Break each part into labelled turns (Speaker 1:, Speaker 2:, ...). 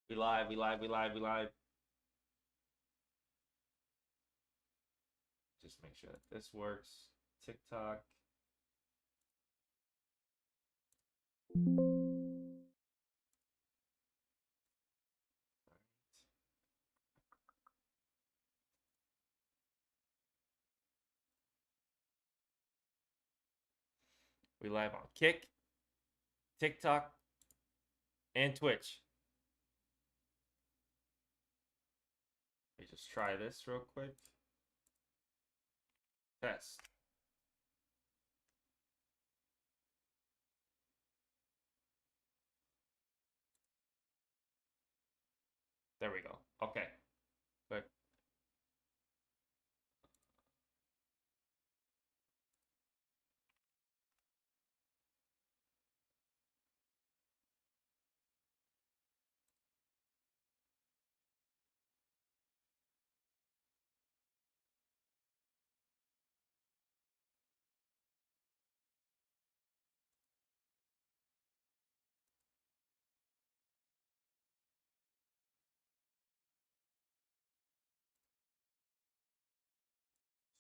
Speaker 1: We live, we live, we live, we live. Just make sure that this works. TikTok. We live on Kick, TikTok, and Twitch. Let me just try this real quick. Test. There we go. Okay. Good.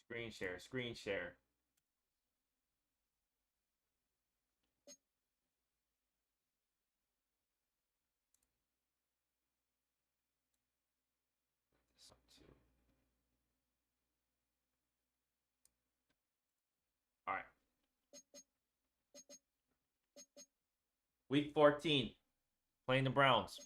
Speaker 1: Screen share, screen share. This one too. All right. Week 14. Playing the Browns.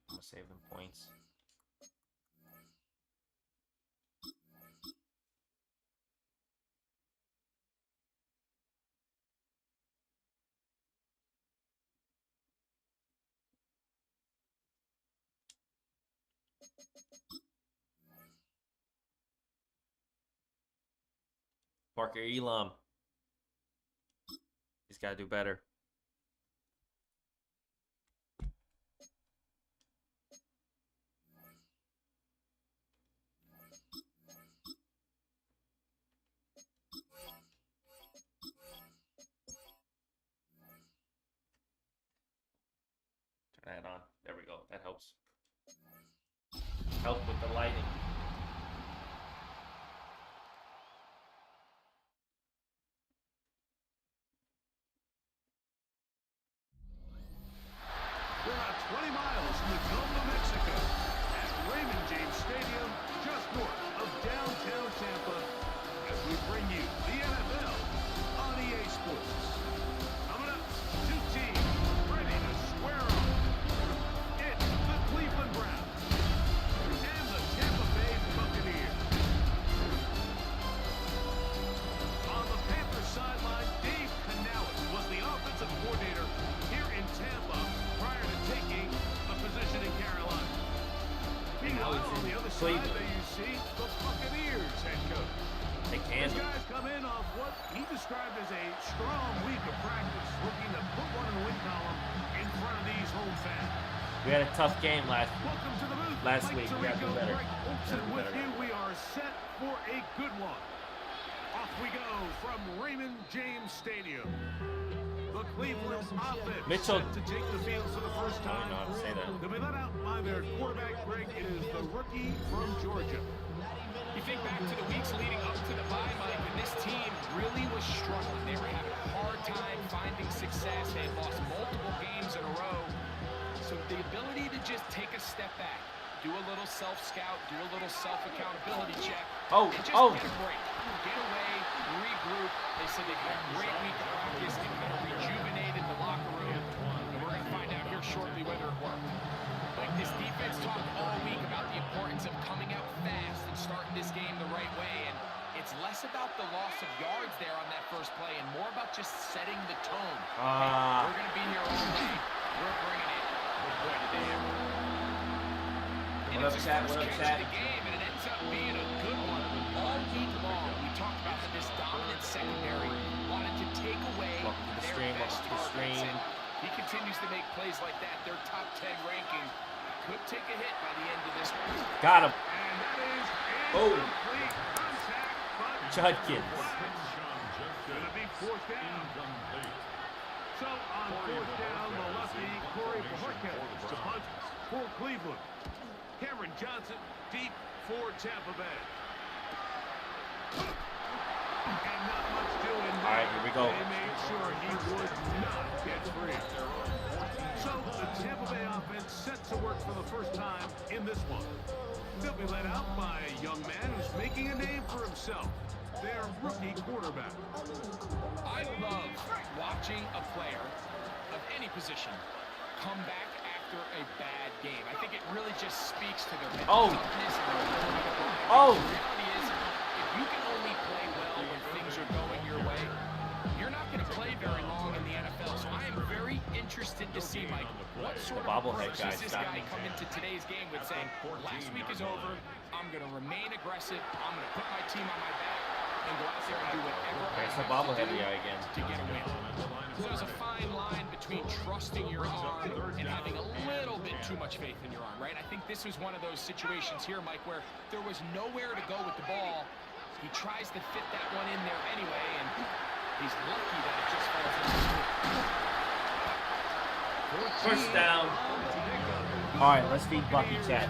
Speaker 1: I'm gonna save them points. Parker Elam. He's got to do better. Turn that on. There we go. That helps. Help with the lighting.
Speaker 2: We're about 20 miles from the Gulf of Mexico at Raymond James Stadium, just north of downtown Tampa, as we bring you the NFL on EA Sports. Coming up, two teams ready to square off. It's the Cleveland Browns and the Tampa Bay Buccaneers. On the Panthers sideline, Dave Canales was the offensive coordinator here in Tampa prior to taking a position in Carolina. Meanwhile, on the other side, there you see the Buccaneers head coach. These guys come in off what he described as a strong week of practice, looking to put one in the win column in front of these home fans.
Speaker 1: We had a tough game last
Speaker 2: Welcome to the booth.
Speaker 1: week. We got to do better.
Speaker 2: Greg Olsen with you. We are set for a good one. Off we go from Raymond James Stadium. The Cleveland offense
Speaker 1: Mitchell.
Speaker 2: set to take the field for the first time.
Speaker 1: I don't know how to say that.
Speaker 2: They'll be let out by their quarterback, Greg. It is the rookie from Georgia.
Speaker 3: You think back to the weeks leading up to the bye, Mike, and this team really was struggling. They were having a hard time finding success. They had lost multiple games in a row. So the ability to just take a step back, do a little self-scout, do a little self-accountability check, and just get a break. Get away, regroup. They said they had a great week of practice. They kind of rejuvenated the locker room. And we're going to find out here shortly whether it worked. Like, this defense talked all week about the importance of coming out fast and starting this game the right way. And it's less about the loss of yards there on that first play and more about just setting the tone. Hey, we're going to be here all day. We're bringing it. We're going to do. And
Speaker 1: What up,
Speaker 3: it's his
Speaker 1: chat?
Speaker 3: first
Speaker 1: What up,
Speaker 3: catch
Speaker 1: chat?
Speaker 3: of the game, and it ends up being a good one. All
Speaker 1: screen.
Speaker 3: And he continues to make plays like that. Their top 10 ranking could take a hit by the end of this one.
Speaker 1: Got him.
Speaker 2: And that is
Speaker 1: Oh.
Speaker 2: incomplete contact, but
Speaker 1: Judkins.
Speaker 2: gonna be fourth down. So on fourth down, the lefty Corey Bojorquez to punt for Cleveland. Cameron Johnson deep for Tampa Bay. And not much doing there.
Speaker 1: All right, here we go.
Speaker 2: They made sure he would not get free. So the Tampa Bay offense set to work for the first time in this one. They'll be led out by a young man who's making a name for himself. Their rookie quarterback.
Speaker 3: I love watching a player of any position come back after a bad game. I think it really just speaks to their mental toughness and their ability to rise.
Speaker 1: Oh.
Speaker 3: The reality is, if you can only play well when things are going your way, you're not going to play very long in the NFL. So I am very interested to see, Mike, what sort of
Speaker 1: bobblehead
Speaker 3: approach
Speaker 1: guy
Speaker 3: does this
Speaker 1: stopped
Speaker 3: guy
Speaker 1: me.
Speaker 3: come into today's game with, saying, last week is over, I'm going to remain aggressive, I'm going to put my team on my back, and go out there and do whatever I
Speaker 1: There's the
Speaker 3: have to
Speaker 1: bobblehead
Speaker 3: do
Speaker 1: guy again.
Speaker 3: to get a win. So there's a fine line between trusting your arm and having a little bit too much faith in your arm, right? I think this was one of those situations here, Mike, where there was nowhere to go with the ball. He tries to fit that one in there anyway, and he's lucky that it just falls in his foot.
Speaker 1: First down. All right, let's feed Bucky chat.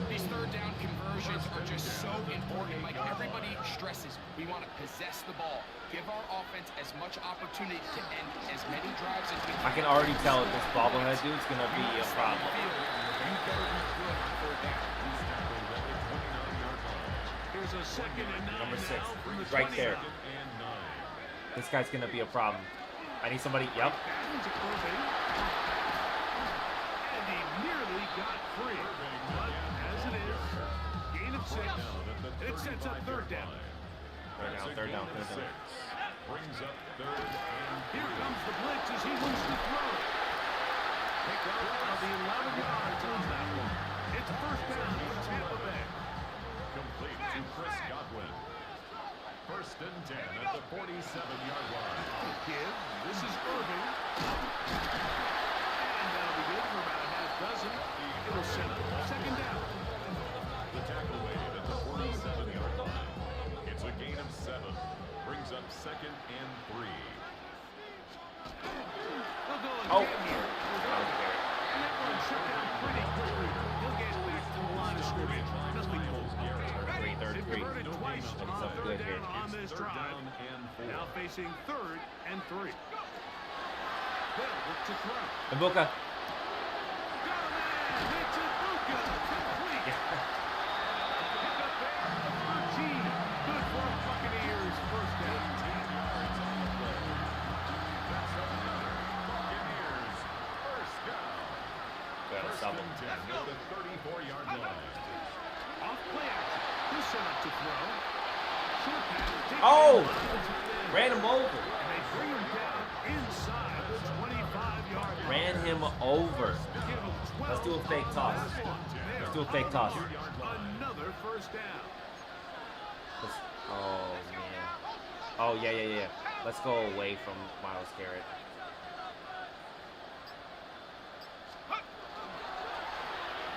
Speaker 3: These third down conversions are just so important. Like everybody stresses, we want to possess the ball, give our offense as much opportunity to end as many drives as we can.
Speaker 1: I can already tell that this bobblehead dude's gonna be a problem.
Speaker 3: You better be good on third down.
Speaker 2: Here's a second and 9
Speaker 1: Number 6,
Speaker 2: now from the
Speaker 1: right
Speaker 2: 20.
Speaker 1: there. This guy's gonna be a problem. I need somebody. Yep.
Speaker 2: Back to Irving. And he nearly got free. But as it is, gain of 6. And it sets up third down.
Speaker 1: Third down.
Speaker 4: Brings up third and
Speaker 2: Here comes the blitz as he loses the throw. Pick up of the 11 yards on that one. It's first down for Tampa Bay.
Speaker 4: complete to Chris Godwin. First and 10 at the 47-yard line.
Speaker 2: Give. This is Irving. And that'll be good for about a half dozen. It'll set up second down.
Speaker 4: The tackle made at the 47-yard line. It's a gain of 7. Brings up second and 3.
Speaker 2: They'll go again
Speaker 1: Oh.
Speaker 2: here. And that one shut down pretty quickly. He'll get back to the line of scrimmage. Nothing more.
Speaker 1: Third
Speaker 2: They've
Speaker 1: three.
Speaker 2: converted twice
Speaker 1: That is
Speaker 2: on
Speaker 1: up
Speaker 2: third
Speaker 1: good
Speaker 2: down
Speaker 1: here.
Speaker 2: on this
Speaker 4: Third
Speaker 2: drive.
Speaker 4: down and 4.
Speaker 2: Now facing third and 3. They'll look to throw.
Speaker 1: Ibuka.
Speaker 2: Got a man. It's Ibuka. Complete. Pick up there at 13. Good for Buccaneers. First down.
Speaker 4: 18 yards on the play. That's another Buccaneers first down.
Speaker 1: Got a
Speaker 4: First
Speaker 1: stop him.
Speaker 4: and 10 at the 34-yard line.
Speaker 2: Off play action. He'll set up to throw. Short pass. Taken
Speaker 1: Oh!
Speaker 2: by the tight end.
Speaker 1: Ran him over.
Speaker 2: And they bring him down inside the 25-yard line.
Speaker 1: Ran him over.
Speaker 2: Give him 12
Speaker 1: Let's do a fake toss. Let's do a fake toss.
Speaker 2: Another first down.
Speaker 1: Oh man. Oh yeah. Let's go away from Myles Garrett.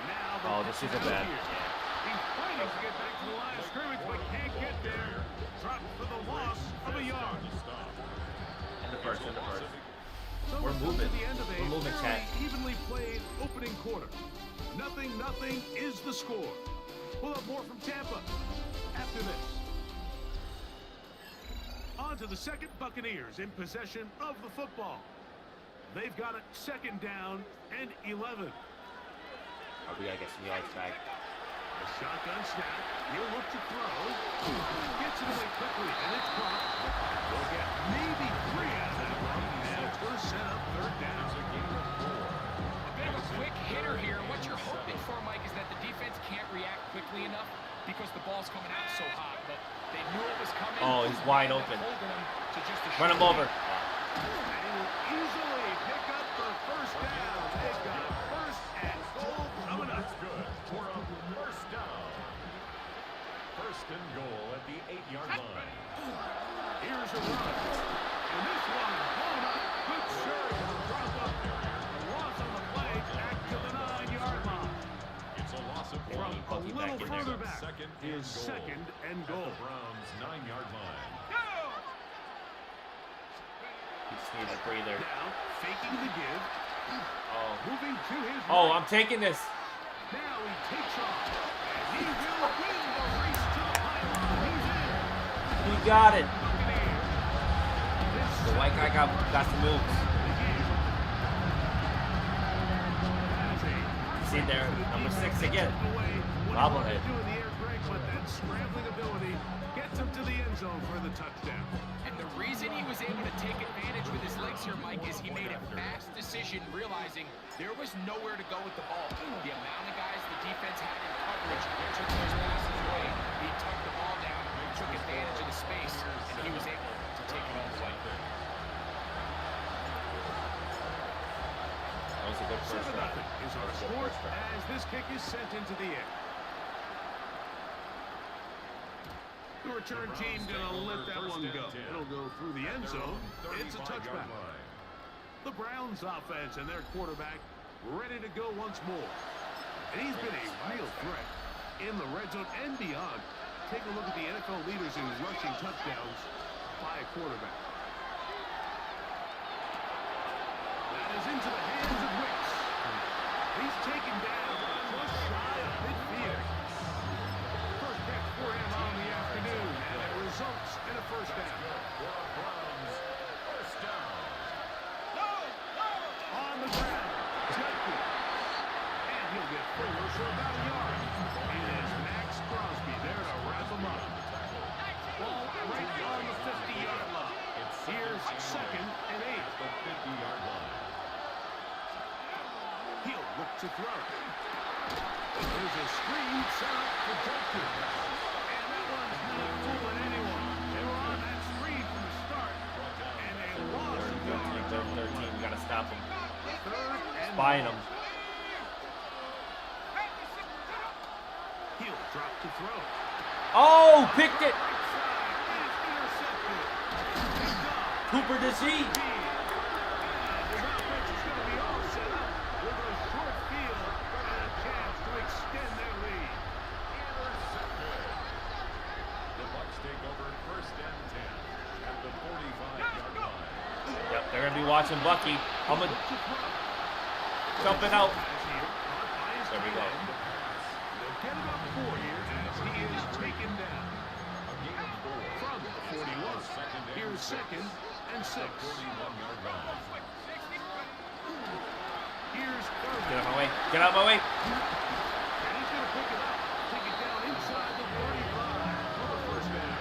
Speaker 2: Now the
Speaker 1: Oh, this is a bad.
Speaker 2: He's fighting to get back to the line of scrimmage, but can't get there. Dropped for the loss of a yard.
Speaker 1: In the first.
Speaker 2: So
Speaker 1: We're
Speaker 2: come
Speaker 1: moving.
Speaker 2: To the end of a
Speaker 1: We're moving,
Speaker 2: fairly
Speaker 1: chat.
Speaker 2: evenly played opening quarter. 0-0 is the score. We'll have more from Tampa after this. On to the second. Buccaneers in possession of the football. They've got it second down and 11.
Speaker 1: Oh, we gotta get some yards back.
Speaker 2: A shotgun snap. He'll look to throw. Gets it away quickly, and it's caught. We'll get maybe 3 out of that one. And we're set up third down.
Speaker 3: A bit of a quick hitter here. What you're hoping for, Mike, is that the defense can't react quickly enough because the ball's coming out so hot. But they knew it was coming.
Speaker 1: Oh, he's wide
Speaker 3: They ended
Speaker 1: open.
Speaker 3: up holding him to just a
Speaker 1: Run him
Speaker 3: short
Speaker 1: over.
Speaker 3: gain.
Speaker 2: And he will easily pick up the first down. They've got first and goal coming up.
Speaker 4: Good for a first down. First and goal at the 8-yard line.
Speaker 2: Here's a run. And this one, blown up. Good serve. Will drop up. A loss on the play. Back to the 9-yard line.
Speaker 4: It's a loss of
Speaker 2: From
Speaker 4: one.
Speaker 2: a little further back.
Speaker 4: Second
Speaker 2: Is
Speaker 4: and goal.
Speaker 2: second and
Speaker 4: At
Speaker 2: goal.
Speaker 4: the Browns' 9-yard line.
Speaker 1: He just needs a breather.
Speaker 2: Now, faking the give.
Speaker 1: Oh.
Speaker 2: Moving to his
Speaker 1: Oh,
Speaker 2: right.
Speaker 1: I'm taking this.
Speaker 2: Now he takes off. And he will win the race to the pylon. He's in.
Speaker 1: He got it.
Speaker 2: Buccaneers.
Speaker 1: The white guy got some moves. See there, number 6 again. Bobblehead.
Speaker 2: Doing the air break, but that scrambling ability gets him to the end zone for the touchdown.
Speaker 3: And the reason he was able to take advantage with his legs here, Mike, is he made a fast decision realizing there was nowhere to go with the ball. The amount of guys the defense had in coverage took those passes away. He tucked the ball down, took advantage of the space, and he was able to take it all the way.
Speaker 1: That was a good first
Speaker 2: 7-0
Speaker 1: round.
Speaker 2: is our score as this kick is sent into the air. The return team gonna let that one go. It'll go through the end zone. It's a touchback. The Browns offense and their quarterback ready to go once more. And he's been a real threat in the red zone and beyond. Take a look at the NFL leaders in rushing touchdowns by a quarterback. That is into the hands of Wicks. He's taken down just shy of midfield. First catch for him on the afternoon, and it results in a first down.
Speaker 4: First down.
Speaker 2: On the ground, Judkins. And he'll get forward for about a yard. It is Max Crosby there to wrap him up. Ball right on the 50-yard line. Here's second and 8.
Speaker 4: The 50-yard line.
Speaker 2: He'll look to throw. There's a screen set up for Judkins. And that one's not fooling anyone. They were on that screen from the start. And they lost a yard.
Speaker 1: Third and 13, we gotta stop him.
Speaker 2: Third and
Speaker 1: Spying him.
Speaker 2: He'll drop to throw.
Speaker 1: Oh, picked it.
Speaker 2: Right side is intercepted. Picked off.
Speaker 1: Cooper DeZee.
Speaker 2: And his offense is going to be all set up with a short field and a chance to extend their lead.
Speaker 4: The Bucs take over first and 10 at the 45-yard line.
Speaker 1: Yep, they're gonna be watching Bucky. I'm gonna
Speaker 2: Look to throw.
Speaker 1: jumping out.
Speaker 2: As here, caught by his
Speaker 1: There we go.
Speaker 2: tight end. They'll get about 4 here as he is taken down.
Speaker 4: A gain of 4.
Speaker 2: From the 41. Here's second and 6.
Speaker 4: 41-yard line.
Speaker 2: Here's third.
Speaker 1: Get out of my way. Get out of my way.
Speaker 2: And he's going to pick it up. Take it down inside the 45 for the first down.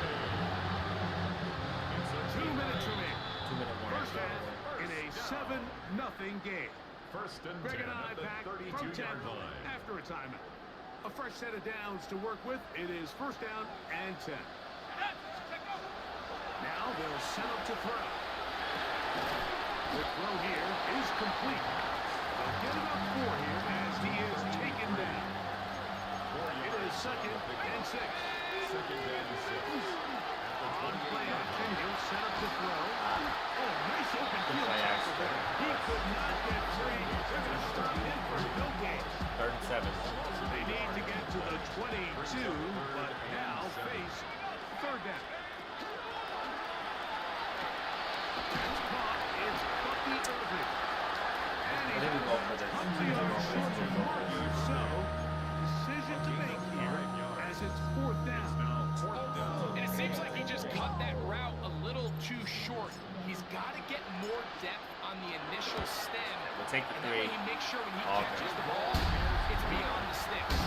Speaker 4: It's a
Speaker 2: 2 minutes remaining.
Speaker 1: 2-minute warning.
Speaker 2: First half in a 7-0 game.
Speaker 4: First and
Speaker 2: Greg
Speaker 4: 10
Speaker 2: and I
Speaker 4: at the
Speaker 2: back from
Speaker 4: 32-yard
Speaker 2: 10
Speaker 4: line.
Speaker 2: after a timeout. A fresh set of downs to work with. It is first down and 10. Now they'll set up to throw. The throw here is complete. They'll get about 4 here as he is taken down. It is second and 6.
Speaker 4: Second and 6.
Speaker 2: On play action, he'll set up to throw. Oh, nice open field
Speaker 1: play
Speaker 2: tackle
Speaker 1: action.
Speaker 2: there. He could not get free. They're going to stop him for no gain.
Speaker 1: 3rd and 7.
Speaker 2: They need to get to the 22, but now face third down. That's caught. It's Bucky Irving. And
Speaker 1: I think we go for this.
Speaker 2: Bucky on short of marker. So, decision to make here as it's fourth down.
Speaker 3: And it seems like he just cut that route a little too short. He's got to get more depth on the initial stem.
Speaker 1: We'll take the
Speaker 3: And that way
Speaker 1: 3.
Speaker 3: he makes sure when he
Speaker 1: Okay.
Speaker 3: catches the ball, it's beyond the sticks.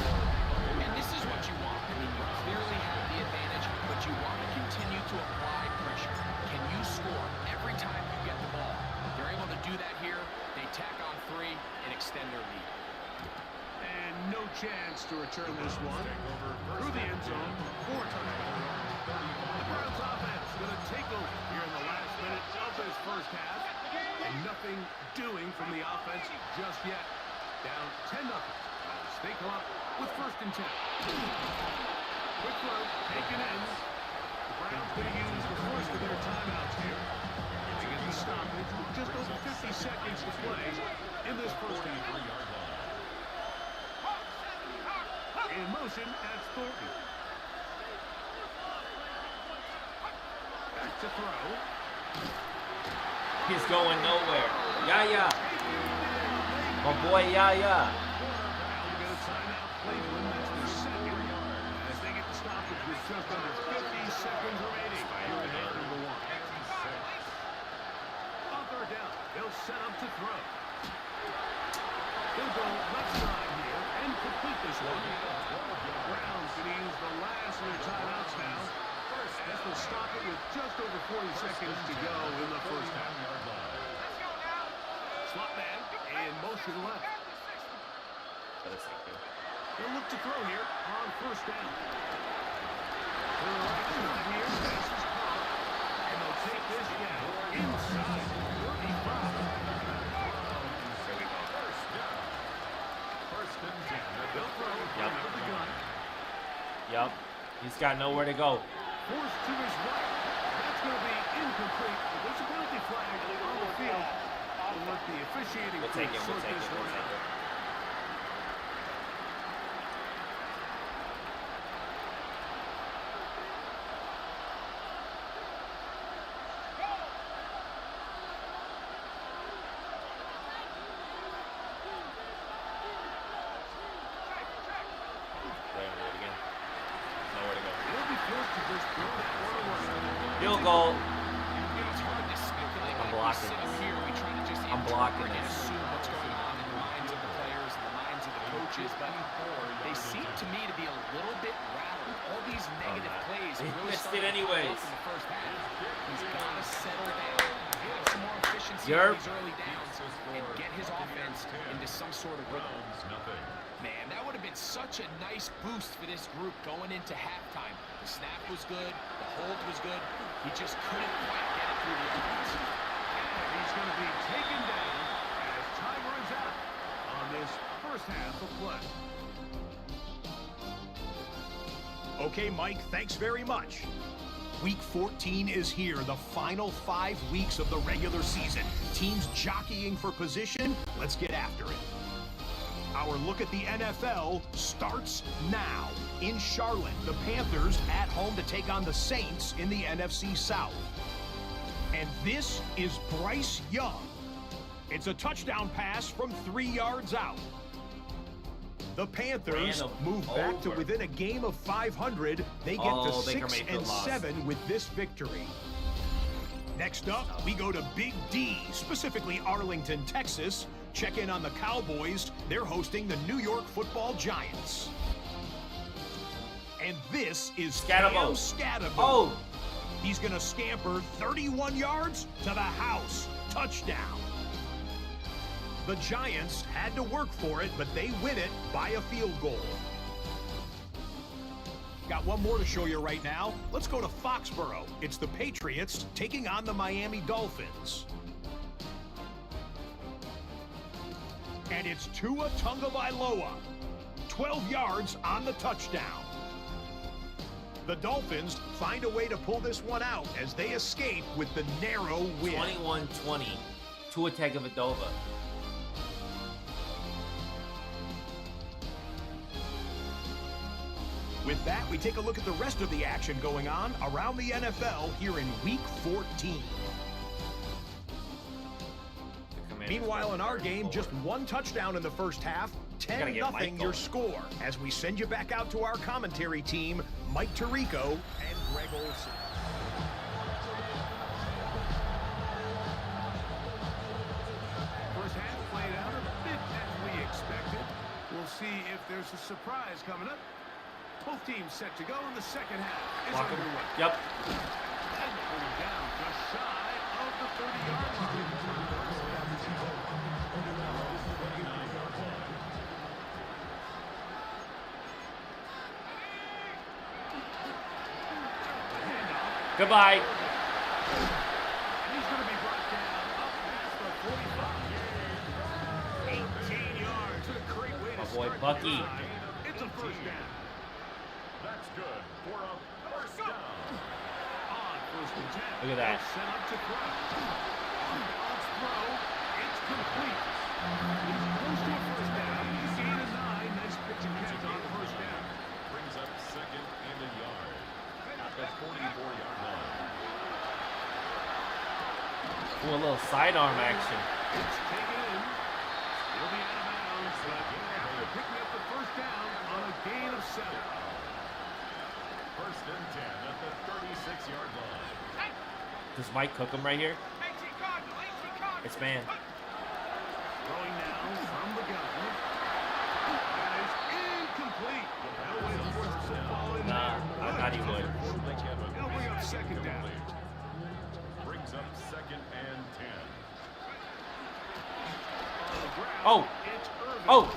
Speaker 3: And this is what you want. I mean, you clearly have the advantage, but you want to continue to apply pressure. Can you score every time you get the ball? They're able to do that here. They tack on 3 and extend their lead.
Speaker 2: And no chance to return this one through the end zone. 4 touchdowns. The Browns offense going to take over here in the last minute of this first half. And nothing doing from the offense just yet. Down 10-0. They come up with 1st and 10. Quick throw, taken in. The Browns going to use the first of their timeouts here. They get the stoppage with just over 50 seconds to play in this first half. In motion, that's Thornton. Back to throw.
Speaker 1: He's going nowhere. Yeah. My boy, yeah.
Speaker 2: Now we got a timeout. Cleveland, that's their second. As they get the stoppage with just under 50 seconds remaining. Here in half number 1. On 3rd down, they'll set up to throw. They'll go left side here and complete this one. Browns going to use the last of their timeouts now. As they'll stop it with just over 40 seconds to go in the first half. Slot man in motion left. They'll look to throw here on 1st down. To the right side here, pass is caught. And they'll take this down inside 35. First and 10. They'll throw out of the gun.
Speaker 1: Yep. He's got nowhere to go.
Speaker 2: Forced to his right. That's going to be incomplete. But there's a penalty flag on the field. We'll let the officiating
Speaker 1: We'll take it.
Speaker 2: sort this one out.
Speaker 1: Nowhere to go.
Speaker 2: They'll be forced to just throw that one away.
Speaker 1: Field goal.
Speaker 3: It's hard to speculate.
Speaker 1: I'm
Speaker 3: Like,
Speaker 1: blocking
Speaker 3: we sit up
Speaker 1: this.
Speaker 3: here, we try to just
Speaker 1: I'm blocking
Speaker 3: interpret and
Speaker 1: this.
Speaker 3: assume what's going on in the minds of the players and the minds of the coaches, but they seem to me to be a little bit rattled. All these negative plays
Speaker 1: He
Speaker 3: really
Speaker 1: missed
Speaker 3: started
Speaker 1: it
Speaker 3: to
Speaker 1: anyways.
Speaker 3: pop in the first half. He's got to settle down, have some more efficiency
Speaker 1: Yerp.
Speaker 3: in these early downs, and get his offense into some sort of rhythm. Man, that would have been such a nice boost for this group going into halftime. The snap was good, the hold was good. He just couldn't quite get it through the offense.
Speaker 2: And he's going to be taken down as time runs out on this first half of play.
Speaker 5: Okay, Mike, thanks very much. Week 14 is here, the final 5 weeks of the regular season. Teams jockeying for position. Let's get after it. Our look at the NFL starts now. In Charlotte, the Panthers at home to take on the Saints in the NFC South. And this is Bryce Young. It's a touchdown pass from 3 yards out. The Panthers
Speaker 1: Ran
Speaker 5: move back to
Speaker 1: over.
Speaker 5: within a game of 500. They get
Speaker 1: Oh,
Speaker 5: to
Speaker 1: Baker
Speaker 5: 6
Speaker 1: Mayfield
Speaker 5: and
Speaker 1: lost.
Speaker 5: 7 with this victory. Next up, we go to Big D, specifically Arlington, Texas. Check in on the Cowboys. They're hosting the New York Football Giants. And this is Cam
Speaker 1: Scatterbo.
Speaker 5: Scatterbo.
Speaker 1: Oh,
Speaker 5: He's going to scamper 31 yards to the house. Touchdown. The Giants had to work for it, but they win it by a field goal. Got one more to show you right now. Let's go to Foxborough. It's the Patriots taking on the Miami Dolphins. And it's Tua Tagovailoa. 12 yards on the touchdown. The Dolphins find a way to pull this one out as they escape with the narrow win.
Speaker 1: 21-20. Tua Tagovailoa.
Speaker 5: With that, we take a look at the rest of the action going on around the NFL here in Week 14. Meanwhile, in our game, just one touchdown in the first half,
Speaker 1: Gotta get Mike
Speaker 5: 10-0 your
Speaker 1: going.
Speaker 5: score. As we send you back out to our commentary team, Mike Tirico and Greg Olson.
Speaker 2: First half played out a bit as we expected. We'll see if there's a surprise coming up. Both teams set to go in the second half. Is
Speaker 1: Block him.
Speaker 2: underway.
Speaker 1: Yep.
Speaker 2: And pulling down just shy of the 30-yard line.
Speaker 1: Goodbye.
Speaker 2: And he's going to be brought down up past the 45. 18 yards. A great way to
Speaker 1: My boy
Speaker 2: start
Speaker 1: Bucky.
Speaker 2: It's a first down.
Speaker 4: That's good for a first down.
Speaker 2: On first and 10.
Speaker 1: Look at that.
Speaker 2: They're set up to throw. On-balance throw. It's complete. He's close to a first down. Gain of 9. Nice pitch and catch on first down.
Speaker 4: Brings up second and a yard at the 44-yard line.
Speaker 1: Ooh, a little sidearm action.
Speaker 2: It's taken in. He'll be out of bounds, but after picking up the first down on a gain of 7.
Speaker 4: First and 10 at the 36-yard line.
Speaker 1: Does Mike cook him right here? It's man.
Speaker 2: Throwing now from the gun. That is incomplete. No way to force the football in
Speaker 1: Nah,
Speaker 2: there.
Speaker 1: I thought he would.
Speaker 2: It'll bring up second down.
Speaker 4: Brings up second and 10.
Speaker 2: On the ground,
Speaker 1: Oh.
Speaker 2: it's Irvin.
Speaker 1: Oh.
Speaker 2: And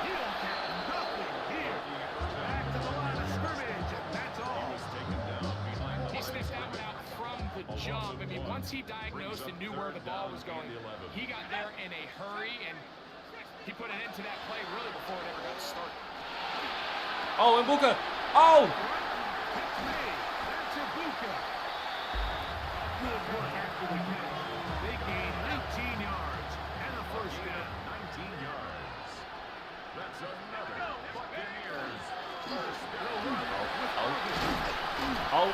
Speaker 2: he'll get nothing here. Back to the line of scrimmage, and that's all.
Speaker 4: Taken down behind the
Speaker 3: He
Speaker 4: line.
Speaker 3: sniffed that one out from the jump. I mean, once he diagnosed and knew where the ball was going, he got there in a hurry, and he put an end to that play really before it ever got started.
Speaker 1: Oh, Mbuka. Oh!
Speaker 2: Catch made. That's Ibuka. Good work after the catch. They gain 19 yards and a first down.
Speaker 4: 19 yards. That's another Buccaneers first down.
Speaker 1: Oh.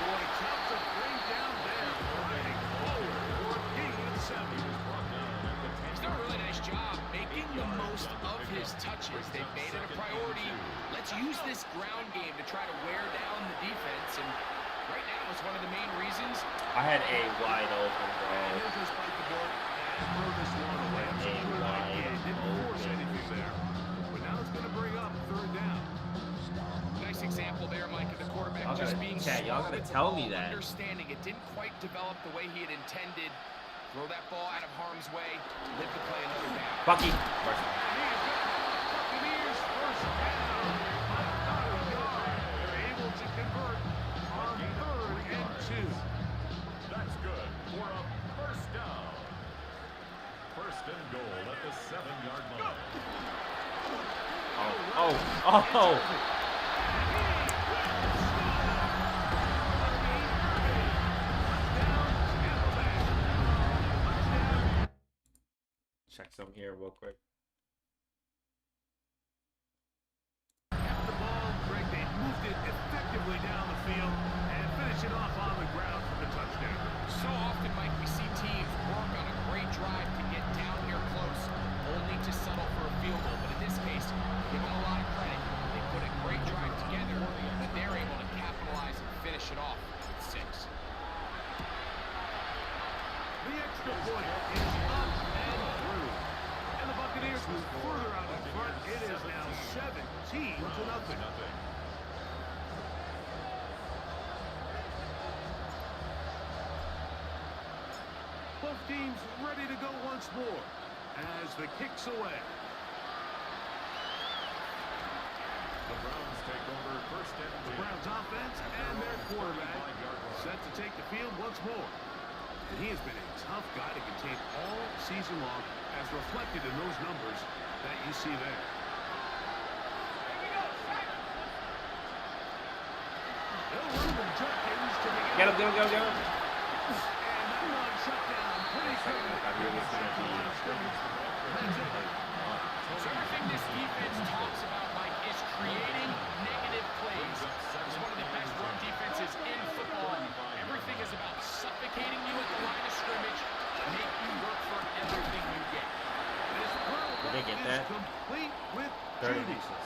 Speaker 2: Boy, tough to bring down there. Riding forward for a gain of 7.
Speaker 3: He's done a really nice job making the most of his touches. They've made it a priority. Let's use this ground game to try to wear down the defense, and right now it's one of the main reasons.
Speaker 1: I had a wide open,
Speaker 2: And
Speaker 1: bro.
Speaker 2: he'll just bite the bullet and throw this one away. I'm so sure that he didn't force anything there. But now it's going to bring up third down.
Speaker 3: Nice example there, Mike, of the quarterback
Speaker 1: Y'all
Speaker 3: just
Speaker 1: gotta-
Speaker 3: being
Speaker 1: Chad, y'all
Speaker 3: smart
Speaker 1: gotta
Speaker 3: with the
Speaker 1: tell
Speaker 3: ball,
Speaker 1: me that.
Speaker 3: understanding it didn't quite develop the way he had intended. Throw that ball out of harm's way, live to play another down.
Speaker 1: Bucky.
Speaker 2: And he has got Buccaneers first down. Another yard. They're able to convert on 3rd and 2.
Speaker 4: That's good for a first down. First and goal at the 7-yard line.
Speaker 1: Oh. Check some here real quick.
Speaker 2: Kept the ball, Greg. They moved it effectively down the field and finish it off on the ground for the touchdown.
Speaker 3: So often, Mike, we see teams work on a great drive to get down here close, only to settle for a field goal. But in this case, give them a lot of credit. They put a great drive together, but they're able to capitalize and finish it off with 6.
Speaker 2: The extra point is up and through. And the Buccaneers move further out in front. It is now 17-0. Both teams ready to go once more as the kick's away.
Speaker 4: The Browns take over first and
Speaker 2: The Browns offense and their quarterback set to take the field once more. And he has been a tough guy to contain all season long, as reflected in those numbers that you see there. They'll move and Jenkins to the
Speaker 1: Get him.
Speaker 2: And that one shut down pretty quickly.
Speaker 3: So everything this defense talks about, Mike, is creating negative plays. It's one of the best run defenses in football. Everything is about suffocating you at the line of scrimmage, make you work for everything you get.
Speaker 2: This
Speaker 1: Did they get
Speaker 2: is
Speaker 1: that?
Speaker 2: complete with
Speaker 1: 30
Speaker 2: Judy.
Speaker 1: inches.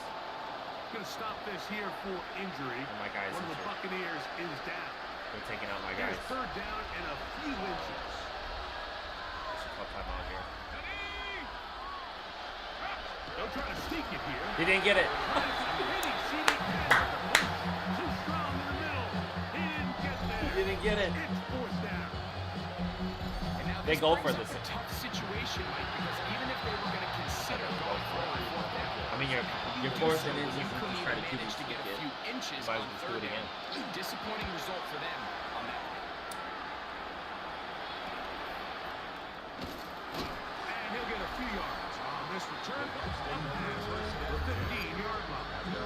Speaker 2: Going to stop this here for injury.
Speaker 1: And my guys
Speaker 2: One of the
Speaker 1: injured.
Speaker 2: Buccaneers is down.
Speaker 1: They're taking out my
Speaker 2: Here's
Speaker 1: guys.
Speaker 2: third down and a few inches.
Speaker 1: Should call timeout here.
Speaker 2: They'll try to sneak it here.
Speaker 1: He didn't get it.
Speaker 2: Too strong in the middle. He didn't get there.
Speaker 1: He didn't get it.
Speaker 2: It's fourth down.
Speaker 3: And now
Speaker 1: They
Speaker 3: this
Speaker 1: go for
Speaker 3: brings
Speaker 1: this.
Speaker 3: up a tough situation, Mike, because even if they were going to consider going for it on 4th down,
Speaker 1: I mean, you're
Speaker 3: you
Speaker 1: fourth
Speaker 3: do so,
Speaker 1: and inches.
Speaker 3: you
Speaker 1: Just
Speaker 3: couldn't
Speaker 1: try to
Speaker 3: even
Speaker 1: keep
Speaker 3: manage
Speaker 1: it
Speaker 3: to get a
Speaker 1: kid.
Speaker 3: few inches
Speaker 1: Might as
Speaker 3: on
Speaker 1: well just do
Speaker 3: 3rd
Speaker 1: it
Speaker 3: down. Disappointing result for them on that play.
Speaker 2: And he'll get a few yards on On this return, a pass the 15-yard line. The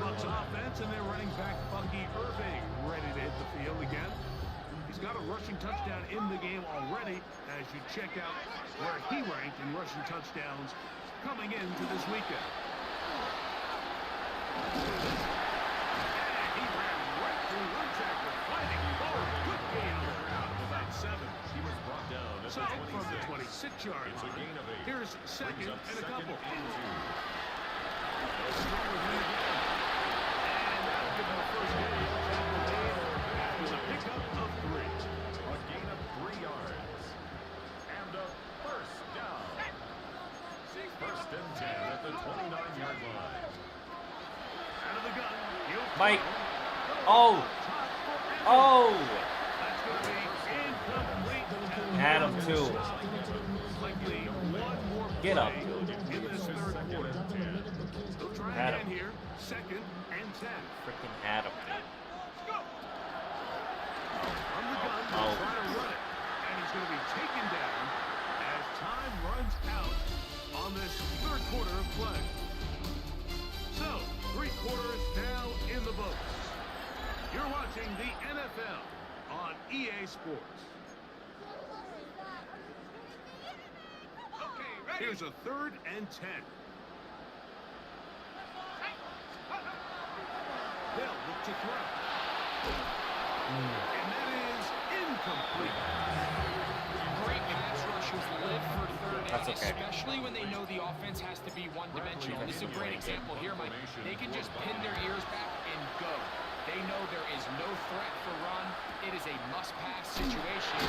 Speaker 2: Bucs offense and their running back Bucky Irving ready to hit the field again. He's got a rushing touchdown in the game already as you check out where he ranked in rushing touchdowns coming into this weekend. And he ran right through one tackle, fighting forward. Good gain on the ground of about 7.
Speaker 4: He was brought down at
Speaker 2: So
Speaker 4: the
Speaker 2: from the
Speaker 4: 26.
Speaker 2: 26-yard
Speaker 4: It's a
Speaker 2: line,
Speaker 4: gain of 8.
Speaker 2: here's second
Speaker 4: Brings up
Speaker 2: and a
Speaker 4: second
Speaker 2: couple.
Speaker 4: and 2.
Speaker 2: And that'll give him a first gain with a pickup of 3.
Speaker 4: A gain of 3 yards. And a first down. First and 10 at the 29-yard line.
Speaker 2: Out of the gun.
Speaker 1: Mike. Oh. Oh.
Speaker 2: That's going to be incomplete.
Speaker 1: Had him too.
Speaker 2: Likely one more
Speaker 1: Get up.
Speaker 2: play in this third quarter. They'll try
Speaker 1: Had
Speaker 2: again
Speaker 1: him.
Speaker 2: here. Second and 10.
Speaker 1: Freaking had him.
Speaker 2: From the gun,
Speaker 1: Oh.
Speaker 2: they'll try to run it. And he's going to be taken down as time runs out on this third quarter of play. So, 3 quarters now in the books. You're watching the NFL on EA Sports. Here's a 3rd and 10. They'll look to throw. And that is incomplete.
Speaker 3: Great pass rushers live for third down,
Speaker 1: That's okay.
Speaker 3: especially when they know the offense has to be one-dimensional. This is a great example here, Mike. They can just pin their ears back and go. They know there is no threat for run. It is a must-pass situation.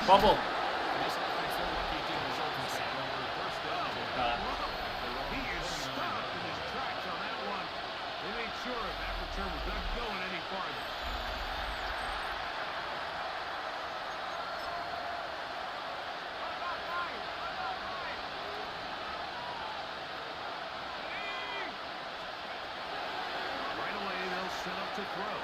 Speaker 1: Bubble.
Speaker 3: And this offense, they're lucky to result in a sack.
Speaker 2: He is stopped in his tracks on that one. They made sure that return was not going any farther. Right away, they'll set up to throw.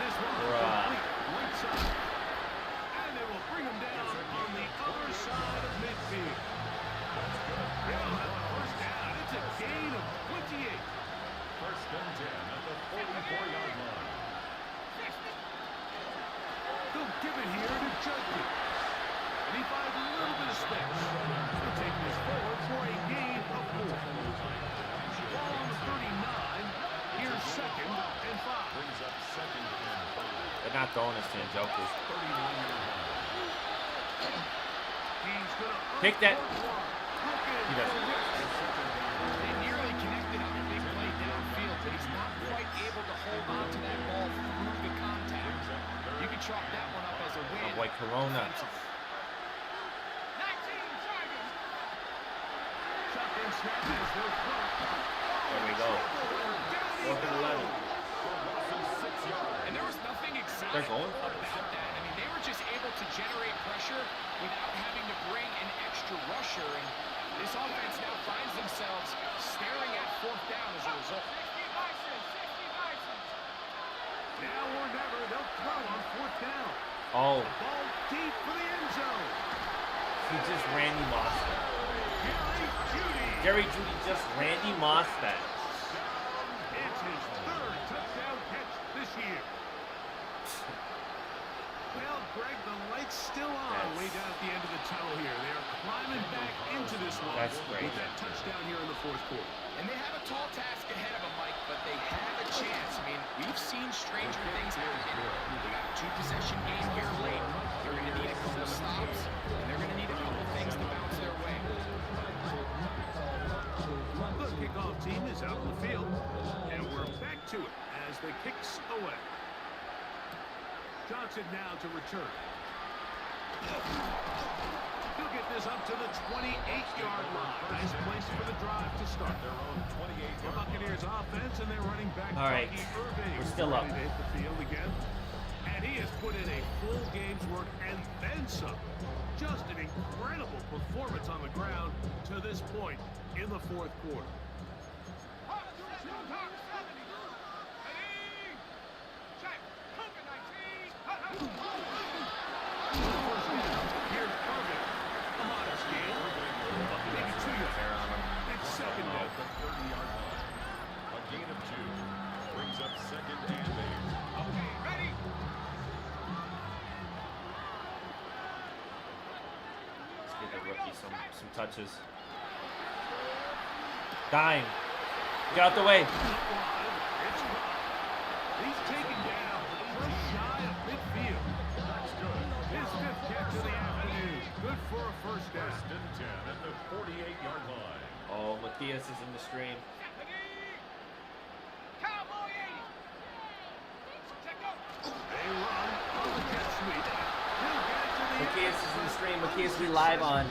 Speaker 2: This one complete right side. And they will bring him down on the other side of midfield. They'll have a first down. It's a gain of 28.
Speaker 4: First and 10 at the 44-yard line.
Speaker 2: They'll give it here to Judkins. And he finds a little bit of space. They're taking this forward for a gain of 4. Ball on the 39. Here's second and 5.
Speaker 4: Brings up second and 5.
Speaker 1: They're not throwing this to Njoku.
Speaker 4: 39-yard line.
Speaker 2: He's gonna
Speaker 1: Take that.
Speaker 2: He
Speaker 1: doesn't.
Speaker 3: They nearly connected on a big play downfield, but he's not quite able to hold on to that ball through the contact. You can chalk that one up as a win.
Speaker 1: My boy Corona.
Speaker 2: Shotgun snap as they'll throw.
Speaker 1: There we go. 4th and 11.
Speaker 3: And there was nothing exciting
Speaker 1: They're going.
Speaker 3: about that. I mean, they were just able to generate pressure without having to bring an extra rusher. And this offense now finds themselves staring at 4th down as a result.
Speaker 2: Now or never, they'll throw on 4th down.
Speaker 1: Oh,
Speaker 2: Ball deep for the end zone.
Speaker 1: he just Randy Moss that.
Speaker 2: Jerry Jeudy.
Speaker 1: Jerry Jeudy just Randy Moss that.
Speaker 2: It's his 3rd touchdown catch this year. Well, Greg, the light's still on way down at the end of the tunnel here. They are climbing back into this one
Speaker 1: That's great.
Speaker 2: with that touchdown here in the 4th quarter.
Speaker 3: And they have a tall task ahead of them, Mike, but they have a chance. I mean, we've seen stranger things happen. They got a 2-possession game here late. They're going to need a couple stops, and they're going to need a couple things to bounce their way.
Speaker 2: The kickoff team is out on the field, and we're back to it as the kicks away. Johnson now to return. He'll get this up to the 28-yard line. Nice place for the drive to start.
Speaker 4: Their own 28-yard
Speaker 2: The Buccaneers offense and their running back
Speaker 1: All right.
Speaker 2: Bucky Irving
Speaker 1: We're still up.
Speaker 2: ready to hit the field again. And he has put in a full game's work and then some. Just an incredible performance on the ground to this point in the 4th quarter. Here's Irving. A modest game. The
Speaker 1: some touches. Dime. Get out the way.
Speaker 2: It's He's taken down just shy of midfield.
Speaker 4: That's good.
Speaker 2: His fifth catch of the afternoon. Good for a first down.
Speaker 4: First and 10 at the 48-yard line.
Speaker 1: Oh, Matthias is in the stream.
Speaker 2: They run on the jet sweep. He'll get it to the
Speaker 1: Matthias is in the stream. Matthias will be live on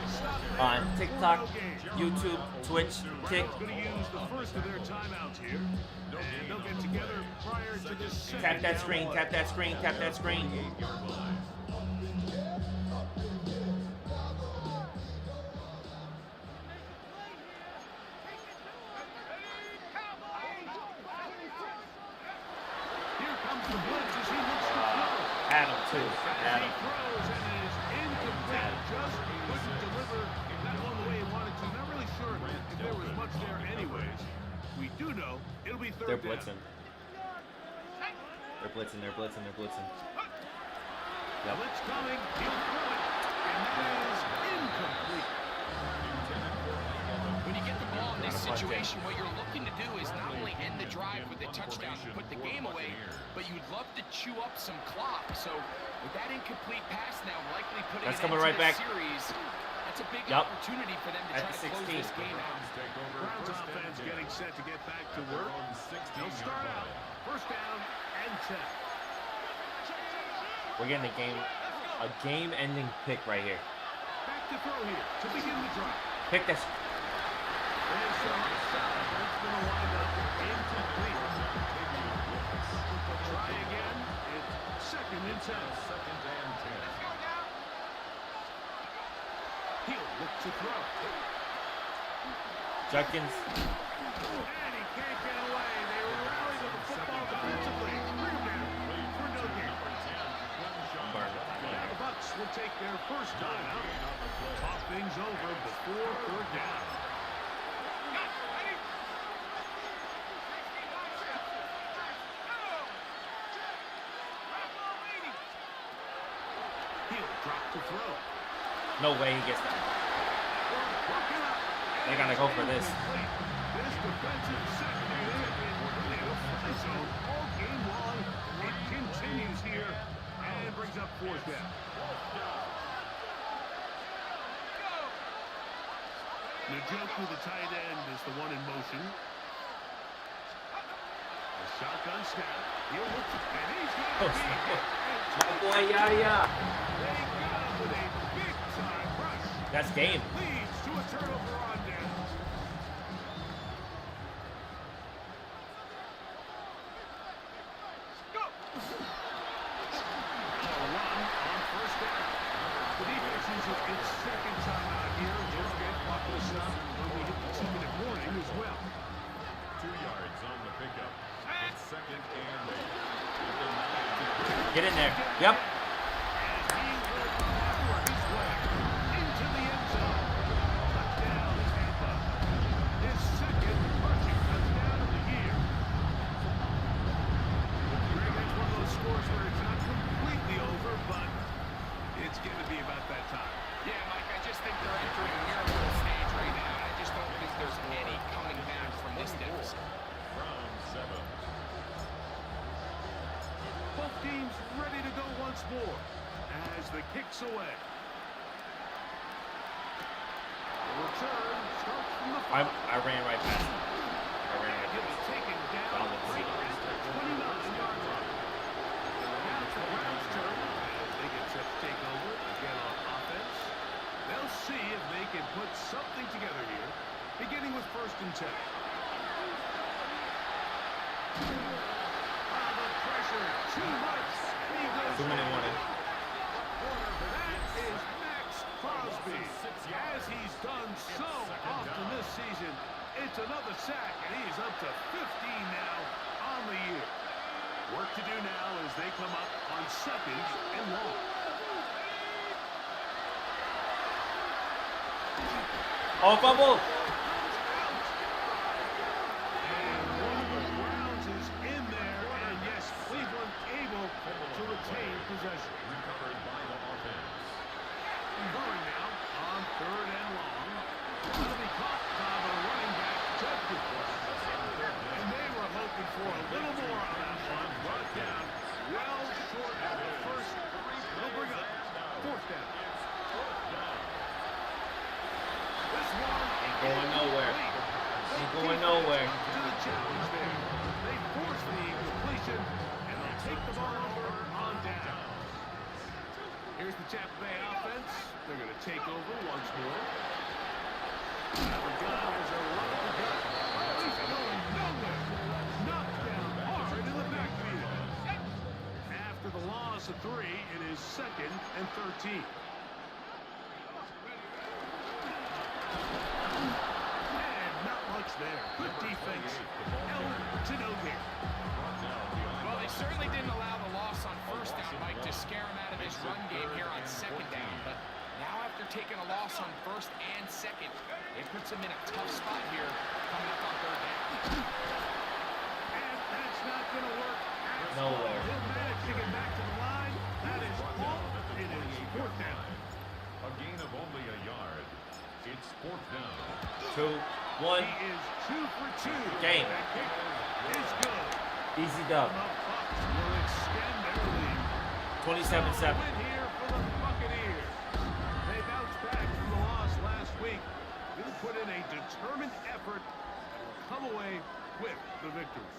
Speaker 1: TikTok, YouTube, Twitch, Tik.
Speaker 2: Going to use the first of their timeouts here. And they'll get together prior to this second
Speaker 1: Tap that
Speaker 2: down
Speaker 1: screen,
Speaker 2: play.
Speaker 1: tap that screen, tap that screen.
Speaker 4: 8-yard line.
Speaker 2: Here comes the blitz as he looks to throw.
Speaker 1: Adam too.
Speaker 2: As he
Speaker 1: Adam.
Speaker 2: throws and it is incomplete. Just couldn't deliver that one the way he wanted to. Not really sure if there was much there anyways. We do know it'll be
Speaker 1: They're
Speaker 2: third down.
Speaker 1: blitzing. They're blitzing. They're blitzing. They're blitzing. Yep.
Speaker 2: Blitz coming. He'll throw it. And that is incomplete.
Speaker 3: When you get the ball in this situation, what you're looking to do is not only end the drive with a touchdown to put the game away, but you'd love to chew up some clock. So with that incomplete pass now likely putting
Speaker 1: That's
Speaker 3: an
Speaker 1: coming
Speaker 3: end
Speaker 1: right
Speaker 3: to
Speaker 1: back.
Speaker 3: the series, that's a big
Speaker 1: Yep.
Speaker 3: opportunity for them to
Speaker 1: At
Speaker 3: try
Speaker 1: the
Speaker 3: to close
Speaker 1: 16.
Speaker 3: this game out.
Speaker 4: Take over
Speaker 2: Browns
Speaker 4: first and
Speaker 2: offense
Speaker 4: 10.
Speaker 2: getting set to get back to
Speaker 4: Their
Speaker 2: work.
Speaker 4: own
Speaker 2: They'll
Speaker 4: 16-yard
Speaker 2: start out.
Speaker 4: line.
Speaker 2: First down and 10.
Speaker 1: We're getting a game-ending pick right here.
Speaker 2: Back to throw here to begin the drive.
Speaker 1: Pick this.
Speaker 2: There's some outside. That's going to wind up incomplete. Try again. It's second and 10.
Speaker 4: Second and 10.
Speaker 2: He'll look to throw.
Speaker 1: Judkins.
Speaker 2: And he can't get away. They rally to the football defensively. Bring him down for no gain. Now the Bucks will take their first time out. Talk things over before third down. He'll drop to throw.
Speaker 1: No way he gets that.
Speaker 2: Working up.
Speaker 1: They gotta go for this.
Speaker 2: This defensive secondary has been really in a fly zone all game long. It continues here and brings up fourth down. Njoku, the tight end, is the one in motion. A shotgun snap. He'll look to, and he's got
Speaker 1: Oh,
Speaker 2: a big hit.
Speaker 1: My boy Yaya.
Speaker 2: They got him with a big-time rush.
Speaker 1: That's game.
Speaker 2: Leads to a turnover on down. Go! A run on first down. The defense uses its second time out here. Don't forget, clock will stop when we hit the 2-minute warning as well.
Speaker 4: 2 yards on the pickup. It's second and 8.
Speaker 1: Get in there. Yep.
Speaker 2: And he will power his way into the end zone. Touchdown, Tampa. His second rushing touchdown of the year. Greg, that's one of those scores where it's not completely over, but it's going to be about that time.
Speaker 3: Yeah, Mike, I just think they're entering a miracle stage right now. I just don't think there's any coming back from this deficit.
Speaker 4: From 7.
Speaker 2: Both teams ready to go once more as the kick's away. The return starts from the
Speaker 1: I ran right past him. I ran right
Speaker 2: He'll
Speaker 1: past
Speaker 2: be taken down
Speaker 1: Down the
Speaker 2: right
Speaker 1: field.
Speaker 2: at the 29-yard line. Now it's the Browns' turn as they get set to take over again on offense. They'll see if they can put something together here, beginning with first and 10. The pressure, too much. He goes
Speaker 1: 2-minute warning.
Speaker 2: That is Max Crosby. As he's done so often this season, it's another sack, and he's up to 15 now on the year. Work to do now as they come up on second and long.
Speaker 1: Oh, fumble.
Speaker 2: And one of the Browns is in there, and yes, Cleveland able to retain possession.
Speaker 4: Recovered by the offense.
Speaker 2: Curry now on third and long. Tampa Bay offense. They're going to take over once more. Now the gun is a run of the gun. Oh, he's going nowhere. Knocked down hard in the backfield. After the loss of 3, it is 2nd and 13. And not much there. Good defense. Held to no gain.
Speaker 3: Well, they certainly didn't allow the loss on first down, Mike, to scare him out of his run game here on second down. But now after taking a loss on first and second, it puts him in a tough spot here coming up on third down.
Speaker 2: And that's not going to work.
Speaker 1: Nowhere.
Speaker 2: He'll manage to get back to the line. That is all. It is 4th down.
Speaker 4: A gain of only a yard. It's 4th down.
Speaker 1: 2, 1.
Speaker 2: He is 2 for 2.
Speaker 1: Game.
Speaker 2: That kick is good.
Speaker 1: Easy dub.
Speaker 2: The Bucs will extend their lead.
Speaker 1: 27-7.
Speaker 2: Win here for the Buccaneers. They bounced back from the loss last week. They'll put in a determined effort and will come away with the victory.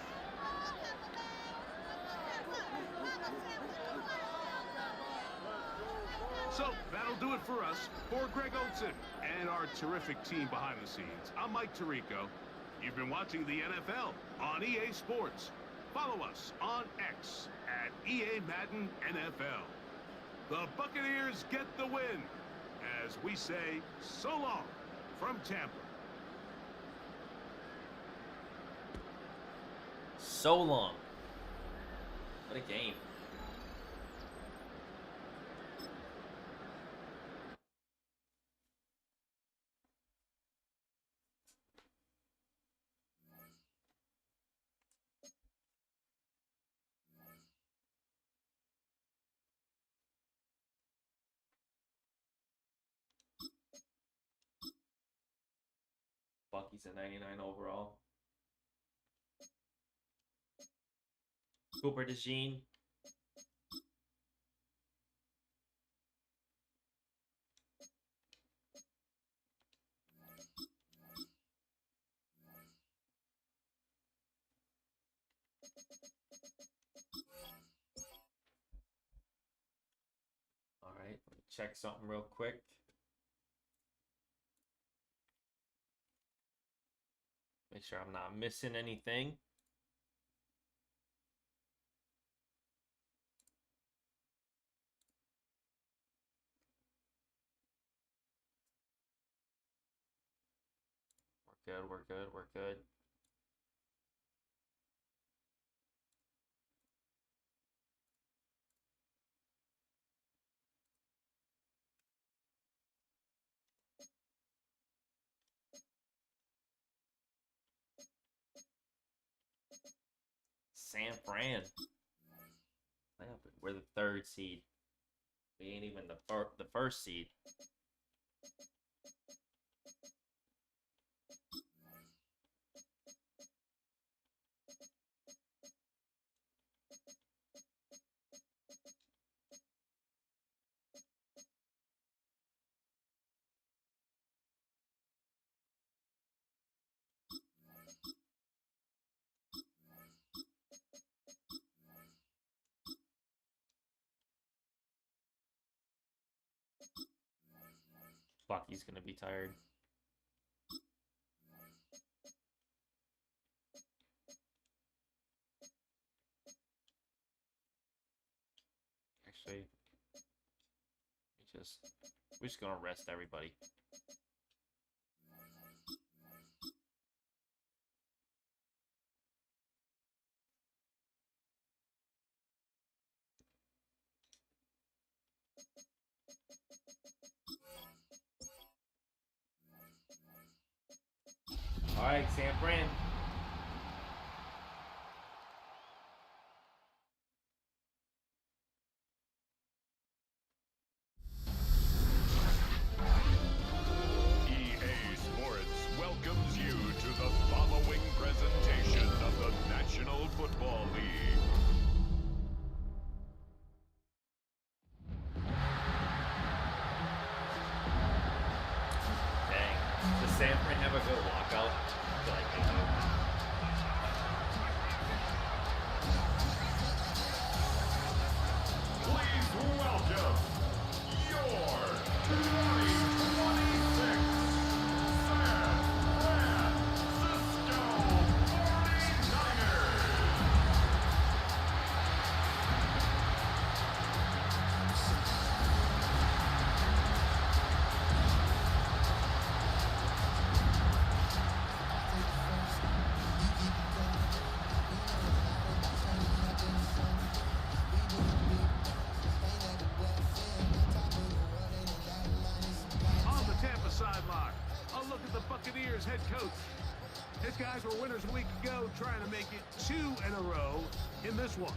Speaker 2: So that'll do it for us. For Greg Olson and our terrific team behind the scenes, I'm Mike Tirico. You've been watching the NFL on EA Sports. Follow us on X at EA Madden NFL. The Buccaneers get the win as we say so long from Tampa.
Speaker 1: So long. What a game. Bucky's a 99 overall. Cooper DeJean. All right, let me check something real quick. Make sure I'm not missing anything. We're good, we're good, we're good. San Fran. We're the 3rd seed. We ain't even the first seed. Bucky's gonna be tired. Actually, we're just gonna rest everybody. All right, San Fran.
Speaker 4: EA Sports welcomes you to the following presentation of the National Football League.
Speaker 1: Dang. Does San Fran have a good walkout? I feel like they do.
Speaker 2: guys were winners a week ago, trying to make it 2 in a row in this one.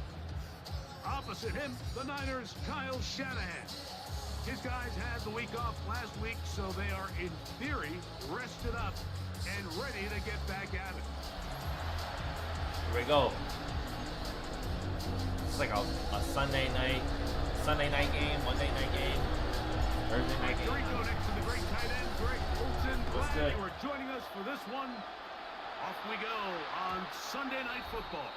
Speaker 2: Opposite him, the Niners' Kyle Shanahan. His guys had the week off last week, so they are, in theory, rested up and ready to get back at it.
Speaker 1: Here we go. It's like a Sunday night game, Monday night game, Thursday night game.
Speaker 2: Rico next to the great tight end, Greg Olsen.
Speaker 1: What's
Speaker 2: Glad
Speaker 1: good?
Speaker 2: you are joining us for this one. Off we go on Sunday Night Football.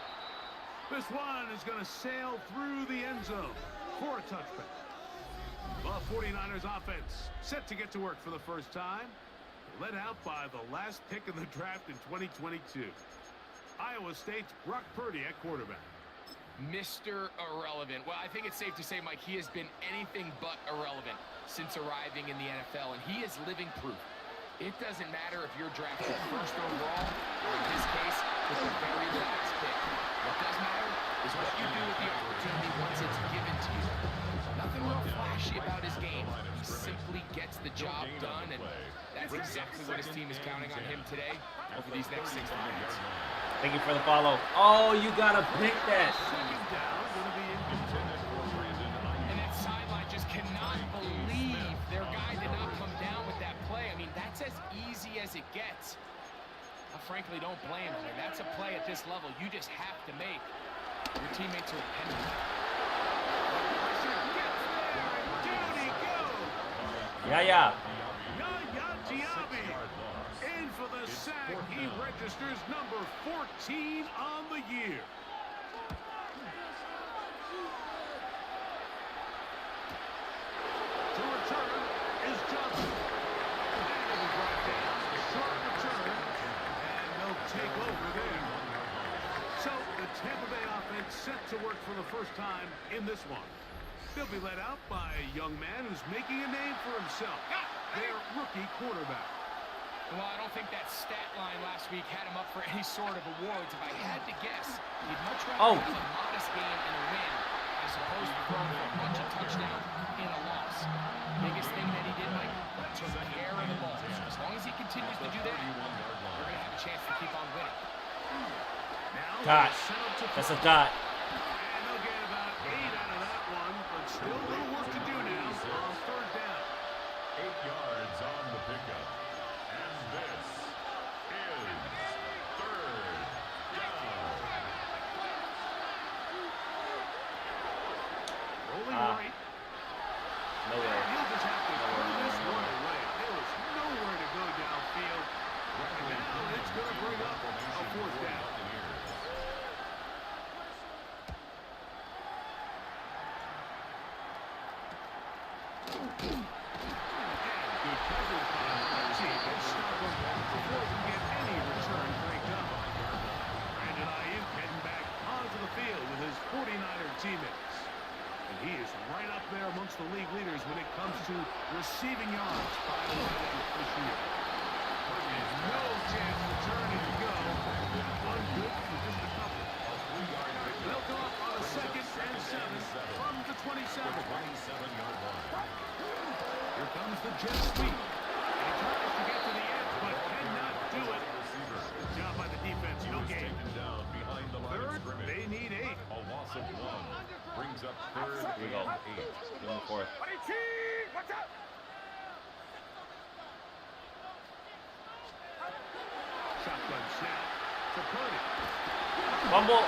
Speaker 2: This one is going to sail through the end zone for a touchback. The 49ers offense set to get to work for the first time. Led out by the last pick in the draft in 2022. Iowa State's Brock Purdy at quarterback.
Speaker 3: Mr. Irrelevant. Well, I think it's safe to say, Mike, he has been anything but irrelevant since arriving in the NFL, and he is living proof. It doesn't matter if you're drafted first overall, or in this case, with the very last pick. What does matter is what you do with the opportunity once it's given to you. Nothing real flashy about his game. He simply gets the job done, and that's exactly what his team is counting on him today over these next 60 minutes.
Speaker 1: Thank you for the follow. Oh, you gotta pick that.
Speaker 2: Second down, going to be intended for Brandon Ayuk.
Speaker 3: And that sideline just cannot believe their guy did not come down with that play. I mean, that's as easy as it gets. I frankly don't blame him. And that's a play at this level you just have to make. Your teammates are dependent on it.
Speaker 2: Pressure gets there, and down he goes.
Speaker 1: Yeah.
Speaker 2: Yaya Diaby in for the sack. He registers number 14 on the year. To return is Johnson. And it was brought down. A short return. And no takeover there. So the Tampa Bay offense set to work for the first time in this one. They'll be led out by a young man who's making a name for himself. Their rookie quarterback.
Speaker 3: Well, I don't think that stat line last week had him up for any sort of awards. If I had to guess, he'd much rather have a modest game and a win as opposed to throwing for a bunch of touchdowns in a loss. Biggest thing that he did, Mike, took care of the ball. So as long as he continues to do that, we're going to have a chance to keep on winning.
Speaker 2: Now
Speaker 1: Dot.
Speaker 2: set up to
Speaker 1: That's a
Speaker 2: throw.
Speaker 1: dot.
Speaker 2: And they'll get about 8 out of that one, but still a little work to do now on third down.
Speaker 4: 8 yards on the pickup. And this is third down.
Speaker 2: Rolling right.
Speaker 1: Nowhere.
Speaker 2: He'll just have to throw this one away. There was nowhere to go downfield. And now it's going to bring up a fourth down. Good coverage by the team. They stop him before he can get any return cranked up. Brandon Ayuk heading back onto the field with his 49er teammates. And he is right up there amongst the league leaders when it comes to receiving yards by the tight end this year. No chance to turn and go. One good for just a couple. They'll go up on a 2nd and 7 from the 27.
Speaker 4: 27-yard line.
Speaker 2: Here comes the jet sweep. And he tries to get to the edge, but cannot do it. Good job by the defense. No gain.
Speaker 4: Taken down behind the line of
Speaker 2: Third,
Speaker 4: scrimmage.
Speaker 2: they need 8.
Speaker 4: A loss of 1 brings up third
Speaker 1: Here we go.
Speaker 4: and 8.
Speaker 1: Give him the fourth.
Speaker 2: Shotgun snap to Purdy.
Speaker 1: Fumble.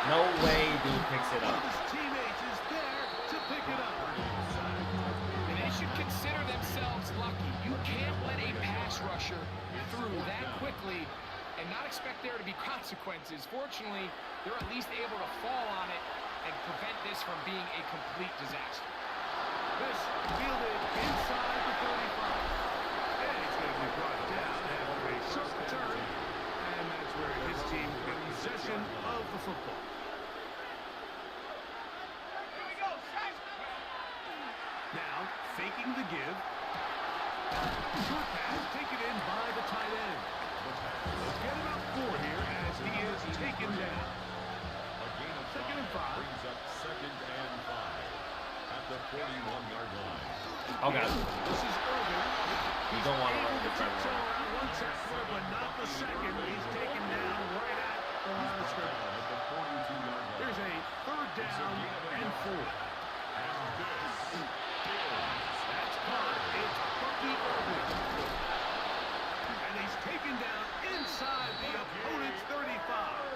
Speaker 1: No way dude picks it up.
Speaker 2: His teammates is there to pick it up.
Speaker 3: And they should consider themselves lucky. You can't let a pass rusher through that quickly and not expect there to be consequences. Fortunately, they're at least able to fall on it and prevent this from being a complete disaster.
Speaker 2: This fielded inside the 35. And it's going to be brought down after a short return. And that's where his team will get possession of the football. Now, faking the give. Short pass taken in by the tight end. Let's get about 4 here as he is taken down.
Speaker 4: A gain of
Speaker 2: 2nd and 5.
Speaker 4: brings up 2nd and 5 at the 41-yard line.
Speaker 1: Okay.
Speaker 2: This is Irvin.
Speaker 1: You don't want to run the
Speaker 2: Able to
Speaker 1: front
Speaker 2: tiptoe
Speaker 1: line.
Speaker 2: around one tackler, but not the second. He's taken down right at the line of scrimmage.
Speaker 4: At the 42-yard line.
Speaker 2: Here's a third down and 4.
Speaker 4: And this is
Speaker 2: That's caught. It's Bucky Irving. And he's taken down inside the opponent's 35.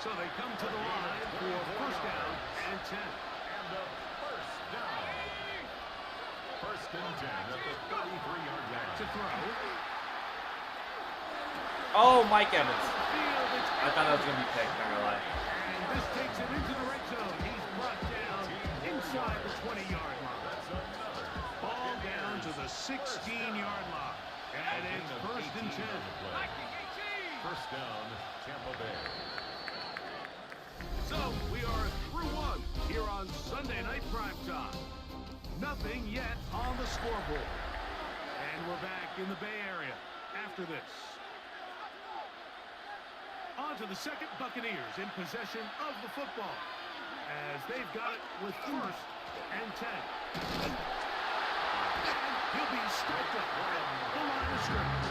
Speaker 2: So they come to the line for first down and 10.
Speaker 4: and a first down. First and 10 at the 33-yard line.
Speaker 2: To throw.
Speaker 1: Oh, Mike Evans.
Speaker 2: Field, it's
Speaker 1: I thought that was going to be picked, not gonna lie.
Speaker 2: And this takes him into the red zone. He's brought down inside the 20-yard line.
Speaker 4: That's another.
Speaker 2: Ball down to the 16-yard line. And it's first and 10.
Speaker 4: First down, Tampa Bay.
Speaker 2: So we are through one here on Sunday Night Primetime. Nothing yet on the scoreboard. And we're back in the Bay Area after this. On to the second, Buccaneers in possession of the football as they've got it with first and 10. And he'll be stopped at the line of scrimmage.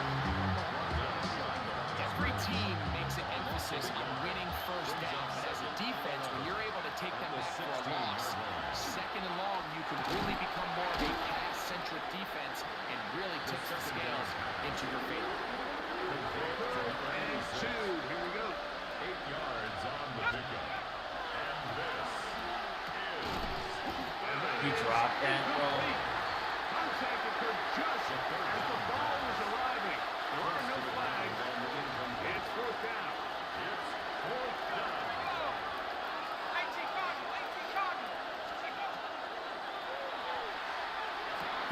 Speaker 3: Every team makes an emphasis on winning first down, but as a defense, when you're able to take them back for a loss, second and long, you can really become more of a pass-centric defense and really tips the scales into your favor.
Speaker 2: And 2, here we go.
Speaker 4: 8 yards on the pickup. And this is
Speaker 1: He dropped that, bro.
Speaker 2: Contact occurred just as the ball was arriving. There are no flags. It's fourth down.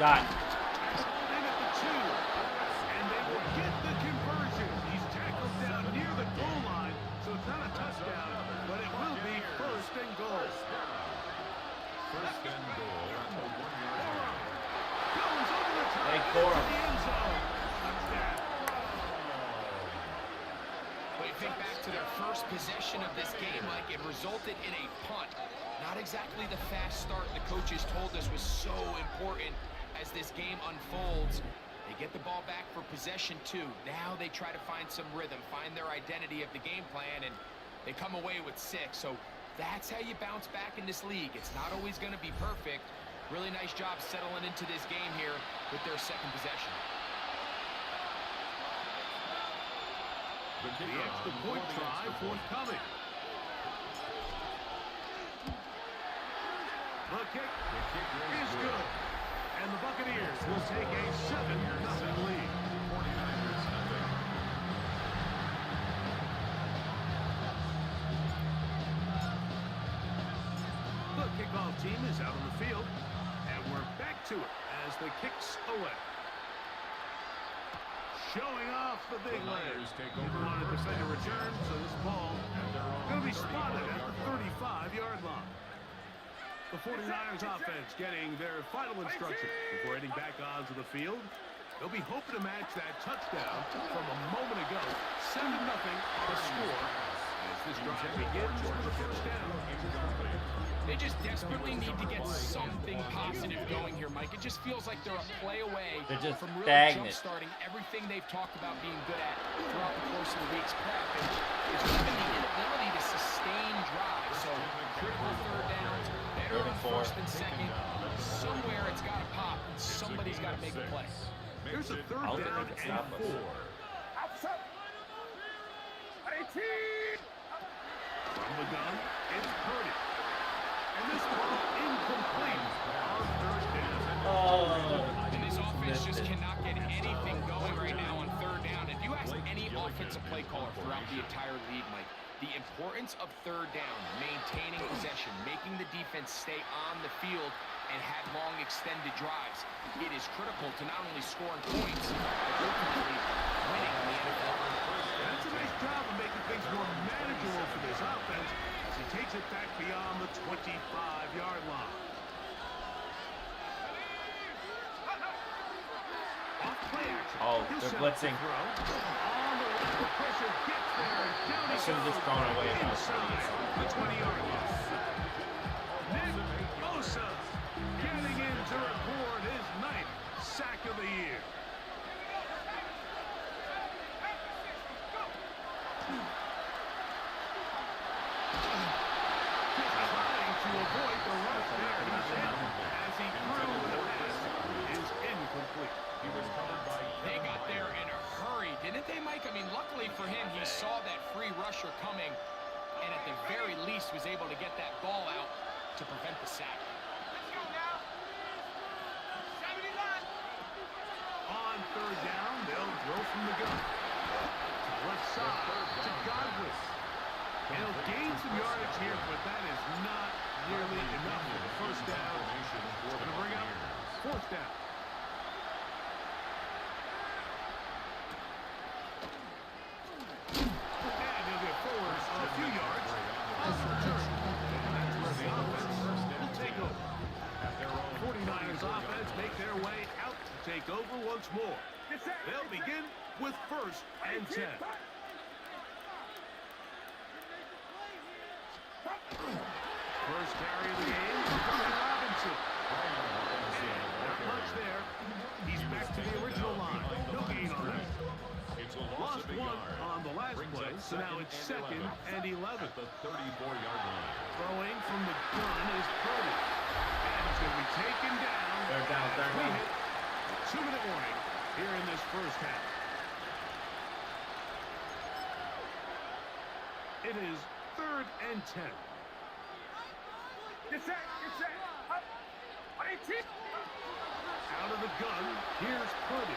Speaker 1: Done.
Speaker 2: And at the 2. And they will get the conversion. He's tackled down near the goal line, so it's not a touchdown, but it will be first and goal.
Speaker 4: first and goal at the 1-yard line.
Speaker 2: Goes over the top
Speaker 1: Hey,
Speaker 2: into
Speaker 1: Corum.
Speaker 2: the end zone. Touchdown.
Speaker 3: When you think back to their first possession of this game, like it resulted in a punt. Not exactly the fast start the coaches told us was so important as this game unfolds. They get the ball back for possession 2. Now they try to find some rhythm, find their identity of the game plan, and they come away with 6. So that's how you bounce back in this league. It's not always going to be perfect. Really nice job settling into this game here with their second possession.
Speaker 2: The extra point try forthcoming. The kick is good. And the Buccaneers will take a 7-0 lead.
Speaker 4: 49ers nothing.
Speaker 2: The kickoff team is out on the field. And we're back to it as the kick's away. Showing off the big
Speaker 4: The
Speaker 2: leg.
Speaker 4: Niners take
Speaker 2: Didn't
Speaker 4: over
Speaker 2: want to
Speaker 4: first
Speaker 2: defend a
Speaker 4: down.
Speaker 2: return, so this ball
Speaker 4: At their own
Speaker 2: going to be spotted at
Speaker 4: 35-yard
Speaker 2: the 35-yard line. The 49ers offense getting their final instruction before heading back onto the field. They'll be hoping to match that touchdown from a moment ago. 7-0 the score as this drive begins with the first down.
Speaker 3: They just desperately need to get something positive going here, Mike. It just feels like they're a play away
Speaker 1: They're just
Speaker 3: from really
Speaker 1: stagnant.
Speaker 3: jump-starting everything they've talked about being good at throughout the course of the week's prep. And it's even the inability to sustain drives. So critical third downs, better
Speaker 1: Third
Speaker 3: than
Speaker 1: and 4.
Speaker 3: first and second. Somewhere it's got to pop. Somebody's got to make a play.
Speaker 2: Here's a third
Speaker 1: I don't think
Speaker 2: down
Speaker 1: they
Speaker 2: and
Speaker 1: can stop us.
Speaker 2: 4. From the gun, it's Purdy. And this ball incomplete on third down.
Speaker 1: Oh.
Speaker 3: And this offense
Speaker 1: Missed
Speaker 3: just
Speaker 1: it.
Speaker 3: cannot get anything going right now on third down. If you ask any offensive play caller throughout the entire league, Mike, the importance of third down, maintaining possession, making the defense stay on the field and have long extended drives, it is critical to not only scoring points, but ultimately winning in the NFL.
Speaker 2: That's a nice job of making things more manageable for this offense as he takes it back beyond the 25-yard line. Off play action.
Speaker 1: Oh,
Speaker 2: He'll
Speaker 1: they're
Speaker 2: set up the
Speaker 1: blitzing.
Speaker 2: throw. On the left, the pressure gets there, and down he
Speaker 1: I should have just
Speaker 2: goes.
Speaker 1: thrown it away if I was
Speaker 2: Inside the 20-yard line. Nick Bosa getting in to record his 9th sack of the year. Trying to avoid the rush there. He's hit as he threw the pass is incomplete.
Speaker 4: He was covered by
Speaker 3: They got there in a hurry, didn't they, Mike? I mean, luckily for him, he saw that free rusher coming, and at the very least was able to get that ball out to prevent the sack.
Speaker 2: On third down, they'll throw from the gun. Left side to Godwin. He'll gain some yardage here, but that is not nearly enough for the first down. It's going to bring up fourth down. And he'll get forward a few yards on the return. And that's where the offense will take over. 49ers offense make their way out to take over once more. They'll begin with first and 10. First carry of the game, Brian Robinson. Not much there. He's back to the original line. No gain on that.
Speaker 4: It's a loss
Speaker 2: Lost
Speaker 4: of a
Speaker 2: one
Speaker 4: yard.
Speaker 2: on the last
Speaker 4: Brings
Speaker 2: play,
Speaker 4: up
Speaker 2: so now it's second and 11.
Speaker 4: At the 34-yard line.
Speaker 2: Throwing from the gun is Purdy. And it's going to be taken down.
Speaker 1: Third down, third down.
Speaker 2: 2-minute warning here in this first half. It is third and 10. Out of the gun, here's Purdy.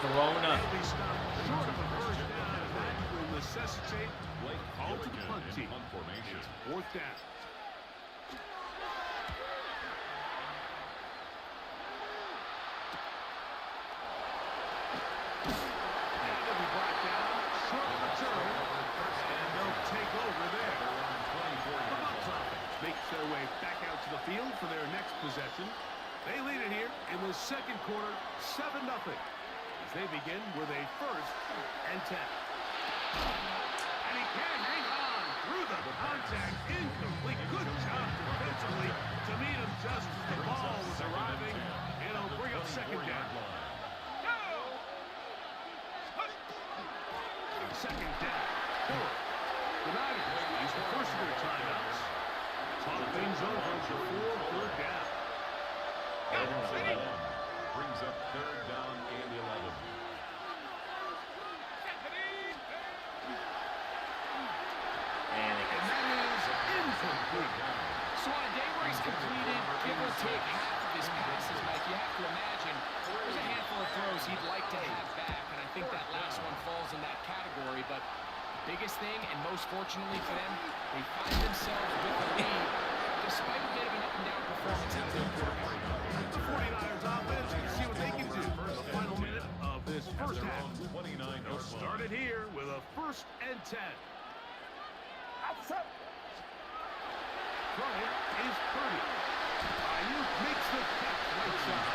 Speaker 1: Corona.
Speaker 2: He'll be stopped short of a first down, and that will necessitate call to the punt team.
Speaker 4: Punt formation.
Speaker 2: Fourth down. And he'll be brought down short of the return, and they'll take over there. The Bucs offense makes their way back out to the field for their next possession. They lead it here in the second quarter, 7-0. As they begin with a first and 10. And he can hang on through the contact. Incomplete. Good job defensively to meet him just as the ball was arriving. It'll bring up second down. Second down. The Niners use the first of their timeouts. Talk things over before third down.
Speaker 4: Brings up third down and 11.
Speaker 1: And it
Speaker 2: And
Speaker 1: gets
Speaker 2: that is incomplete.
Speaker 3: So on a day where he's completed, give or take half of his passes, Mike, you have to imagine there's a handful of throws he'd like to have back, and I think that last one falls in that category. But the biggest thing, and most fortunately for them, they find themselves with the lead, despite a bit of an up-and-down performance out of their quarterback.
Speaker 2: The 49ers offense, let's see what they can do for the final minute of this first half.
Speaker 4: 29
Speaker 2: They'll start it here with a first and 10. Throwing is Purdy. Ayuk makes the catch right side.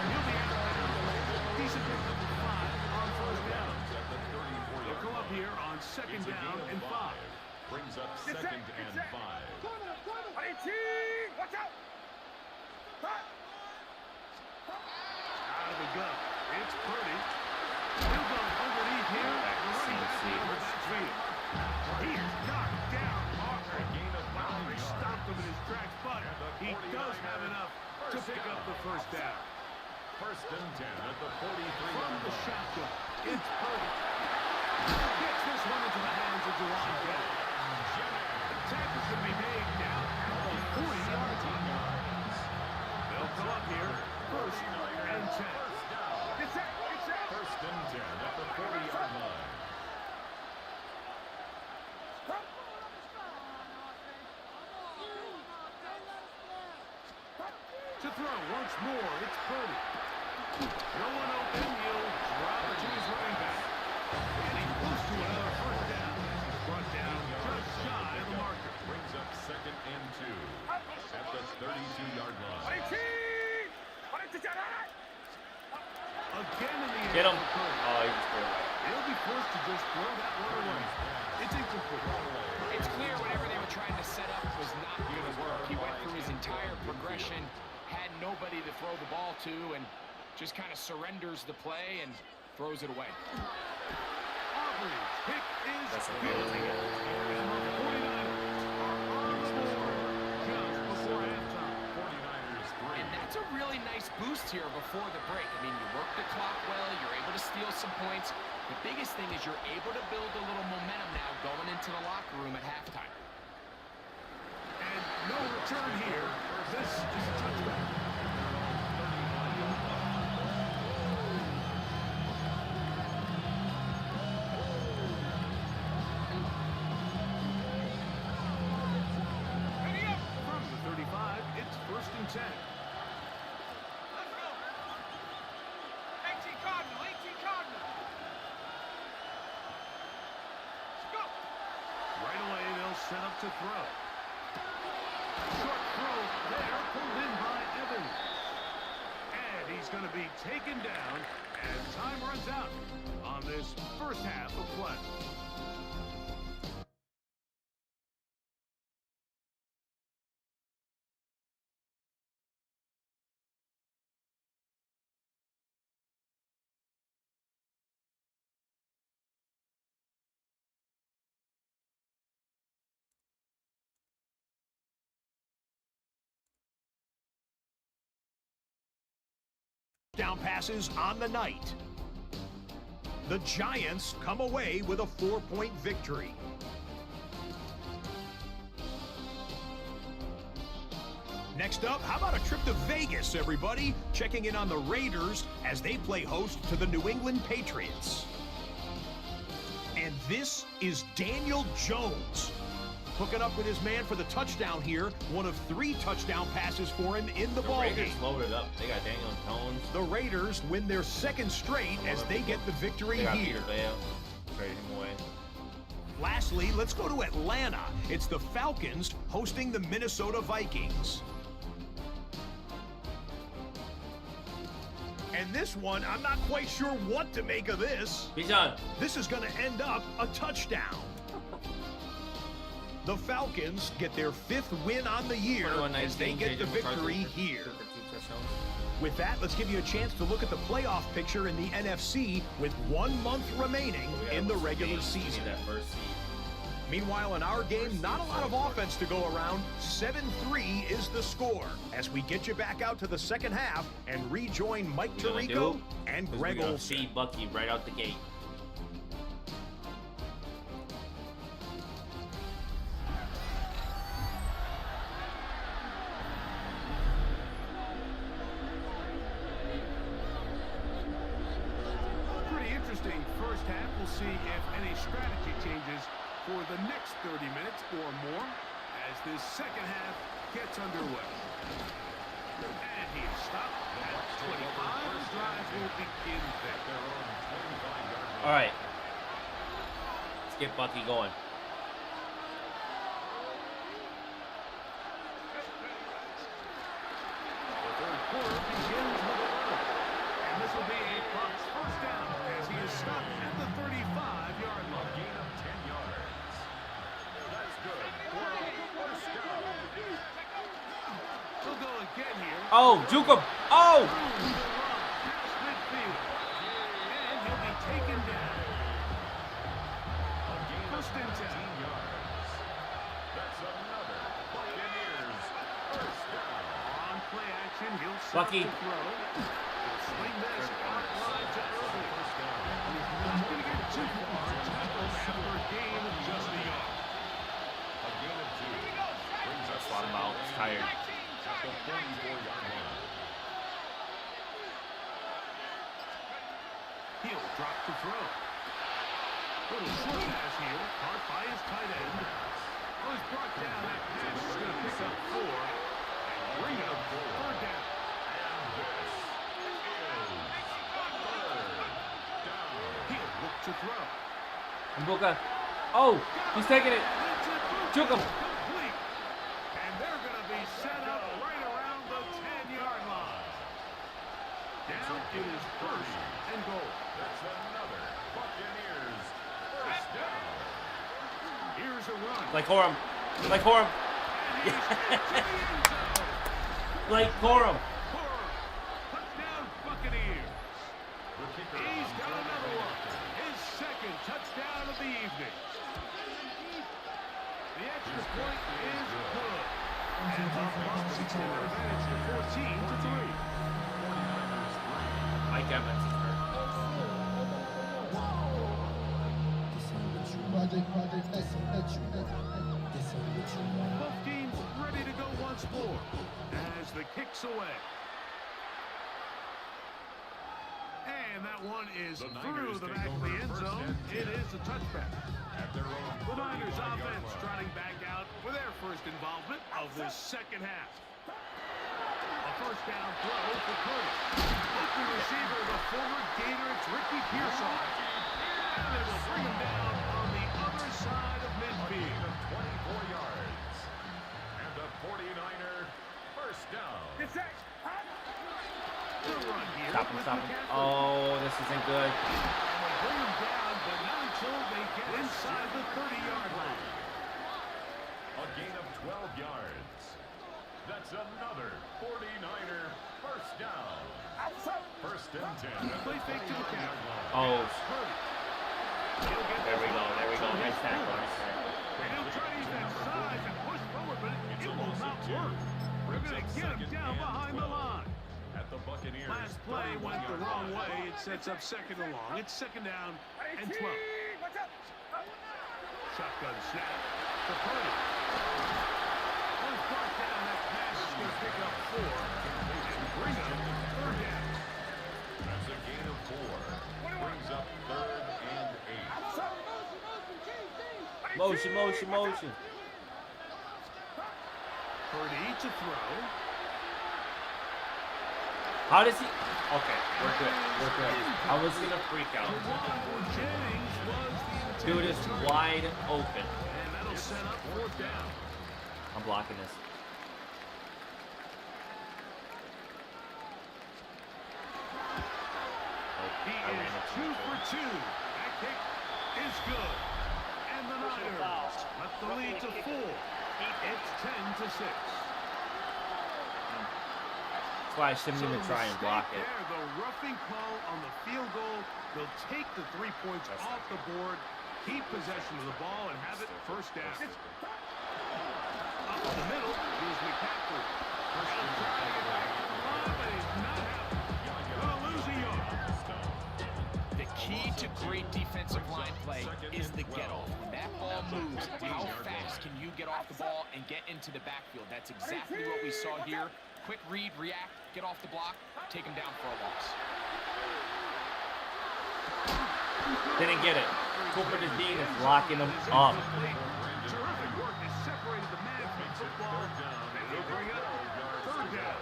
Speaker 2: He'll be out of bounds. Decent pickup of 5 on first down.
Speaker 4: at the 34-yard
Speaker 2: They'll come up
Speaker 4: line.
Speaker 2: here on second
Speaker 4: It's a
Speaker 2: down
Speaker 4: gain
Speaker 2: and
Speaker 4: of
Speaker 2: 5.
Speaker 4: Brings up second and 5.
Speaker 2: Out of the gun. It's Purdy. He'll go underneath here. The running back over that field. He is knocked down hard. They stopped him in his tracks, but he does have enough to pick up the first down.
Speaker 4: First and 10 at the
Speaker 2: From
Speaker 4: 43-yard
Speaker 2: the
Speaker 4: line.
Speaker 2: shotgun, it's Purdy. Gets this one into the hands of Jerron Bennett. The tackle's going to be made down at the 40-yard line. They'll come up here, first and 10.
Speaker 4: First and 10 at the 40-yard line.
Speaker 2: To throw once more, it's Purdy. No one open, he'll drop it to his running back. And he moves to another first down. Brought down just shy of the marker.
Speaker 4: Brings up second and 2 at the 32-yard line.
Speaker 2: Again in the air.
Speaker 1: Get him.
Speaker 2: for Purdy.
Speaker 1: Oh, he just threw it.
Speaker 2: He'll be forced to just throw that one away. It's incomplete.
Speaker 3: It's clear whatever they were trying to set up was not going to work. He went through his entire progression, had nobody to throw the ball to, and just kind of surrenders the play, and throws it away.
Speaker 2: Auburn's kick is
Speaker 1: That's okay.
Speaker 2: good.
Speaker 1: We'll take it.
Speaker 2: And the 49ers are on the score just before halftime.
Speaker 4: 49ers 3.
Speaker 3: And that's a really nice boost here before the break. I mean, you work the clock well, you're able to steal some points. The biggest thing is you're able to build a little momentum now going into the locker room at halftime.
Speaker 2: And no return here. This is a touchback. From the 35, it's 1st and 10. Right away, they'll set up to throw. Short throw there, pulled in by Evans. And he's going to be taken down as time runs out on this first half of play.
Speaker 5: Down passes on the night. The Giants come away with a 4-point victory. Next up, how about a trip to Vegas, everybody? Checking in on the Raiders as they play host to the New England Patriots. And this is Daniel Jones. Hooking up with his man for the touchdown here. One of 3 touchdown passes for him in the ball
Speaker 1: Raiders
Speaker 5: game.
Speaker 1: loaded up. They got Daniel Jones.
Speaker 5: The Raiders win their 2nd straight as they get the victory
Speaker 1: They got
Speaker 5: here.
Speaker 1: Peter Bale. Trade him away.
Speaker 5: Lastly, let's go to Atlanta. It's the Falcons hosting the Minnesota Vikings. And this one, I'm not quite sure what to make of this.
Speaker 1: Bijan.
Speaker 5: This is going to end up a touchdown. The Falcons get their 5th win on the year as they get the victory here. With that, let's give you a chance to look at the playoff picture in the NFC with 1 month remaining in the regular season.
Speaker 1: That first seed.
Speaker 5: Meanwhile, in our game, not a lot of offense to go around. 7-3 is the score as we get you back out to the second half and rejoin Mike
Speaker 1: What we're gonna
Speaker 5: Tirico
Speaker 1: do
Speaker 5: and
Speaker 1: is
Speaker 5: Greg
Speaker 1: we're gonna
Speaker 5: Olsen.
Speaker 1: feed Bucky right out the gate.
Speaker 2: Pretty interesting first half. We'll see if any strategy changes for the next 30 minutes or more as this second half gets underway. And he is stopped at 25. The drive will begin there.
Speaker 1: All right. Let's get Bucky going.
Speaker 2: The third quarter begins with a run. And this will be a Bucs first down as he is stopped at the 35-yard
Speaker 4: A
Speaker 2: line.
Speaker 4: gain of 10 yards. That's good for a first down.
Speaker 2: He'll go again here.
Speaker 1: Oh, juke him. Oh!
Speaker 2: Through the run past midfield. And he'll be taken down.
Speaker 4: A gain of
Speaker 2: First and 10.
Speaker 4: 10 yards. That's another Buccaneers first down.
Speaker 2: On play action, he'll set
Speaker 1: Bucky.
Speaker 2: up to throw. Swing this outside to Irving.
Speaker 4: First down.
Speaker 2: He's not going to get too far. Tackles after a gain of just a yard.
Speaker 4: A gain of 2. Brings us
Speaker 1: Swat him out. He's tired.
Speaker 4: at the 44-yard line.
Speaker 2: He'll drop to throw. Little short pass here, caught by his tight end. Was brought down. That pass is going to pick up 4 and bring up 3rd down.
Speaker 4: And this is third down.
Speaker 2: He'll look to throw.
Speaker 1: Mbuka. Oh, he's taking it.
Speaker 2: That's it.
Speaker 1: Juke him.
Speaker 2: Complete. And they're going to be set up right around the 10-yard line. Down it is 1st and goal.
Speaker 4: That's another Buccaneers first down.
Speaker 2: Here's a run.
Speaker 1: Like Corum. Like Corum.
Speaker 2: And he's into the end zone.
Speaker 1: Like Corum.
Speaker 2: Touchdown Buccaneers.
Speaker 4: The kicker
Speaker 2: He's got
Speaker 4: on
Speaker 2: him point is good. And Buffalo's extend their advantage to 14-3.
Speaker 1: Mike Evans is hurt.
Speaker 2: Both teams ready to go once more as the kick's away. And that one is through the back of the end zone. It is a touchback. The Niners offense trotting back out for their first involvement of this second half. A first down throw for Curtis. Open receiver, the former Gator, it's Ricky Pearsall. And they will bring him down on the other side of midfield.
Speaker 4: 24 yards. And a 49er first down.
Speaker 2: The run here.
Speaker 1: Stop him,
Speaker 2: with
Speaker 1: stop him.
Speaker 2: McCaffrey.
Speaker 1: Oh, this isn't good.
Speaker 2: And they bring him down, but not until they get inside the 30-yard line.
Speaker 4: A gain of 12 yards. That's another 49er first down. First and 10.
Speaker 2: Play fake to McCaffrey.
Speaker 1: Oh,
Speaker 2: There
Speaker 1: we go. Nice tackle.
Speaker 2: And he'll try to use that size and push forward, but it will not work. We're going to get him down behind the line.
Speaker 4: At the Buccaneers.
Speaker 2: Last play went the wrong way. It sets up second and long. It's second down and 12. Shotgun snap for Purdy. Once brought down, that pass is going to pick up 4 and bring up third down.
Speaker 4: That's a gain of 4. Brings up third and 8.
Speaker 1: Motion.
Speaker 2: Purdy to throw.
Speaker 1: How does he? Okay, we're good. I was gonna freak out.
Speaker 2: Jawan Jennings was the
Speaker 1: Dude is wide open.
Speaker 2: and that'll set up fourth down.
Speaker 1: I'm blocking this.
Speaker 2: He is 2 for 2. That kick is good. And the Niners let the lead to 4. It's 10-6.
Speaker 1: That's why I shouldn't even try and block it.
Speaker 2: There, the roughing call on the field goal. They'll take the 3 points off the board, keep possession of the ball, and have it first down. Up the middle, here's McCaffrey. First and 5, but he's not happening. Gonna lose a yard.
Speaker 3: The key to great defensive line play is the get-off. When that ball moves, how fast can you get off the ball and get into the backfield? That's exactly what we saw here. Quick read, react, get off the block, take him down for a loss.
Speaker 1: Didn't get it. Cooper DeDean is locking him up.
Speaker 2: Terrific work. They separated the man from football. And they'll bring up third down.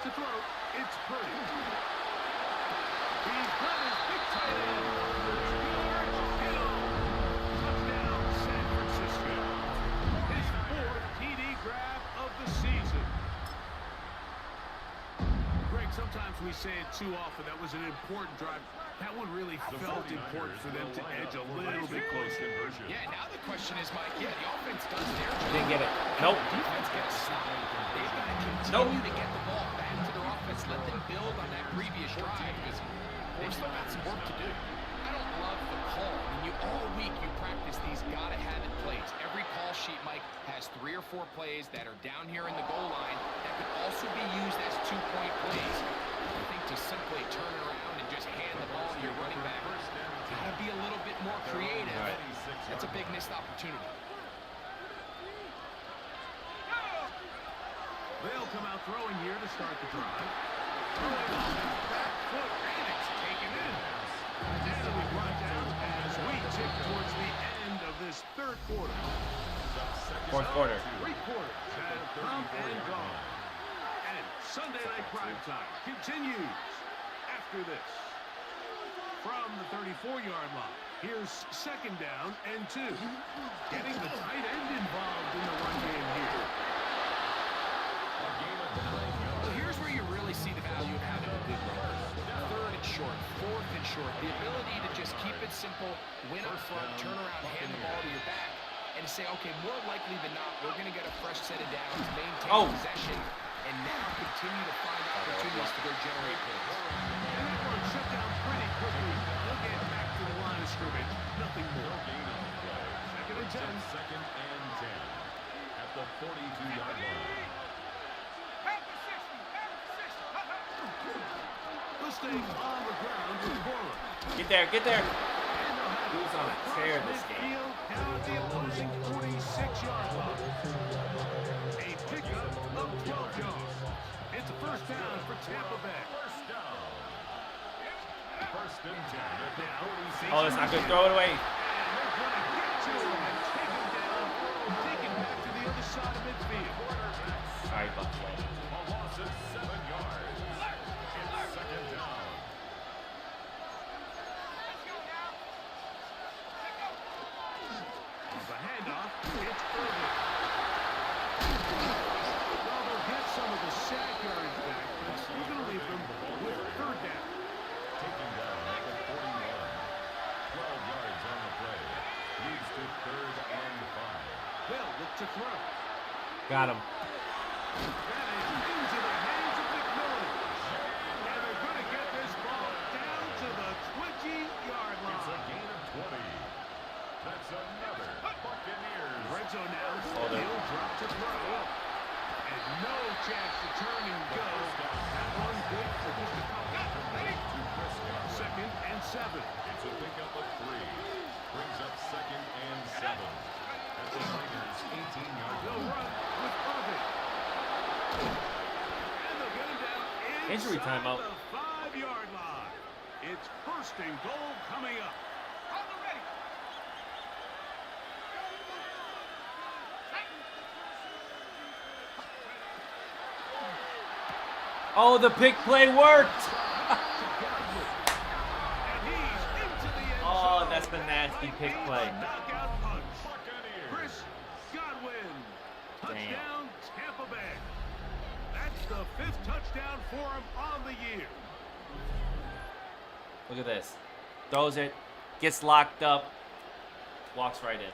Speaker 2: To throw, it's Purdy. He's got his big tight end. Touchdown, San Francisco. His 4th TD grab of the season. Greg, sometimes we say it too often. That was an important drive. That one really felt important for them to edge a little bit closer.
Speaker 3: Yeah, now the question is, Mike, the offense does their job.
Speaker 1: Didn't get it. Nope.
Speaker 3: Defense gets stopped. They've got to continue to get the ball back to their offense. Let them build on that previous drive because they've still got some work to do. I don't love the call. I mean, all week you practice these gotta-have-it plays. Every call sheet, Mike, has 3 or 4 plays that are down here in the goal line that could also be used as 2-point plays. I think to simply turn it around and just hand the ball to your running back, gotta be a little bit more creative. That's a big missed opportunity.
Speaker 2: They'll come out throwing here to start the drive. Throwing on his back foot, and it's taken in. And it'll be brought down as we tick towards the end of this third quarter.
Speaker 1: Fourth quarter.
Speaker 2: 3 quarters have come and gone. And Sunday Night Primetime continues after this. From the 34-yard line, here's second down and 2. Getting the tight end involved in the run game here.
Speaker 3: Well, here's where you really see the value of having a good runner. 3rd and short, 4th and short. The ability to just keep it simple, win up front, turn around, hand the ball to your back, and say, okay, more likely than not, we're going to get a fresh set of downs, maintain possession, and now continue to find opportunities to go generate points.
Speaker 2: And that one shut down scrimmage, nothing
Speaker 4: No
Speaker 2: more.
Speaker 4: gain on the play.
Speaker 2: Second and 10.
Speaker 4: Second and 10 at the 42-yard line.
Speaker 2: They'll stay on the ground with Borland.
Speaker 1: Get there, get there.
Speaker 2: And they'll have
Speaker 1: Who's on a
Speaker 2: across
Speaker 1: tear this game?
Speaker 2: midfield down the opposing 46-yard line. A pickup of 12 yards. It's a first down for Tampa Bay.
Speaker 4: First down. First and 10 at the
Speaker 2: Now,
Speaker 4: 46.
Speaker 1: Oh, that's not good. Throw it away.
Speaker 2: And they're going to get to him and take him down and take him back to the other side of midfield.
Speaker 1: Sorry, Buffalo.
Speaker 4: A loss of 7 yards. It's second down.
Speaker 2: The handoff, it's Irvin. Well, they'll get some of the sack yards back, but it's still going to leave them with third down.
Speaker 4: Taking down at the 41. 12 yards on the play. Leads to third and 5.
Speaker 2: They'll look to throw.
Speaker 1: Got him.
Speaker 2: That is into the hands of McMillan. And they're going to get this ball down to the 20-yard
Speaker 4: It's a
Speaker 2: line.
Speaker 4: gain of 20. That's another Buccaneers.
Speaker 2: Red zone now.
Speaker 1: Oh, they're-
Speaker 2: He'll drop to throw. And no chance to turn and go. That one good for just a couple.
Speaker 4: To Prescott.
Speaker 2: Second and 7.
Speaker 4: It's a pickup of 3. Brings up second and 7. At the Raiders' 18-yard
Speaker 2: They'll
Speaker 4: line.
Speaker 2: run with Irvin. And they'll get him down
Speaker 1: Injury
Speaker 2: inside
Speaker 1: timeout.
Speaker 2: the 5-yard line. It's first and goal coming up.
Speaker 1: Oh, the pick play worked.
Speaker 2: And he's into the end
Speaker 1: Oh,
Speaker 2: zone.
Speaker 1: that's the nasty pick play.
Speaker 2: Knockout punch.
Speaker 4: Buccaneers.
Speaker 2: Chris Godwin.
Speaker 1: Damn.
Speaker 2: Touchdown, Tampa Bay. That's the 5th touchdown for him on the year.
Speaker 1: Look at this. Throws it, gets locked up, walks right in.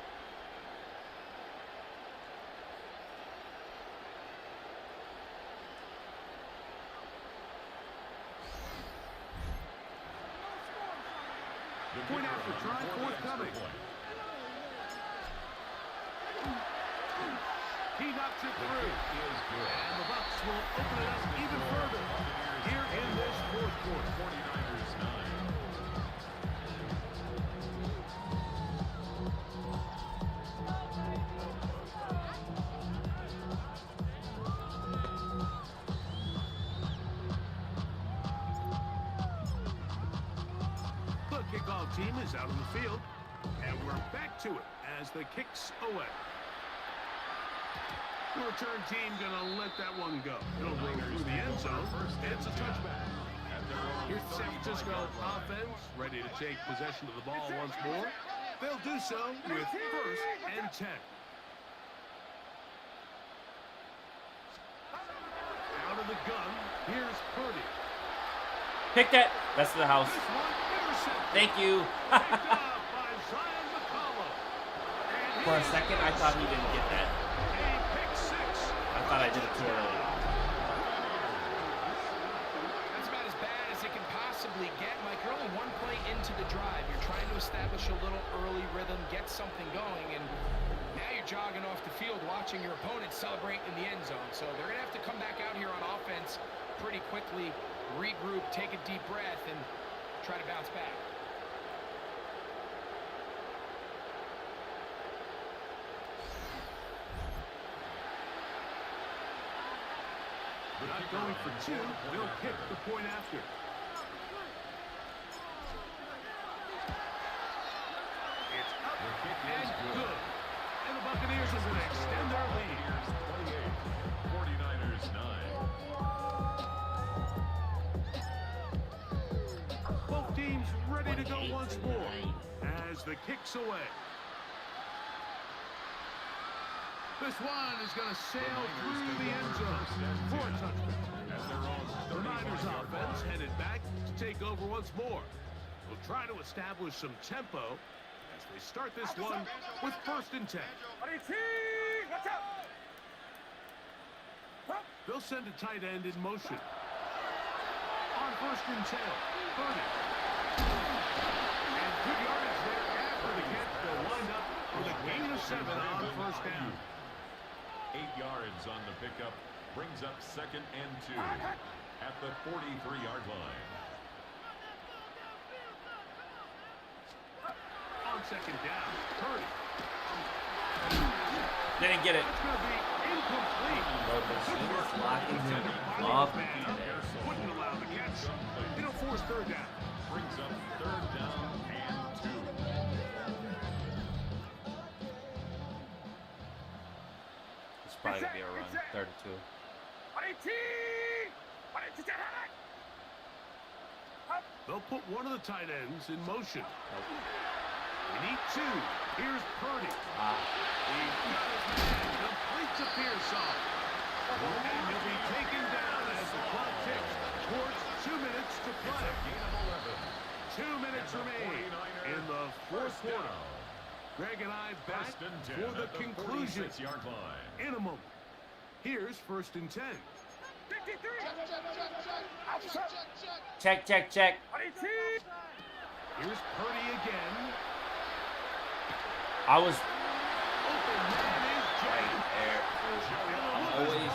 Speaker 4: The
Speaker 2: Point
Speaker 4: kicker
Speaker 2: after
Speaker 4: on
Speaker 2: try,
Speaker 4: for the
Speaker 2: forthcoming.
Speaker 4: extra point.
Speaker 2: He knocks it
Speaker 4: The
Speaker 2: through.
Speaker 4: kick is good.
Speaker 2: And the Bucs will open it up even further here in this fourth quarter.
Speaker 4: 49ers 9.
Speaker 2: The kickoff team is out on the field, and we're back to it as the kick's away. The return team gonna let that one go. It'll roll through the end zone. It's a touchback. Here's the San Francisco offense, ready to take possession of the ball once more. They'll do so with first and 10. Out of the gun, here's Purdy.
Speaker 1: Pick that. That's the house.
Speaker 2: This one intercepted.
Speaker 1: Thank you.
Speaker 2: Picked off by Zion McCollum. And
Speaker 1: For a
Speaker 2: he's
Speaker 1: second, I thought he didn't get that.
Speaker 2: a pick six.
Speaker 1: I thought I did it too early.
Speaker 3: That's about as bad as it can possibly get, Mike. You're only one play into the drive. You're trying to establish a little early rhythm, get something going, and now you're jogging off the field watching your opponent celebrate in the end zone. So they're going to have to come back out here on offense pretty quickly, regroup, take a deep breath, and try to bounce back.
Speaker 2: Not going for two. They'll kick the point after. It's up and good. And the Buccaneers are going to extend their lead.
Speaker 4: 48. 49ers 9.
Speaker 2: Both teams ready to go once more as the kick's away. This one is going to sail through the end zone for a touchdown.
Speaker 4: At their own
Speaker 2: The
Speaker 4: 35
Speaker 2: Niners
Speaker 4: yard
Speaker 2: offense
Speaker 4: line.
Speaker 2: headed back to take over once more. They'll try to establish some tempo as they start this one with first and 10. They'll send a tight end in motion. On first and 10, Purdy. And good yardage there For the catch, they'll wind up with a gain of 7 on first down.
Speaker 4: 8 yards on the pickup. Brings up 2nd and 2 at the 43-yard line.
Speaker 2: On 2nd down, Purdy.
Speaker 1: Didn't get it.
Speaker 2: It's going to be incomplete.
Speaker 1: Bro, the team is locking him
Speaker 2: Body
Speaker 1: up.
Speaker 2: man wouldn't allow the catch. It'll force 3rd down.
Speaker 4: Brings up 3rd down and 2.
Speaker 1: It's probably gonna be a run. 3rd and 2.
Speaker 2: They'll put one of the tight ends in motion. We need 2. Here's Purdy. He's got his man. Completes a Pearson. And he'll be taken down as the clock ticks towards 2 minutes to play. 2 minutes remain in the 4th quarter. Greg and I back
Speaker 4: First and 10
Speaker 2: for the
Speaker 4: at
Speaker 2: conclusion
Speaker 4: 46-yard line.
Speaker 2: in a moment. Here's 1st and 10.
Speaker 1: Check, check, check.
Speaker 2: Here's Purdy again.
Speaker 1: I was
Speaker 2: Open man is Jay.
Speaker 1: I'm always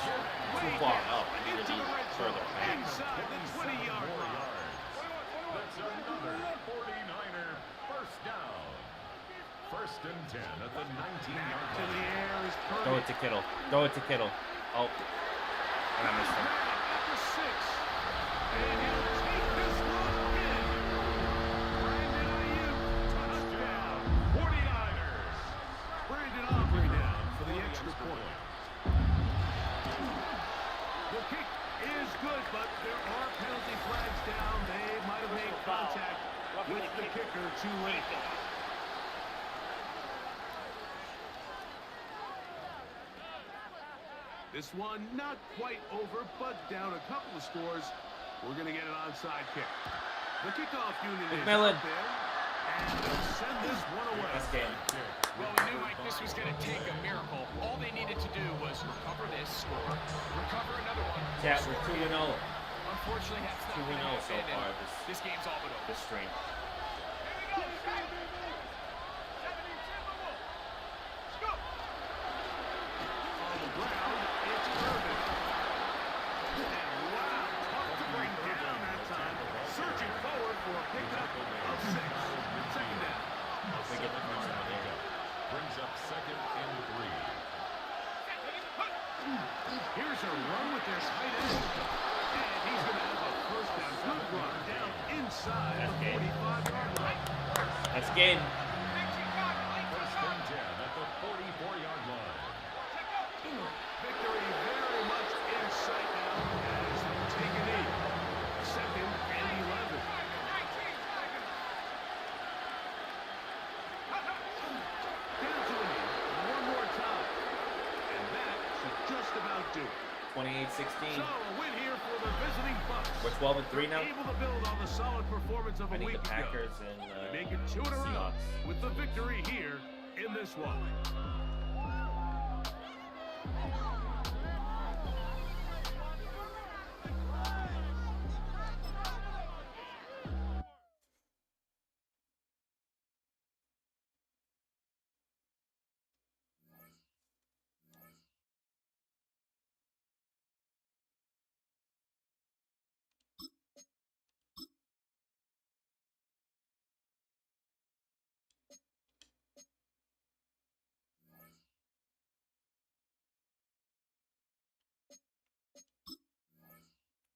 Speaker 1: too far up. I need to be further back.
Speaker 2: Inside the 20-yard line.
Speaker 4: That's another 49er first down. 1st and 10 at the 19-yard
Speaker 2: To the
Speaker 4: line.
Speaker 2: air is Purdy.
Speaker 1: Throw it to Kittle. Throw it to Kittle. Oh. And I missed him.
Speaker 2: At the 6. And he'll take this one in. Brandon Ayuk, touchdown. 49ers. Brandon Aubrey down for the extra point. The kick is good, but there are penalty flags down. They might have made contact with the kicker too late. This one not quite over, but down a couple of scores. We're going to get an onside kick. The kickoff unit is
Speaker 1: McMillan.
Speaker 2: out there, and they'll send this one away.
Speaker 1: This game.
Speaker 3: Well, we knew like this was going to take a miracle. All they needed to do was recover this score, recover another one.
Speaker 1: Chat, we're 2-0
Speaker 3: Unfortunately, that's not
Speaker 1: 2-0
Speaker 3: going to
Speaker 1: so
Speaker 3: happen,
Speaker 1: far
Speaker 3: and this game's all but over.
Speaker 1: this stream.
Speaker 2: On the ground, it's Irvin. And wow, tough to bring down that time. Searching forward for a pickup of 6. Second down.
Speaker 1: We get the first one here.
Speaker 4: Brings up 2nd and 3.
Speaker 2: Here's a run with their tight end. And he's going to have a first down. Good run down inside
Speaker 1: That's
Speaker 2: the
Speaker 1: game.
Speaker 2: 45-yard line.
Speaker 1: That's game.
Speaker 4: 1st and 10 at the 44-yard line.
Speaker 2: Victory very much in sight now as they take a knee. 2nd and 11. Down to a knee one more time. And that should just about do it.
Speaker 1: 28-16.
Speaker 2: So a win here for the visiting Bucks.
Speaker 1: We're 12-3 now.
Speaker 2: Able to build on the solid performance of
Speaker 1: I
Speaker 2: a
Speaker 1: need
Speaker 2: week
Speaker 1: the
Speaker 2: ago.
Speaker 1: Packers and
Speaker 2: They make it 2 in a row
Speaker 1: Seahawks.
Speaker 2: with the victory here in this one.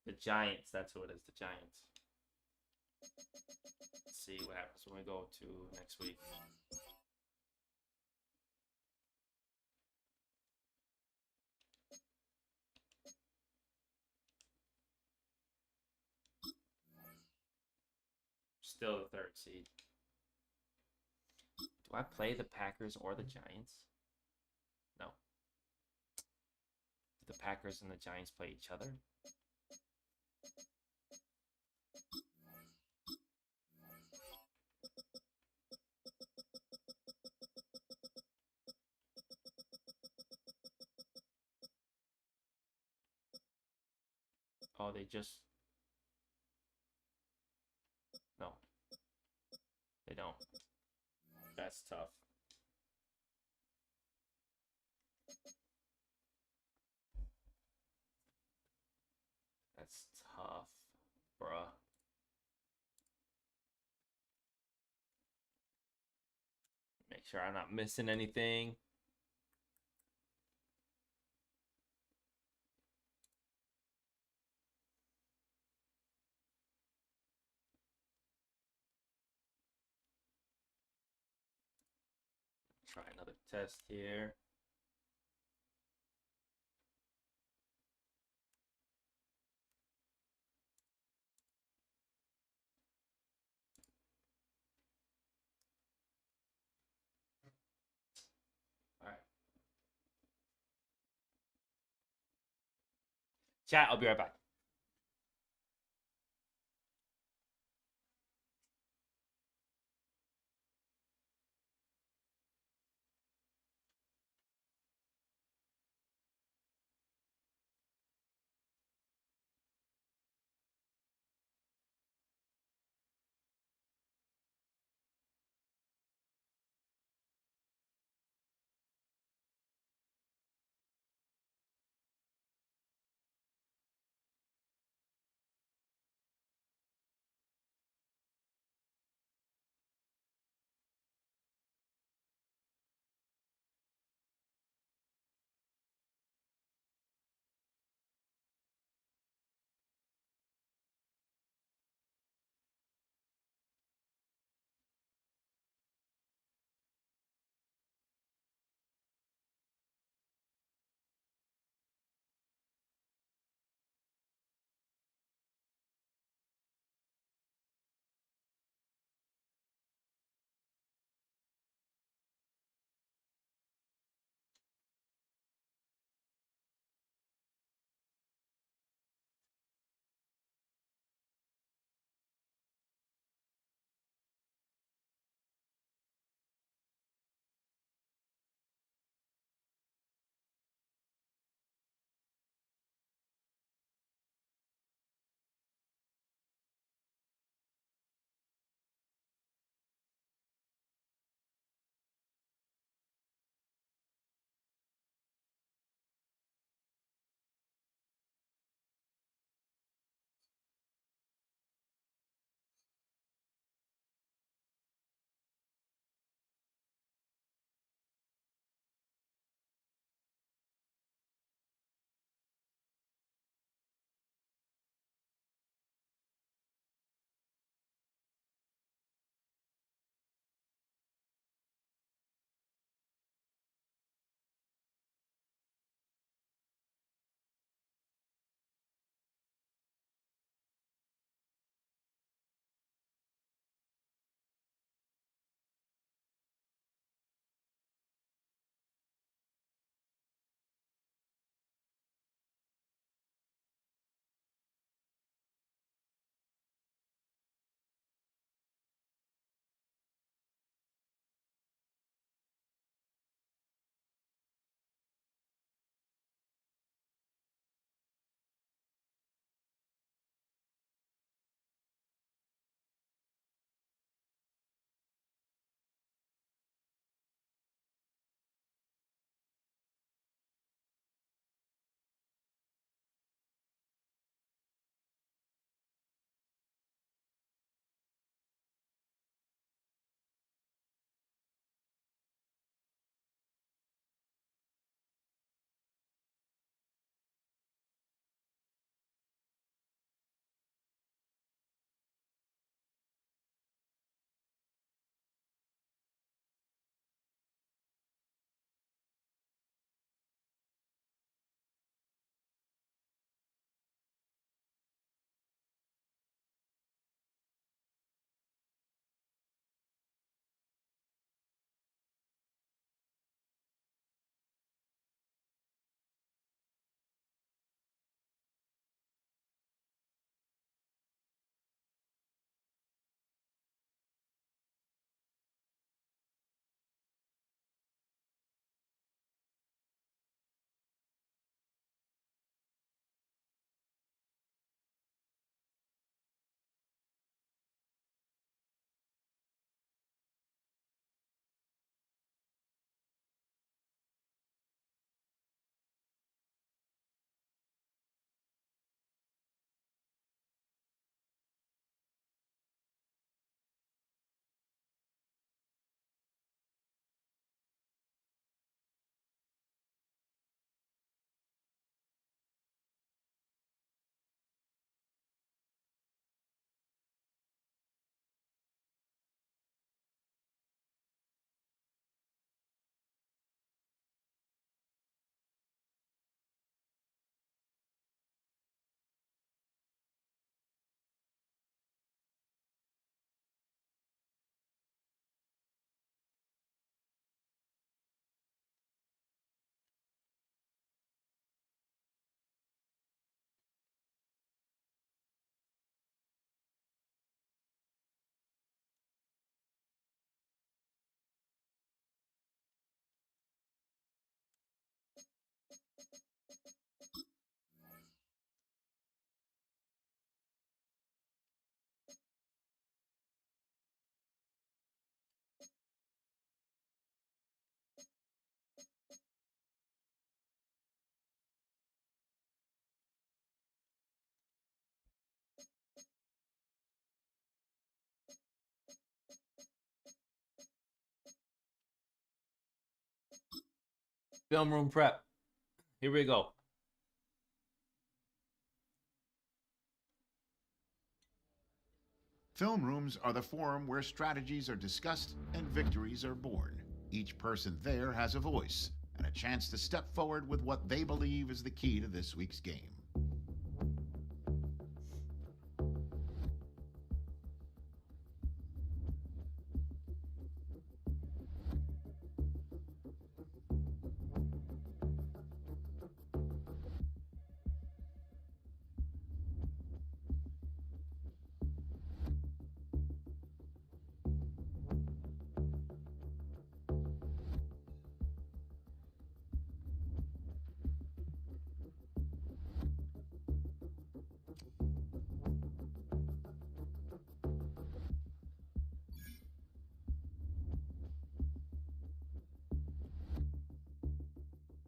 Speaker 1: The Giants. That's who it is. The Giants. Let's see what happens when we go to next week. Still the 3rd seed. Do I play the Packers or the Giants? No. Do the Packers and the Giants play each other? Oh, they just... No. They don't. That's tough. That's tough, bruh. Make sure I'm not missing anything. Try another test here. All right. Chat, I'll be right back. Film room prep. Here we go.
Speaker 6: Film rooms are the forum where strategies are discussed and victories are born. Each person there has a voice and a chance to step forward with what they believe is the key to this week's game.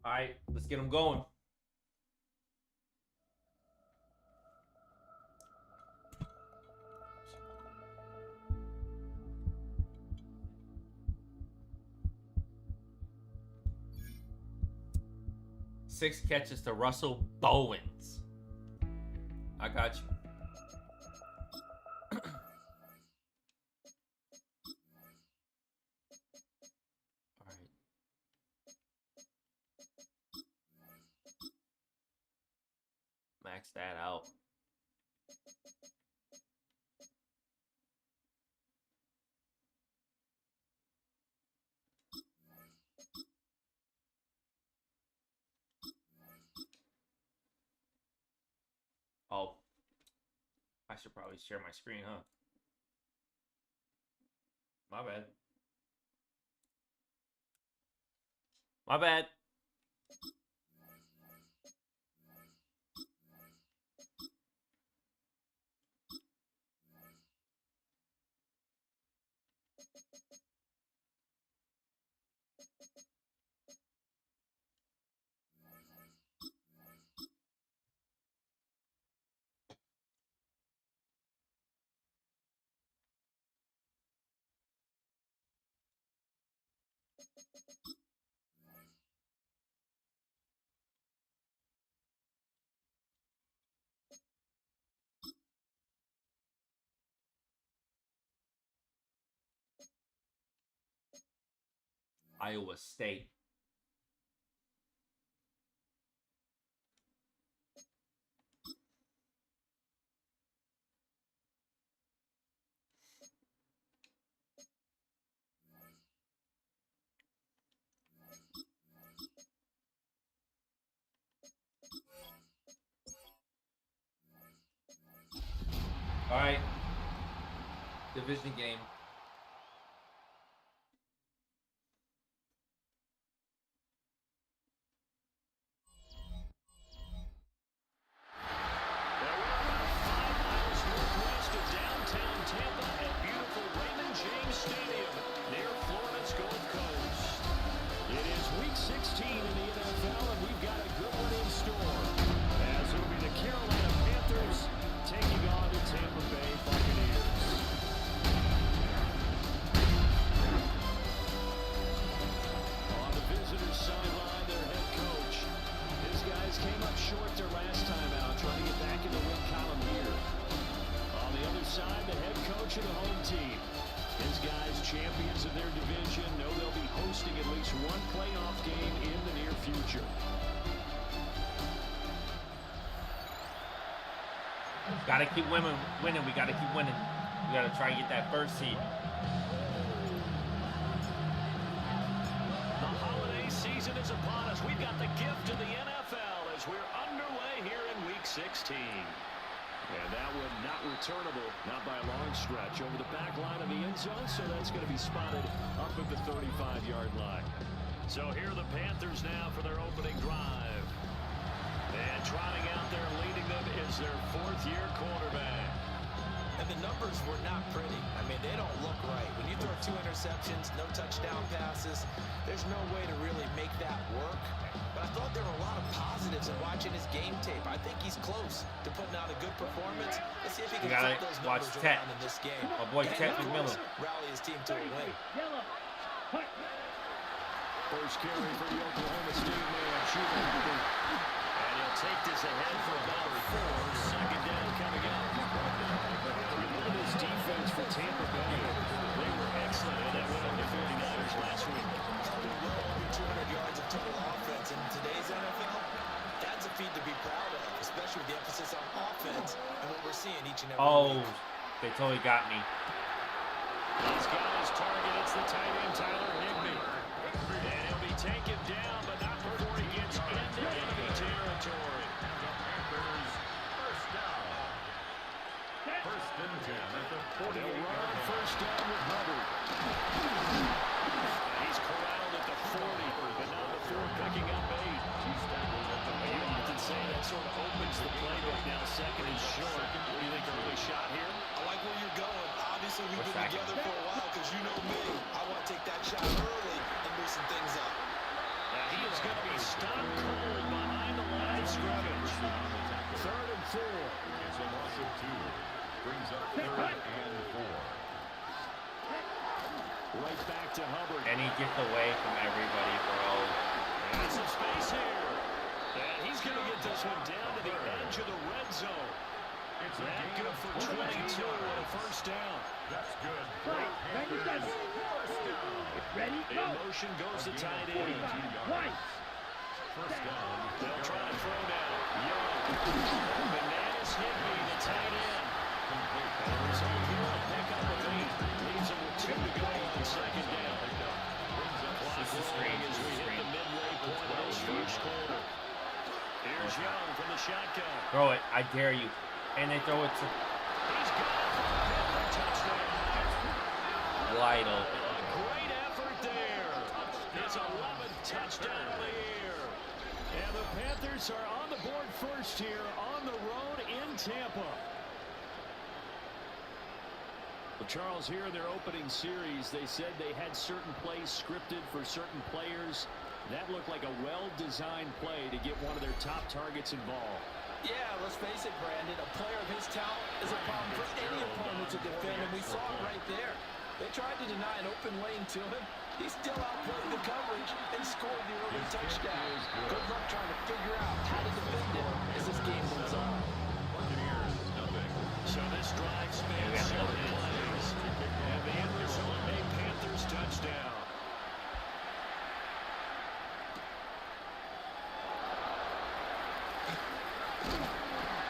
Speaker 1: All right, let's get them going. Six catches to Russell Bowens. I got you. All right. Max that out. Oh, I should probably share my screen, huh? My bad. My bad. Iowa State. All right. Division game. Gotta keep winning. We gotta keep winning. We gotta try and get that first seed.
Speaker 2: The holiday season is upon us. We've got the gift of the NFL as we're underway here in Week 16. And that one not returnable, not by a long stretch, over the back line of the end zone, so that's going to be spotted up at the 35-yard line. So here are the Panthers now for their opening drive. And trotting out there leading them is their fourth-year quarterback.
Speaker 3: And the numbers were not pretty. I mean, they don't look right. When you throw 2 interceptions, no touchdown passes, there's no way to really make that work. But I thought there were a lot of positives in watching his game tape. I think he's close to putting out a good performance. Let's see if he can flip those numbers around in this game.
Speaker 1: My boy Ted McMillan.
Speaker 3: Rally his team to a win.
Speaker 7: First carry for the Oklahoma State man, Chuba Hubbard. And he'll take this ahead for about 4. Second down coming up. Look at this defense for Tampa Bay. They were excellent in that win over the 49ers last week.
Speaker 8: Well over 200 yards of total offense in today's NFL. That's a feat to be proud of, especially with the emphasis on offense and what we're seeing each and every week.
Speaker 1: They totally got me.
Speaker 7: He's got his target. It's the tight end, Tyler Higbee. And he'll be taken down, but not before he gets into enemy territory.
Speaker 4: First down. First and 10 at the 48.
Speaker 7: They'll run first down with Hubbard. He's corralled at the 40, but now before picking up 8. You often say that sort of opens the playbook now. Second and short. What do you think, early shot here?
Speaker 8: I like where you're going. Obviously, we've been together for a while because you know me. I want to take that shot early and loosen things up.
Speaker 7: Now he is going to be stopped cold behind the line of scrimmage. Third and 4.
Speaker 4: It's a loss of 2. Brings up 3rd and 4.
Speaker 7: Right back to Hubbard.
Speaker 1: And he gets away from everybody, bro.
Speaker 7: And some space here. And he's going to get this one down to the edge of the red zone.
Speaker 4: It's a
Speaker 7: That
Speaker 4: gain
Speaker 7: good
Speaker 4: of
Speaker 7: for
Speaker 4: 22
Speaker 7: 22 and a first down.
Speaker 4: That's good. Great Panthers. First down.
Speaker 7: In motion goes the tight end.
Speaker 4: First down.
Speaker 7: They'll try to throw now. Young. Bananas Higbee, the tight end. There's a hero pickup of 8. Leaves him with 2 to go on second down. Clock rolling as we hit the midway point of this first quarter. Here's Young from the shotgun.
Speaker 1: Throw it. I dare you. And they throw it to
Speaker 7: He's got it. Touchdown.
Speaker 1: wide open.
Speaker 7: Great effort there. His 11th touchdown of the year. And the Panthers are on the board first here on the road in Tampa. Well, Charles, here in their opening series, they said they had certain plays scripted for certain players. That looked like a well-designed play to get one of their top targets involved.
Speaker 8: Yeah, let's face it, Brandon. A player of his talent is a problem for any opponent to defend, and we saw it right there. They tried to deny an open lane to him. He still outplayed the coverage and scored the early touchdown. Good luck trying to figure out how to defend him as this game moves on.
Speaker 7: So this drive spans 7 plays. And the end result, a Panthers touchdown.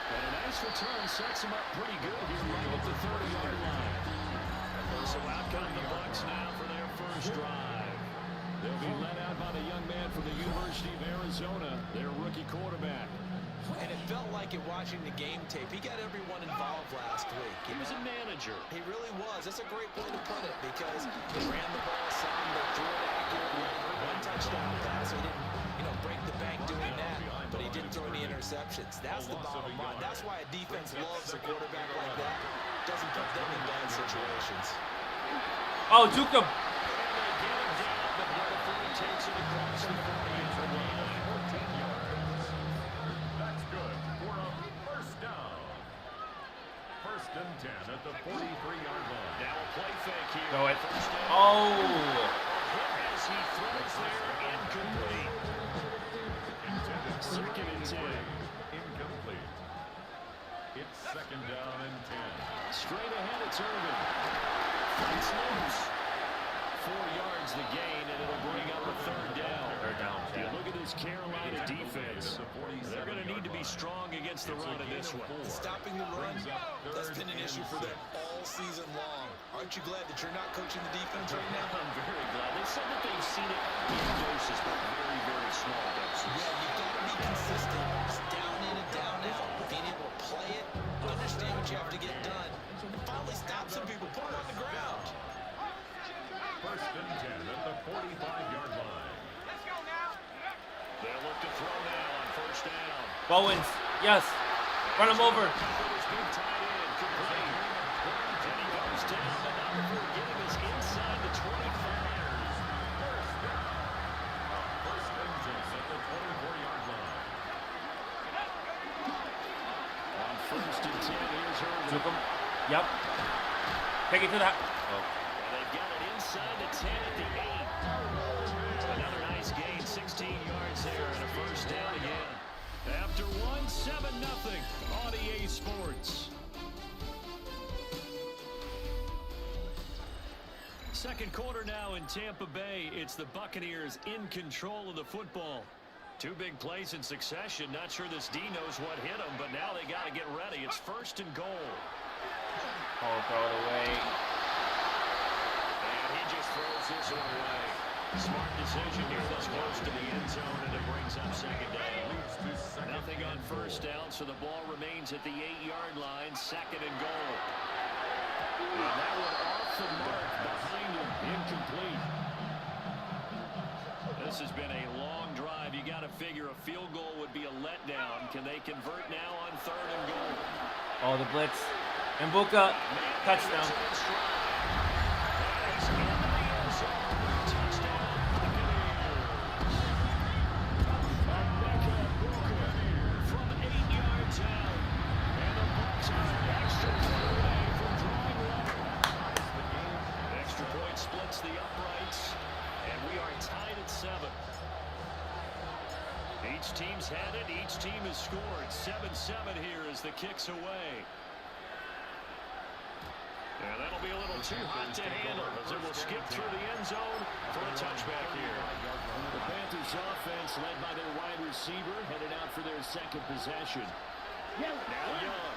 Speaker 7: And a nice return sets him up pretty good here right at the 30-yard line. So out come the Bucs now for their first drive. They'll be led out by the young man from the University of Arizona, their rookie quarterback.
Speaker 8: And it felt like it watching the game tape. He got everyone involved last week.
Speaker 7: He was a manager.
Speaker 8: He really was. That's a great way to put it because they ran the ball some, they threw it accurately. One touchdown pass. He didn't, break the bank doing that, but he didn't throw any interceptions. That's the bottom line. That's why a defense loves a quarterback like that. Doesn't put them in bad situations.
Speaker 1: Oh, juke him.
Speaker 7: Takes it across the 40-yard line.
Speaker 4: That's good for a first down. First and 10 at the 43-yard line.
Speaker 7: Now a play fake here.
Speaker 1: Throw it.
Speaker 7: First down.
Speaker 1: Oh.
Speaker 7: As he throws there, incomplete. Second and 10.
Speaker 4: Incomplete. It's second down and 10.
Speaker 7: Straight ahead, it's Irvin. Fights loose. 4 yards the gain, and it'll bring up a third down.
Speaker 1: Third down,
Speaker 7: You look at this Carolina defense. They're going to need to be strong against the run in this one.
Speaker 8: Stopping the run, that's been an issue for them all season long. Aren't you glad that you're not coaching the defense right now?
Speaker 7: I'm very glad. They said that they've seen it in doses, but very, very small doses.
Speaker 8: Yeah, you've got to be consistent. It's down in and down out. Being able to play it, understand what you have to get done, and finally stop some people, put them on the ground.
Speaker 4: First and 10 at the 45-yard line.
Speaker 7: They'll look to throw now on first down.
Speaker 1: Bowens. Yes. Run him over.
Speaker 7: His big tight end, complete. And he goes down, but not before getting us inside the 25.
Speaker 4: First and 10 at the 24-yard line.
Speaker 7: On first and 10, here's Irvin.
Speaker 1: Juke him. Yep. Take it to that. Oh.
Speaker 7: And they've got it inside the 10 at the 8. Another nice 7-0 on EA Sports. Second quarter now in Tampa Bay. It's the Buccaneers in control of the football. Two big plays in succession. Not sure this D knows what hit him, but now they got to get ready. It's 1st and goal.
Speaker 1: Oh, throw it away.
Speaker 7: And he just throws this one away. Smart decision here this close to the end zone, and it brings up 2nd down. Nothing on 1st down, so the ball remains at the 8-yard line. 2nd and goal. And that one off the mark behind him. Incomplete. This has been a long drive. You got to figure a field goal would be a letdown. Can they convert now on 3rd and goal?
Speaker 1: Oh, the blitz. And Mbuka, touchdown.
Speaker 7: From 8 yards out. And the Bucs are an extra point away from drawing level. Extra point splits the uprights. And we are tied at 7. Each team's had it. Each team has scored. 7-7 here as the kick's away. And that'll be a little too hot to handle as it will skip through the end zone for a touchback here. The Panthers offense led by their wide receiver headed out for their 2nd possession. Now Young.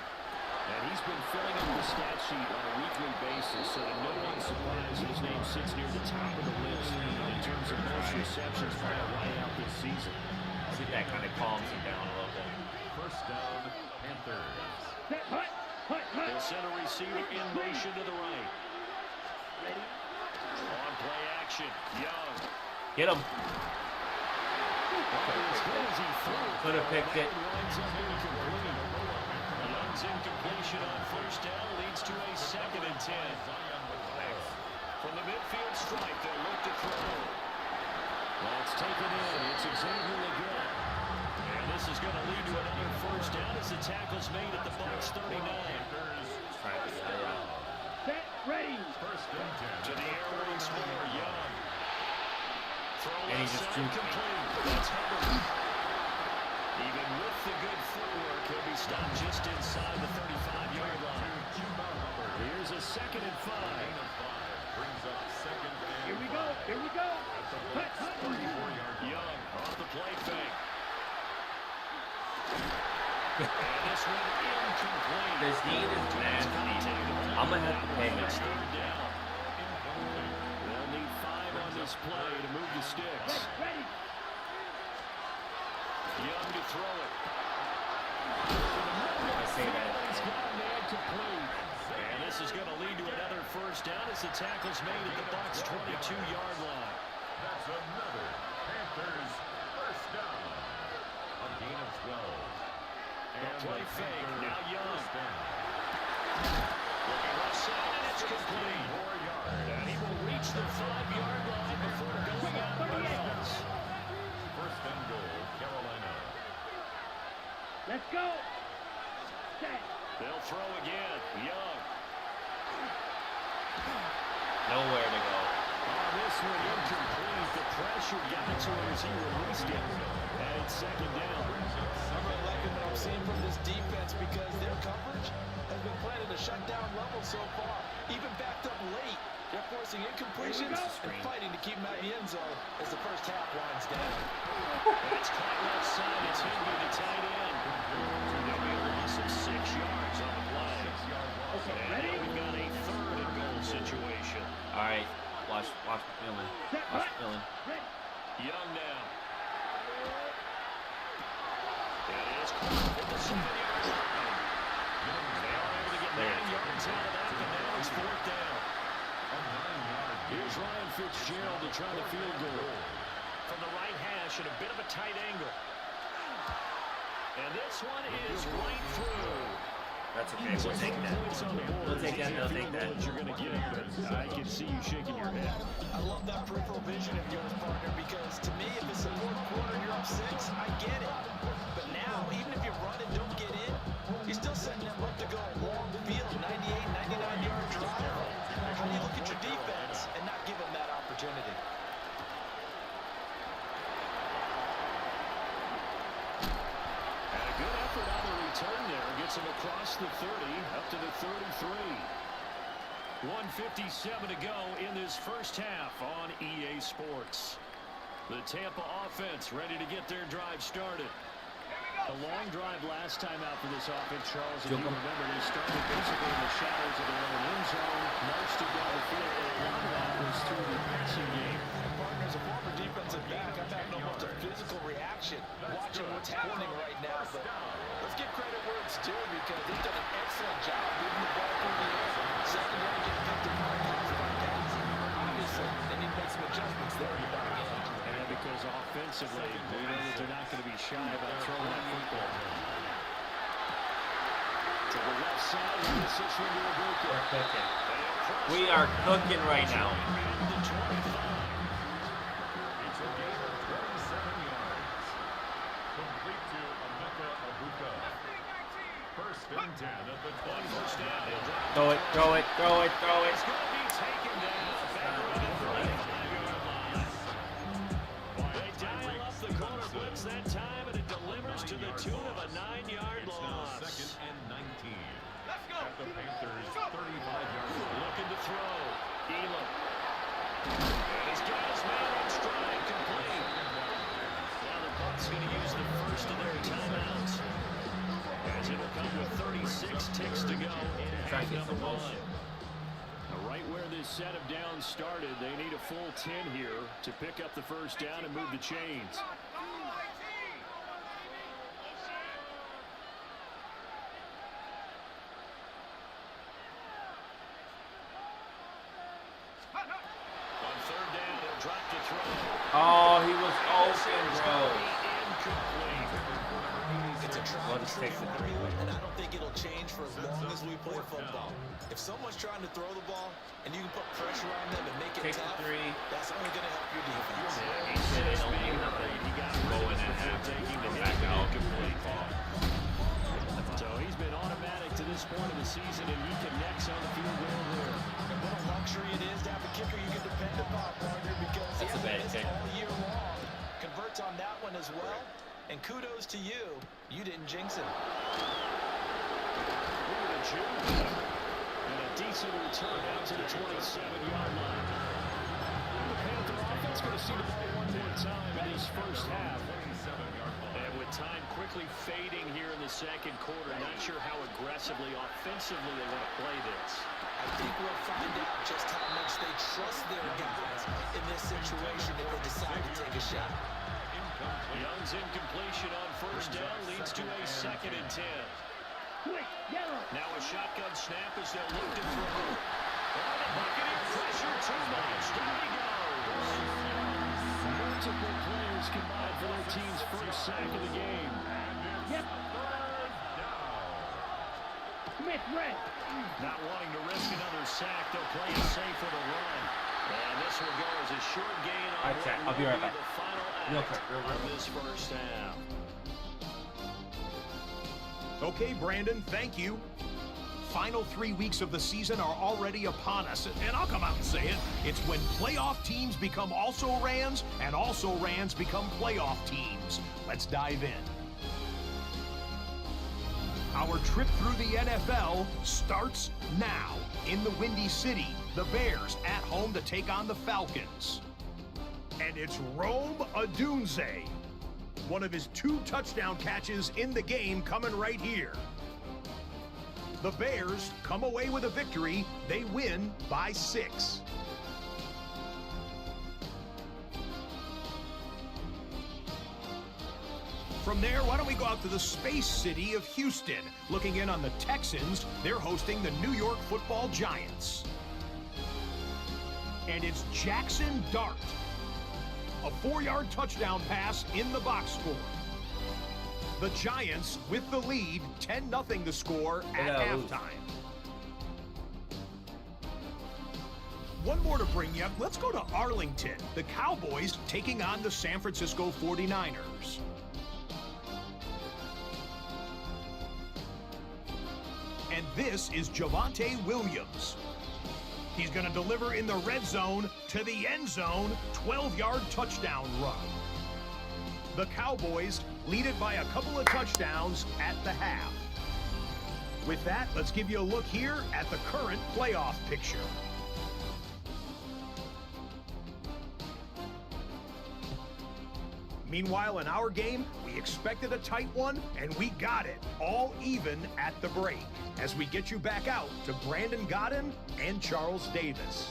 Speaker 7: And he's been filling up the stat sheet on a weekly basis, so to no one's surprise his name sits near the top of the list in terms of most receptions by a wideout this season.
Speaker 1: I think that kind of calms him down a little bit.
Speaker 4: 1st down, Panthers.
Speaker 7: They'll send a receiver in motion to the right. On play action, Young.
Speaker 1: Get him.
Speaker 7: Could
Speaker 1: have picked it.
Speaker 7: Young's incompletion on 1st down leads to a 2nd and 10. From the midfield stripe, they'll look to throw. Well, it's taken in. It's Xavier Legrand. And this is going to lead to another 1st down as the tackle's made at the Bucs 39.
Speaker 2: Set, ready.
Speaker 4: 1st and 10.
Speaker 7: To the air once more, Young. Throw
Speaker 1: And he just
Speaker 7: outside, complete. That's Hubbard. Even with the good footwork, he'll be stopped just inside the 35-yard line. Here's a 2nd and 5.
Speaker 4: Brings up 2nd and
Speaker 2: Here we go. Here we go. Hut, hut.
Speaker 4: 34-yard line.
Speaker 7: Young off the play fake. And this one incomplete.
Speaker 1: This deed is nasty. I'm going to have to pay him.
Speaker 7: It's 3rd down. They'll need 5 on this play to move the sticks.
Speaker 2: Ready.
Speaker 7: Young to throw it.
Speaker 1: I say that.
Speaker 7: He's got a man complete. And this is going to lead to another 1st down as the tackle's made at the Bucs 22-yard line.
Speaker 4: That's another Panthers 1st down. A gain of 12. And
Speaker 7: Play
Speaker 4: the
Speaker 7: fake.
Speaker 4: Panthers
Speaker 7: Now Young.
Speaker 4: 1st down.
Speaker 7: Looking left side, and it's complete.
Speaker 4: 4 yards.
Speaker 7: And he will reach the 5-yard line before going out of bounds.
Speaker 4: 1st and goal, Carolina.
Speaker 2: Let's go. Set.
Speaker 7: They'll throw again. Young.
Speaker 1: Nowhere to go.
Speaker 7: On this one, incomplete. The pressure got to him as he released it. And it's 2nd down.
Speaker 8: I'm really liking what I'm seeing from this defense because their coverage has been playing at a shutdown level so far. Even backed up late, they're forcing incompletions and fighting to keep them out of the end zone as the 1st half winds down.
Speaker 7: That's caught left side. It's Higbee, the tight end. There'll be a loss of 6 yards on the play.
Speaker 2: Okay,
Speaker 7: And
Speaker 2: ready.
Speaker 7: now we've got a 3rd and goal situation.
Speaker 1: All right. Watch McMillan. Watch McMillan.
Speaker 7: Young now. That is caught at the 7-yard line. They are able to get 9 yards out of that, and now it's 4th down. Here's Ryan Fitzgerald to try the field goal. From the right hash at a bit of a tight angle. And this one is right through.
Speaker 1: That's okay. We'll take that. We'll take that. They'll take that.
Speaker 7: You're going to get, but I can see you shaking your head.
Speaker 8: I love that peripheral vision of yours, partner, because to me, if it's the 4th quarter and you're up 6, I get it. But now, even if you run and don't get in, you're still setting them up to go a long field, 98, 99-yard drive. How do you look at your defense and not give them that opportunity?
Speaker 7: And a good effort out 3. 1:57 to go in this first half on EA Sports. The Tampa offense ready to get their drive started. A long drive last time out for this offense, Charles. If you remember, they started basically in the shadows of their own end zone. Marched it down the field, and a lot of that was through the passing game.
Speaker 8: As a former defensive back, I'm having almost a physical reaction watching what's happening right now. But let's give credit where it's due because they've done an excellent job moving the ball through the air. Secondary getting picked apart pass by pass. Obviously, they need to make some adjustments there in the back end.
Speaker 7: And because offensively, we know that they're not going to be shy about throwing that football. To the left side, and this is from
Speaker 1: We're cooking. We are cooking right now.
Speaker 7: the 25.
Speaker 4: It's a gain of 27 yards. Complete to Emeka Egbuka. First and 10 at the 20.
Speaker 7: First down. They'll drop
Speaker 1: Throw it, throw it, throw it, throw it.
Speaker 7: It's going to be taken down back around the 35-yard line. They dial up the corner blitz that time, and it delivers to the tune of a 9-yard
Speaker 4: It's now
Speaker 7: loss.
Speaker 4: second and 19. At the Panthers' 35-yard line.
Speaker 7: Looking to throw. Elam. And he's got his man on stride, complete. Now the Bucs going to use the first of their timeouts, as it'll come with 36 ticks to go in
Speaker 1: Try
Speaker 7: half
Speaker 1: to get some
Speaker 7: number 1.
Speaker 1: motion.
Speaker 7: Right where this set of downs started, they need a full 10 here to pick up the first down and move the chains. On third down, he'll drop to throw.
Speaker 1: Oh, he was open, bro.
Speaker 7: Incomplete.
Speaker 8: It's a try
Speaker 1: Well,
Speaker 8: and
Speaker 1: just
Speaker 8: true
Speaker 1: takes it.
Speaker 8: drill, and I don't think it'll change for as long as we play football. If someone's trying to throw the ball and you can put pressure on them and make it
Speaker 1: Take the
Speaker 8: tough,
Speaker 1: 3.
Speaker 8: that's only going to help your defense.
Speaker 7: He said it's being afraid. He got
Speaker 1: Go in
Speaker 7: rid of
Speaker 1: and
Speaker 7: it
Speaker 1: have
Speaker 7: after taking the
Speaker 1: back
Speaker 7: hit.
Speaker 1: out.
Speaker 7: Incomplete ball. So he's been automatic to this point of the season, and he connects on the field goal here.
Speaker 8: And what a luxury it is to have a kicker you can depend upon, partner, because he
Speaker 1: That's a bad
Speaker 8: hasn't missed
Speaker 1: kick.
Speaker 8: all year long. Converts on that one as well. And kudos to you. You didn't jinx him.
Speaker 7: Over to June. And a decent return out to the 27-yard line. The Panther offense going to see the ball one more time in this first half. And with time quickly fading here in the second quarter, not sure how aggressively, offensively they want to play this.
Speaker 8: I think we'll find out just how much they trust their guys in this situation if they decide to take a shot.
Speaker 7: Young's incompletion on first down leads to a 2nd and 10. Now a shotgun snap as they'll look to throw. On the bucketing pressure too much. Down he goes. Multiple players combined for their team's first sack of the game. Not wanting to risk another sack, they'll play it safe with a run. And this will go as a short gain on
Speaker 1: Alright, Chad,
Speaker 7: what
Speaker 1: I'll be
Speaker 7: will
Speaker 1: right back.
Speaker 7: the final
Speaker 1: Real
Speaker 7: act
Speaker 1: quick, real
Speaker 7: of
Speaker 1: quick.
Speaker 7: this first half.
Speaker 5: Okay, Brandon, thank you. Final 3 weeks of the season are already upon us, and I'll come out and say it. It's when playoff teams become also-rans, and also-rans become playoff teams. Let's dive in. Our trip through the NFL starts now. In the Windy City, the Bears at home to take on the Falcons. And it's Rome Odunze. One of his 2 touchdown catches in the game coming right here. The Bears come away with a victory. They win by 6. From there, why don't we go out to the space city of Houston? Looking in on the Texans, they're hosting the New York Football Giants. And it's Jackson Dart. A 4-yard touchdown pass in the box score. The Giants with the lead, 10-0 the score at halftime. One more to bring you. Let's go to Arlington. The Cowboys taking on the San Francisco 49ers. And this is Javonte Williams. He's going to deliver in the red zone to the end zone, 12-yard touchdown run. The Cowboys lead it by a couple of touchdowns at the half. With that, let's give you a look here at the current playoff picture. Meanwhile, in our game, we expected a tight one, and we got it, all even at the break, as we get you back out to Brandon Godden and Charles Davis.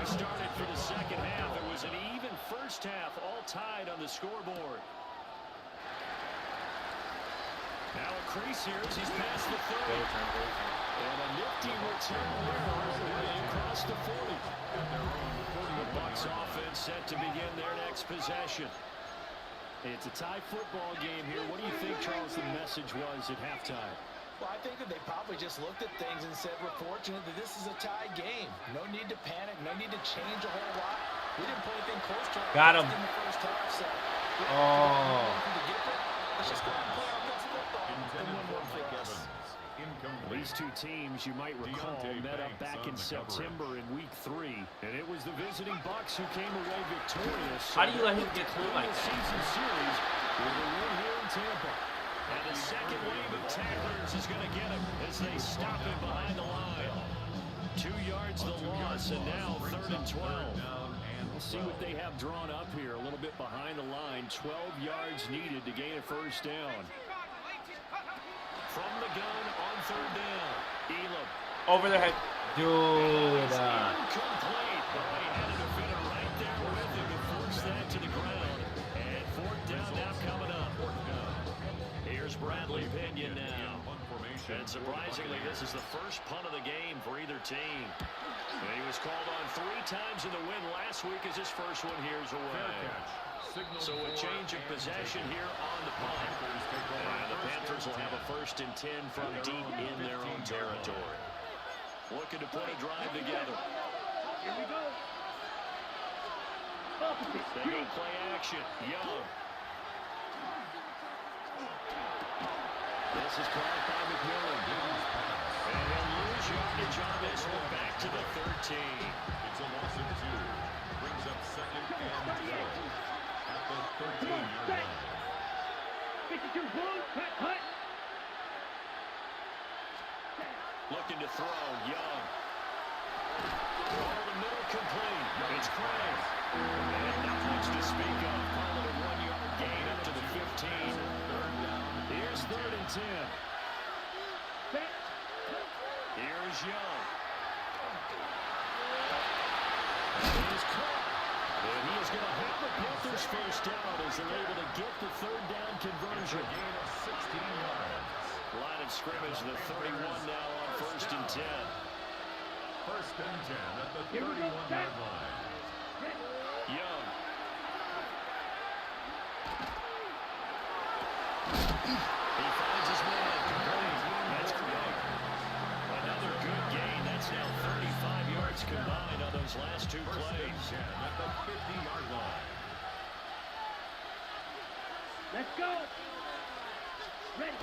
Speaker 7: Started for the second half. It was an even first half, all tied on the scoreboard. Now a crease here as he's past the 30. And a nifty return there across the 40. The Bucs offense set to begin their next possession. It's a tie football game here. What do you think, Charles, the message was at halftime?
Speaker 8: Well, I think that they probably just looked at things and said, we're fortunate that this is a tie game. No need to panic. No need to change a whole lot. We didn't put anything close to our
Speaker 1: Got him.
Speaker 8: in the first half, so let's just go and play our best football and win one for us.
Speaker 7: These two teams, you might recall, met up back in September in Week 3, and it was the visiting Bucs who came away victorious.
Speaker 1: How do you let him get through like that?
Speaker 7: Season series with a win here in Tampa. And the second wave of tacklers is going to get him as they stop him behind the line. 2 yards the loss, and now 3rd and 12. We'll see what they have drawn up here. A little bit behind the line. 12 yards needed to gain a first down. From the gun on 3rd down. Elam.
Speaker 1: Over their head. Dude.
Speaker 7: Incomplete. But they had a defender right there with him to force that to the ground. And 4th down now coming up. Here's Bradley Pinion now. And surprisingly, this is the first punt of the game for either team. And he was called on 3 times in the win last week as his first one here's away. So a change of possession here on the punt. And the Panthers will have a 1st and 10 from deep in their own territory. Looking to put a drive together.
Speaker 2: Here we go.
Speaker 7: They go play action. Young. This is caught by McMillan. And he'll lose yardage on this one back to the 13.
Speaker 4: It's a loss of 2. Brings up 2nd and 12 at the 13-yard line.
Speaker 7: Looking to throw. Young. Over the middle, complete. It's Craig. And not much to speak of. Call it a 1-yard gain up to the 15. Here's 3rd and 10. Here's Young. He's caught. And he is going to have the Panthers first down as they're able to get the 3rd down conversion.
Speaker 4: Gain of 16 yards.
Speaker 7: Line of scrimmage, the 31 now on 1st and 10.
Speaker 4: 1st and 10 at the 31-yard line.
Speaker 7: Young. He finds his man. Complete. That's correct. Another good gain. That's now 35 yards combined on those last 2 plays.
Speaker 4: 1st and 10 at the 50-yard line.
Speaker 2: Let's go. Ready.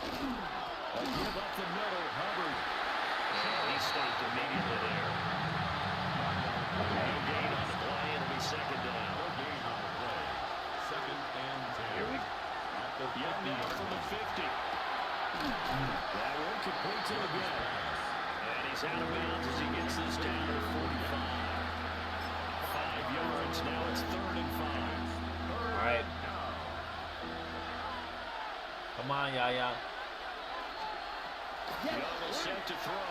Speaker 7: A give up the middle, Hubbard. And he stopped immediately there. No gain on the play. It'll be 2nd down.
Speaker 4: No gain on the play. 2nd and 10.
Speaker 2: Here we go.
Speaker 7: Young now from the 50. That one complete to the gut. And he's out of bounds as he gets this down to 45. 5 yards. Now it's 3rd and 5.
Speaker 1: All right. Come on, Yaya.
Speaker 7: Young will set to throw.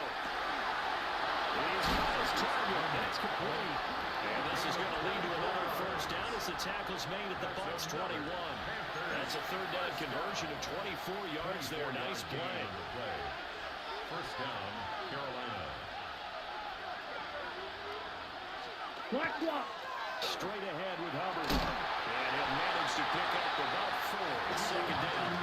Speaker 7: He's got his target. That's complete. And this is going to lead to another first down as the tackle's made at the Bucs 21. That's a 3rd down conversion of 24 yards there. Nice play.
Speaker 4: 1st down, Carolina.
Speaker 2: Black walk.
Speaker 7: Straight ahead with Hubbard. And he'll manage to pick up about 4. It's 2nd down.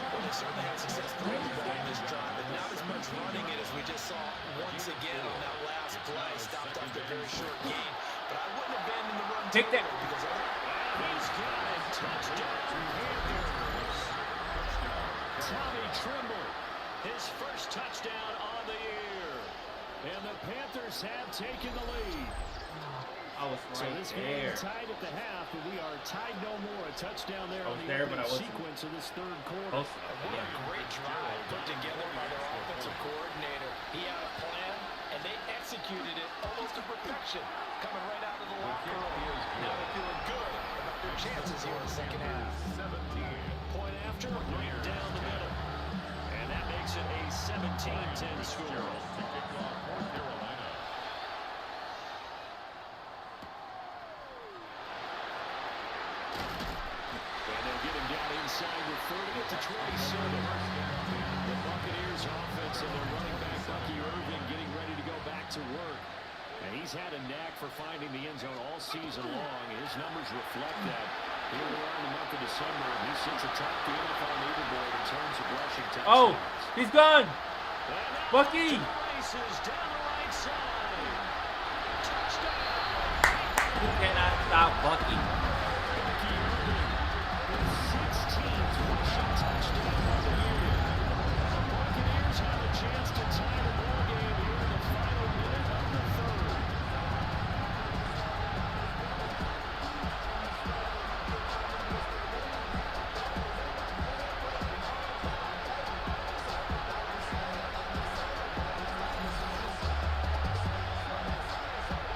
Speaker 8: Well, they certainly had success throwing the ball in this drive, but not as much running it as we just saw once again on that last play. Stopped after a very short gain. But I wouldn't have
Speaker 1: Take that.
Speaker 7: Because he's got it. Touchdown, Panthers. Tommy Tremble, his first touchdown on the year. And the Panthers have taken the lead.
Speaker 1: I was
Speaker 7: So
Speaker 1: right
Speaker 7: this game
Speaker 1: there.
Speaker 7: tied at the half, but we are tied no more. A touchdown there
Speaker 1: I
Speaker 7: on
Speaker 1: was
Speaker 7: the
Speaker 1: there, but I
Speaker 7: opening
Speaker 1: wasn't
Speaker 7: sequence of this third quarter.
Speaker 1: Close.
Speaker 3: What a great drive put together by their offensive coordinator. He had a plan, and they executed it almost to perfection. Coming right out of the locker room. Now they're feeling good about their chances here in the second half.
Speaker 7: Point after, right down the middle. And that makes it a 17-10 score. And they'll get him down inside the 30 at the 27. The Buccaneers offense and their running back, Bucky Irving, getting ready to go back to work. And he's had a knack for finding the end zone all season long. His numbers reflect that. Here we are in the month of December, and he sits atop the NFL leaderboard in terms of rushing touchdowns.
Speaker 1: Oh, he's gone. Bucky.
Speaker 7: Races down the right side. Touchdown.
Speaker 1: You cannot stop Bucky.
Speaker 7: Bucky Irving, his 16th rushing touchdown of the year. The Buccaneers have a chance to tie the ball game here in the final minute of the third.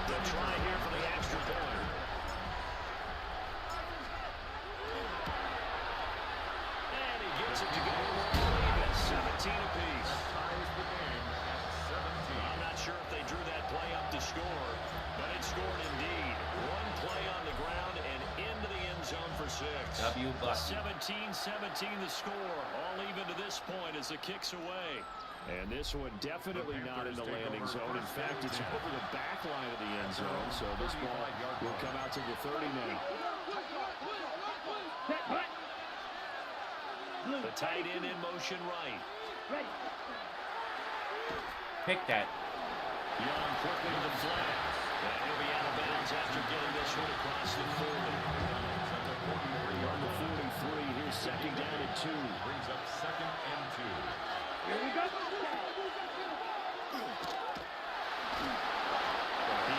Speaker 7: They'll try here for the extra point. And he gets it to go even, 17 apiece. I'm not sure if they drew that play up to score, but it scored indeed. One play on the ground and into the end zone for 6.
Speaker 1: W. Bucky.
Speaker 7: 17-17 the score. All even to this point as the kick's away. And this one definitely not in the landing zone. In fact, it's over the back line of the end zone. So this ball will come out to the 30 now. The tight end in motion right.
Speaker 1: Pick that.
Speaker 7: Young quickly to the flat. And he'll be out of bounds after getting this one across the 40. On the 43, here's second down and 2.
Speaker 4: Brings up 2nd and 2.
Speaker 7: He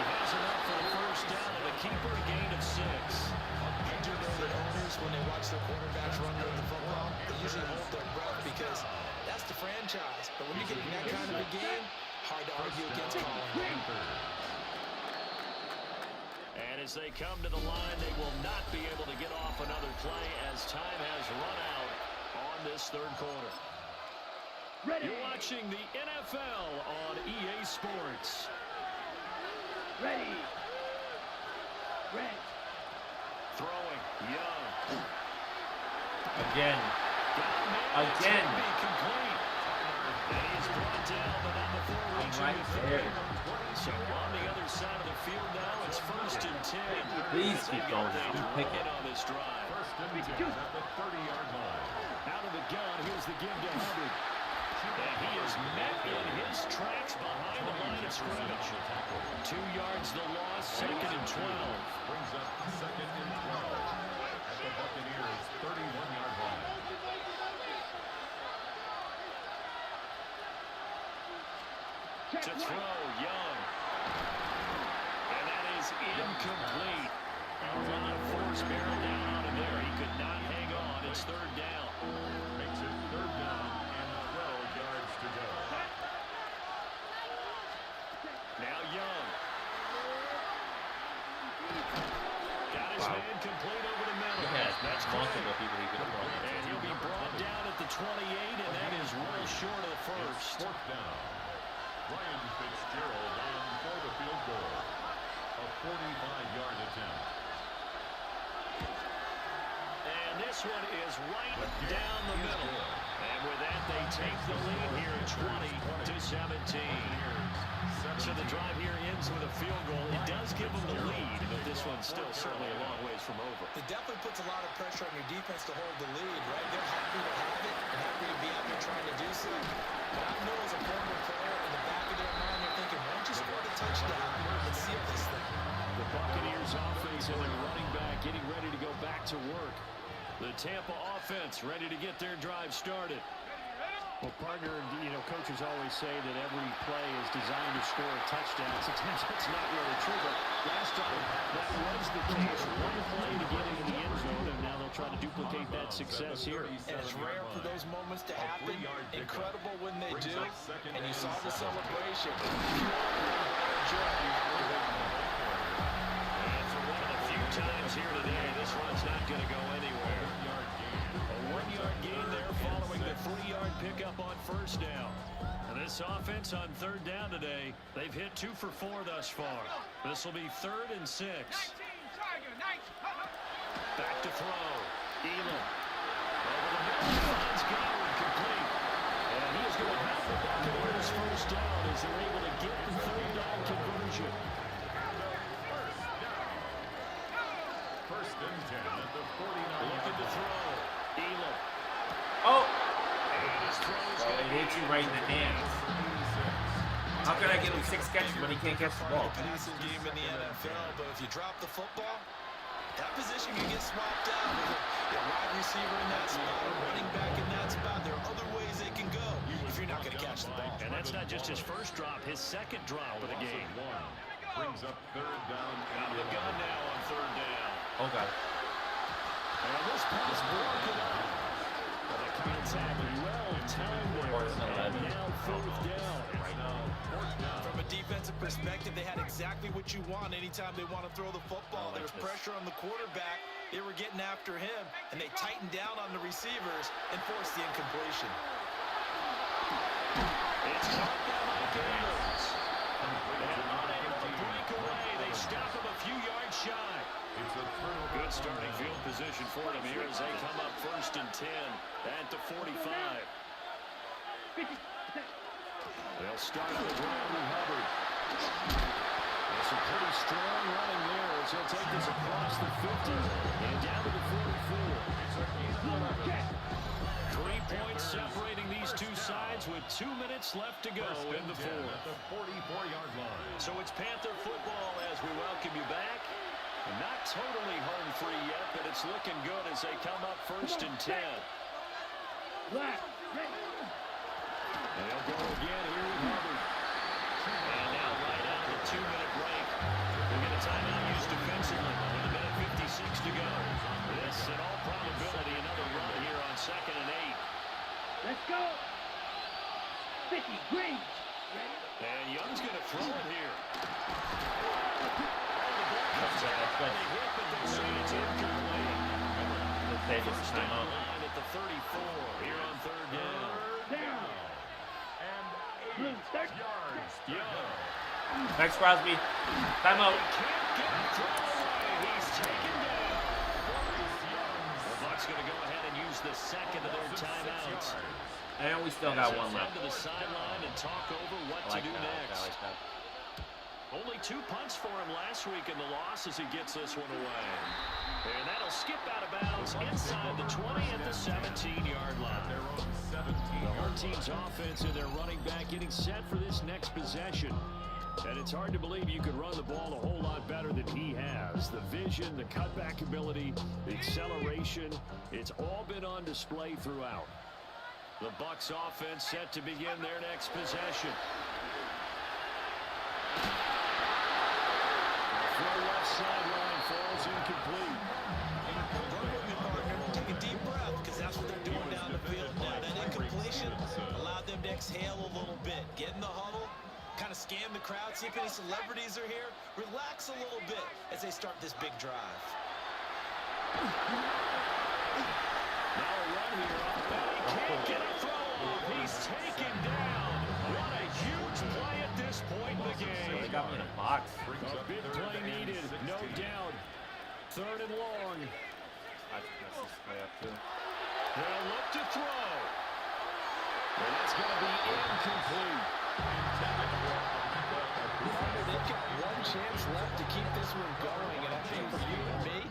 Speaker 7: has enough for the first down and a keeper, a gain of 6.
Speaker 8: I do know that owners, when they watch their quarterbacks run the football, they usually hold their breath because that's the franchise. But when you get in that kind of a game, hard to argue against calling.
Speaker 7: And as they come to the line, they will not be able to get off another play as time has run out on this third quarter. You're watching the NFL on EA Sports. Throwing, Young.
Speaker 1: Again.
Speaker 7: Again. Complete. And he's brought down, but on the 4
Speaker 1: I'm
Speaker 7: reaching
Speaker 1: right
Speaker 7: the
Speaker 1: there.
Speaker 7: 30. So on the other side of the field now, it's 1st and 10.
Speaker 1: Please keep going. You pick it.
Speaker 7: On this drive.
Speaker 4: 1st and 10 at the 30-yard line.
Speaker 7: Out of the gun, here's the give to Hubbard. And he is met in his tracks behind the line of scrimmage. 2 yards the loss, 2nd and 12.
Speaker 4: Brings up 2nd and 12 at the Buccaneers' 31-yard line.
Speaker 7: To throw, Young. And that is incomplete. A lot of force barrel down on him there. He could not hang on. It's 3rd down.
Speaker 4: Makes it 3rd down and 12 yards to go.
Speaker 7: Now Young. Got his man complete over the middle.
Speaker 1: He has
Speaker 7: That's
Speaker 1: multiple people he could have thrown.
Speaker 7: And he'll be brought down at the 28, and that is well short of the first.
Speaker 4: 4th down. Ryan Fitzgerald on for the field goal. A 45-yard attempt.
Speaker 7: And this one is right down the middle. And with that, they take the lead here at 20-17. So the drive here ends with a field goal. It does give them the lead, but this one's still certainly a long ways from over.
Speaker 8: It definitely puts a lot of pressure on your defense to hold the lead, right? They're happy to have it and happy to be out there trying to do so. But I know as a former player, in the back of their mind, they're thinking, why don't you score the touchdown and seal this thing.
Speaker 7: The Buccaneers offense and their running back getting ready to go back to work. The Tampa offense ready to get their drive started.
Speaker 4: Well, partner, coaches always say that every play is designed to score a touchdown. Sometimes that's not really true, but last time that was the case. One play to get into the end zone, and now they'll try to duplicate that success here.
Speaker 8: And it's rare for those moments to happen. Incredible when they do. And you saw the celebration.
Speaker 7: And for one of the few times here today, this one's not going to go anywhere. A 1-yard gain there following the 3-yard pickup on first down. And this offense on third down today, they've hit 2 for 4 thus far. This will be 3rd and 6. Back to throw. Elam. Over the middle. Finds Godwin complete. And he is going to have the Buccaneers first down as they're able to get the third down conversion.
Speaker 4: First and 10 at the 49.
Speaker 7: Looking to throw. Elam.
Speaker 1: Oh!
Speaker 7: And his throw is
Speaker 1: Well,
Speaker 7: going
Speaker 1: it hits you right in the hands. How can I give him 6 catches when he can't catch the ball?
Speaker 8: Passing game in the NFL, but if you drop the football, that position can get swapped out with a wide receiver in that spot, a running back in that spot. There are other ways they can go if you're not going to catch the ball.
Speaker 7: And that's not just his first drop, his second drop of the game.
Speaker 4: Brings up third down.
Speaker 7: Out of the gun now on third down.
Speaker 1: Oh, God.
Speaker 7: And this pass broken up. But the contact well timed there. And now fourth down.
Speaker 8: From a defensive perspective, they had exactly what you want anytime they want to throw the football. There was pressure on the quarterback. They were getting after him, and they tightened down on the receivers and forced the incompletion.
Speaker 7: It's caught by Mike Evans. And unable to break away. They stop him a few yards shy. Good starting field position for them here as they come up 1st and 10 at the 45. They'll start on the ground with Hubbard. There's some pretty strong running there as he'll take this across the 50 and down to the 44. 3 points separating these two sides with 2 minutes left to go in the fourth.
Speaker 4: The 44-yard line.
Speaker 7: So it's Panther football as we welcome you back. Not totally home free yet, but it's looking good as they come up 1st and 10. And they'll go again here with Hubbard. And now right out of the 2-minute break. We'll get a timeout used defensively with a minute 56 to go. This, in all probability, another run here on 2nd and 8.
Speaker 9: Let's go. 50, green.
Speaker 7: And Young's going to throw it here.
Speaker 1: That's good.
Speaker 7: They hit, but they say it's incomplete.
Speaker 1: They just
Speaker 7: First
Speaker 1: time
Speaker 7: down
Speaker 1: out.
Speaker 7: line at the 34 here on third down.
Speaker 9: Down.
Speaker 4: And 8 yards.
Speaker 7: Young.
Speaker 1: Thanks, Crosby. Time out.
Speaker 7: Can't get it thrown away. He's taken down. The Bucs going to go ahead and use the second of their timeouts.
Speaker 1: And we still got one
Speaker 7: Down
Speaker 1: left.
Speaker 7: to the sideline and talk over what
Speaker 1: I like
Speaker 7: to do
Speaker 1: that.
Speaker 7: next.
Speaker 1: I like that.
Speaker 7: Only 2 punts for him last week in the loss as he gets this one away. And that'll skip out of bounds inside the 20 at the 17-yard line. The home team's offense and their running back getting set for this next possession. And it's hard to believe you could run the ball a whole lot better than he has. The vision, the cutback ability, the acceleration, it's all been on display throughout. The Bucs offense set to begin their next possession. Throw left sideline falls incomplete.
Speaker 8: Take a deep breath, because that's what they're doing down the field now. That incompletion allowed them to exhale a little bit. Get in the huddle, kind of scan the crowd, see if any celebrities are here. Relax a little bit as they start this big drive.
Speaker 7: Now a run here. And he can't get a throw off. He's taken down. What a huge play at this point in the
Speaker 1: They
Speaker 7: game.
Speaker 1: got me in a box.
Speaker 7: A big play needed, no doubt. 3rd and long.
Speaker 1: I messed this play up too.
Speaker 7: They'll look to throw. And that's going to be incomplete.
Speaker 8: They've got one chance left to keep this one going, and I think for you and me,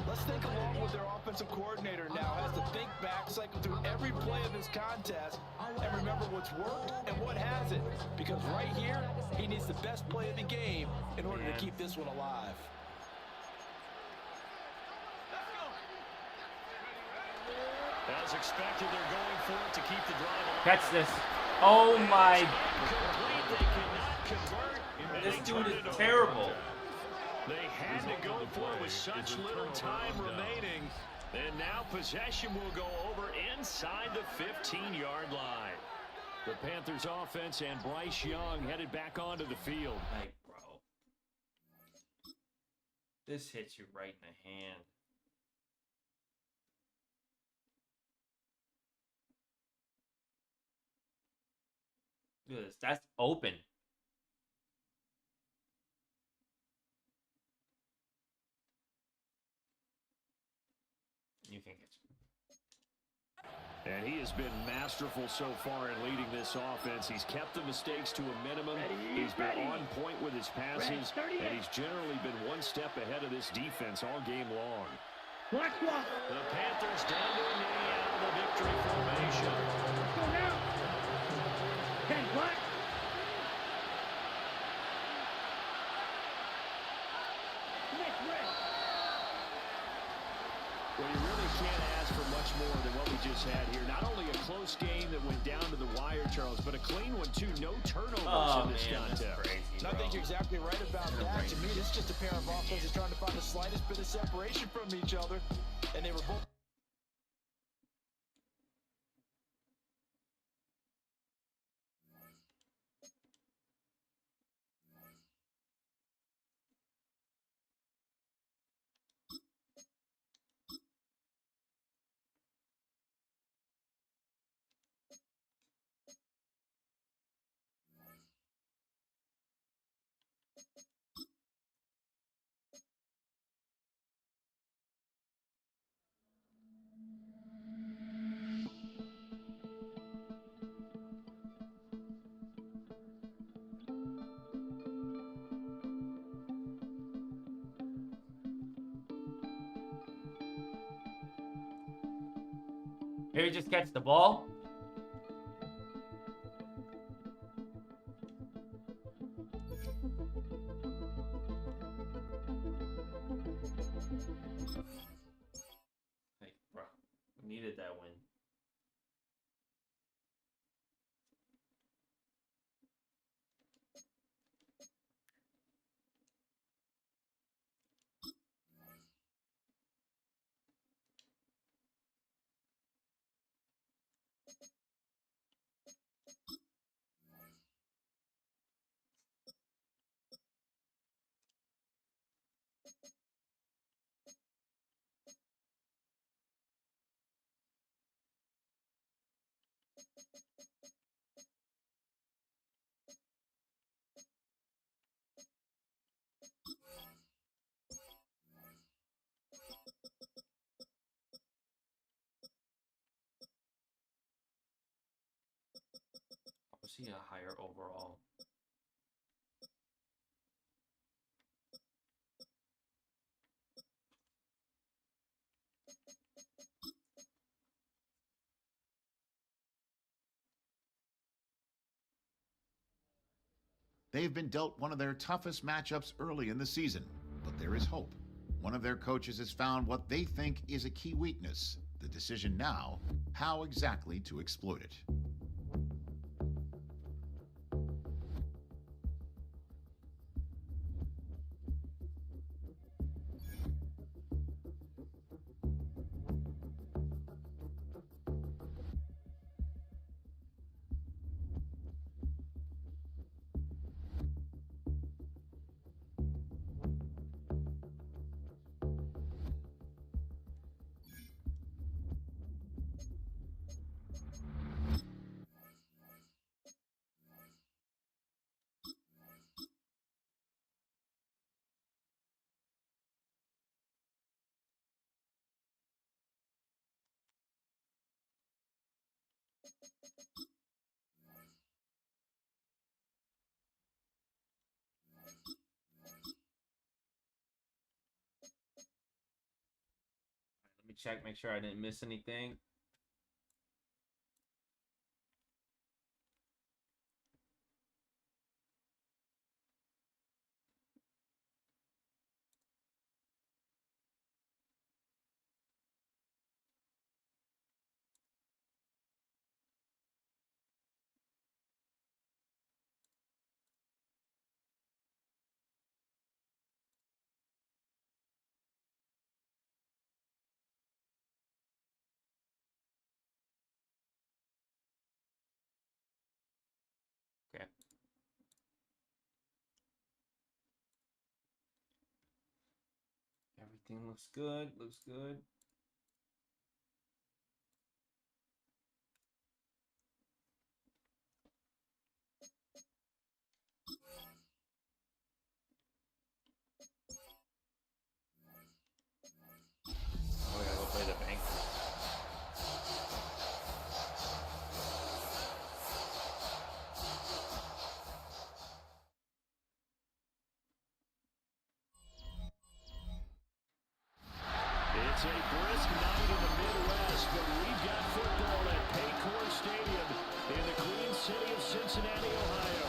Speaker 8: let's think along with their offensive coordinator now. Has the think back, cycle through every play of this contest, and remember what's worked and what hasn't. Because right here, he needs the best play of the game in order to keep this one alive.
Speaker 7: As expected, they're going for it to keep the drive alive.
Speaker 1: Catch this. Oh my.
Speaker 7: Complete. They cannot convert.
Speaker 1: This dude is terrible.
Speaker 7: They had to go for it with such little time remaining. And now possession will go over inside the 15-yard line. The Panthers offense and Bryce Young headed back onto the field.
Speaker 1: Like, bro. This hits you right in the hand. Look at this. That's open. You think it's...
Speaker 7: And he has been masterful so far in leading this offense. He's kept the mistakes to a minimum. He's been on point with his passes, and he's generally been one step ahead of this defense all game long.
Speaker 9: Black block.
Speaker 7: The Panthers down to a knee out of the victory formation.
Speaker 9: Let's go now. 10 black. Next red.
Speaker 7: Well, you really can't ask for much more than what we just had here. Not only a close game that went down to the wire, Charles, but a clean one, too. No turnovers in this contest.
Speaker 1: That's crazy,
Speaker 8: I think you're exactly right about that. To me, this is just a pair of offenses trying to find the slightest bit of separation from each other, and they were both.
Speaker 1: Maybe just catch the ball. Like, bro, we needed that win. Was he a higher overall?
Speaker 6: They've been dealt one of their toughest matchups early in the season, but there is hope. One of their coaches has found what they think is a key weakness. The decision now, how exactly to exploit it.
Speaker 1: check, make sure I didn't miss anything. Okay. Everything looks good, looks good. Oh, we gotta go play the Bengals.
Speaker 4: It's a brisk night in the Midwest, but we've got football at Paycor Stadium in the Queen City of Cincinnati, Ohio.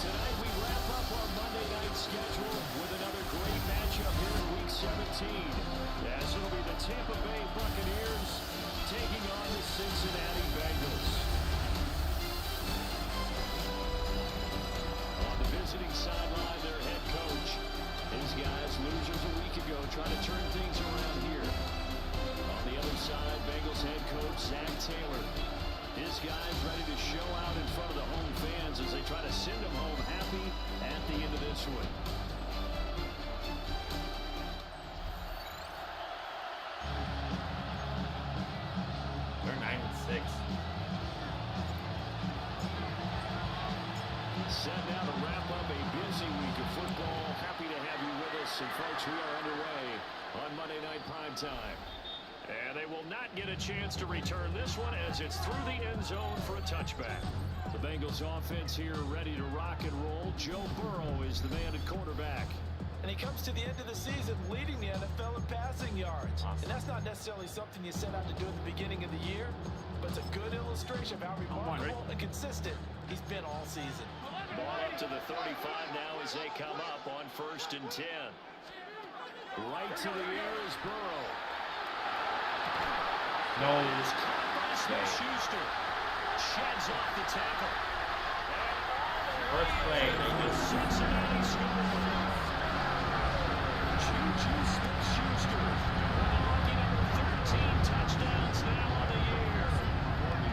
Speaker 4: Tonight we wrap up our Monday night schedule with another great matchup here in Week 17. As it'll be the Tampa Bay Buccaneers taking on the Cincinnati Bengals. On the visiting sideline, their head coach. These guys, losers a week ago, trying to turn things around here. On the other side, Bengals head coach Zach Taylor. His guys ready to show out in front of the home fans as they try to send them home happy at the end of this one.
Speaker 1: They're 9-6.
Speaker 4: Set now to wrap up a busy week of football. Happy to have you with us. And folks, we are underway on Monday Night Primetime. And they will not get a chance to return this one as it's through the end zone for a touchback. The Bengals offense here ready to rock and roll. Joe Burrow is the man at quarterback.
Speaker 8: And he comes to the end of the season leading the NFL in passing yards. And that's not necessarily something you set out to do at the beginning of the year, but it's a good illustration of how remarkable and consistent he's been all season.
Speaker 4: Ball up to the 35 now as they come up on 1st and 10. Right to the air is Burrow.
Speaker 1: No.
Speaker 4: It's caught by Smith-Schuster. Sheds off the tackle.
Speaker 1: First play.
Speaker 4: Cincinnati score. Juju Smith-Schuster with a lucky number 13 touchdowns now on the year.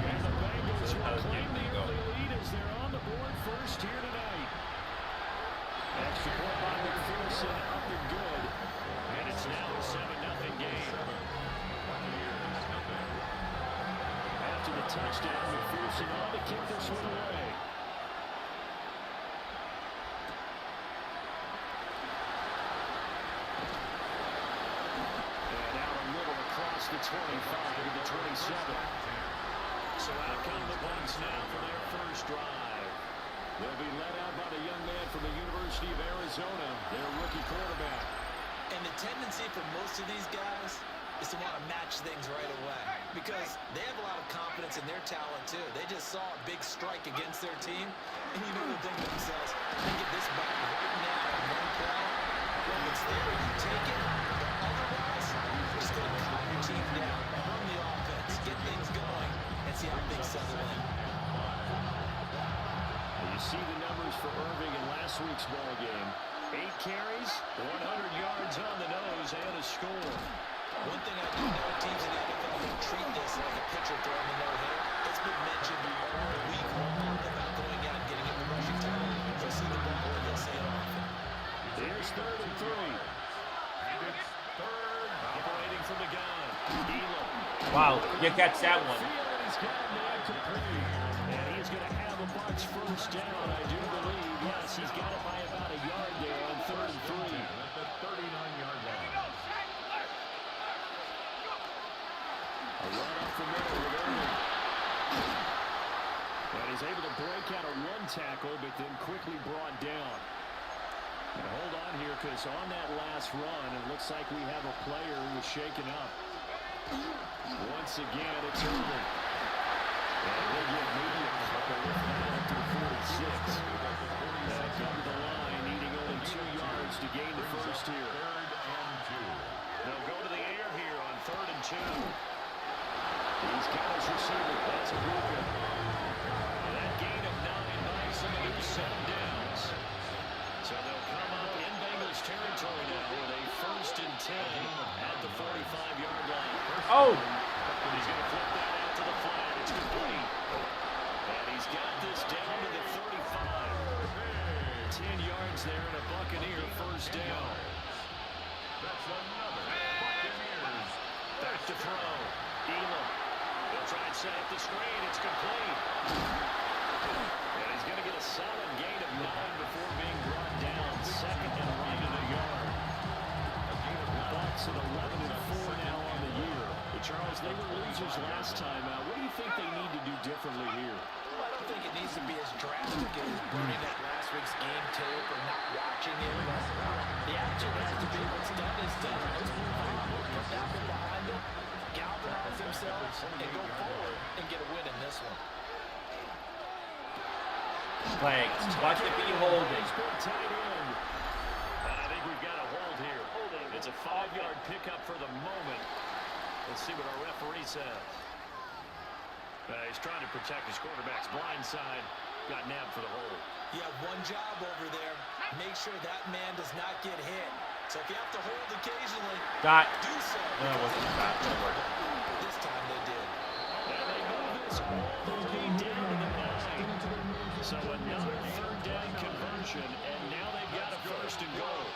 Speaker 4: And the Bengals will claim the early lead as they're on the board first here tonight. Extra point by McPherson up and good. And it's now a 7-0 game. After the touchdown, McPherson on to kick this one away. The 25 to the 27. So out come the Bucs now for their first drive. They'll be led out by the young man from the University of Arizona, their rookie quarterback.
Speaker 8: And the tendency for most of these guys is to want to match things right away because they have a lot of confidence in their talent too. They just saw a big strike against their team, and you know they're thinking to themselves, "I get this back right now in one play. Well, if it's there, you take it. Otherwise, you're just going to calm your team down, run the offense, get things going, and see how things settle in."
Speaker 4: You see the numbers for Irving in last week's ball game. 8 carries, 100 yards on the nose, and a score.
Speaker 8: One thing I do know, teams in the NFL will treat this like a pitcher throwing the no-hitter. It's been mentioned all week long about going out and getting in the rushing time. You'll see the ball and you'll see it often.
Speaker 4: Here's 3rd and 3. Third, operating from the gun. Elam.
Speaker 1: Wow, you catch that one.
Speaker 4: He's got it complete. And he's going to have a Bucs first down, I do believe. Yes, he's got it by about a yard there on 3rd and 3.
Speaker 2: At the 39-yard line.
Speaker 4: A run up the middle with Irving. And he's able to break out a run tackle, but then quickly brought down. And hold on here, because on that last run, it looks like we have a player who was shaken up.
Speaker 7: once again, it's over. And we'll get maybe a couple of that up to the 46. They'll come to the line, needing only 2 yards to gain the first here. They'll go to the air here on 3rd and 2. He's got his receiver. That's a Ruka. And that gain of 9 by some of those 7 downs. So they'll come up in Bengals territory now with a 1st and 10 at the 45-yard line.
Speaker 1: Oh!
Speaker 7: He's going to flip that out to the flat. It's complete. And he's got this down to the 35. 10 yards there and a Buccaneer 1st down. Back to throw. Elam. He'll try and set up the screen. It's complete. And he's going to get a solid gain of 9 before being brought down. 2nd and right of the yard. The Bucs at 11-4 now on the year. But Charles, they were losers last time out. What do you think they need to do differently here?
Speaker 8: Well, I don't think it needs to be as drastic as burning that last week's game tape or not watching it. But the action has to be what's done is done. Let's move on. Put that one behind them, galvanize themselves, and go forward and get a win in this one.
Speaker 1: Flag. Watch it be holding.
Speaker 7: Tight end. I think we've got a hold here. It's a 5-yard pickup for the moment. Let's see what our referee says. He's trying to protect his quarterback's blind side. Got nabbed for the hold.
Speaker 8: You have one job over there. Make sure that man does not get hit. So if you have to hold occasionally, do so.
Speaker 1: No, it wasn't that.
Speaker 8: This time they did.
Speaker 7: And they move this all the way down to the 9. So another 3rd down conversion, and now they've got a 1st and goal.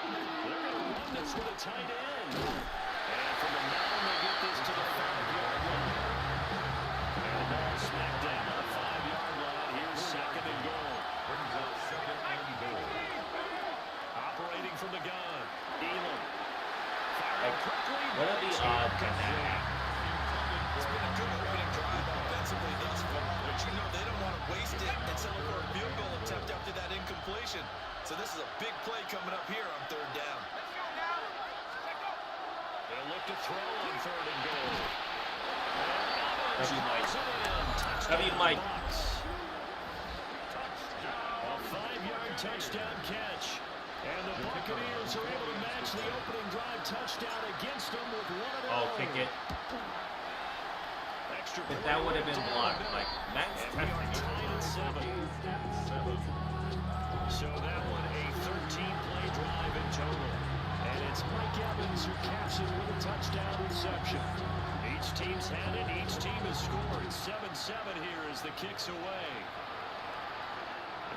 Speaker 7: They're going to run this with a tight end. And from the 9, they get this to the 5-yard line. And the ball smacked down on the 5-yard line. Here's 2nd and goal. Brings up 2nd and goal. Operating from the gun. Elam. Firing quickly.
Speaker 1: What are the odds on that?
Speaker 8: It's been a good opening drive offensively thus far, but you know they don't want to waste it and settle for a field goal attempt after that incompletion. So this is a big play coming up here on 3rd down.
Speaker 7: They'll look to throw on 3rd and goal.
Speaker 1: W. Mike.
Speaker 7: A 5-yard touchdown catch. And the Buccaneers are able to match the opening drive touchdown against them with one of their own.
Speaker 1: Kick it.
Speaker 7: Extra
Speaker 1: If that would have been blocked, like, that's
Speaker 7: tied at 7. So that one a 13-play drive in total. And it's Mike Evans who caps it with a touchdown reception. Each team's had it. Each team has scored. 7-7 here as the kick's away.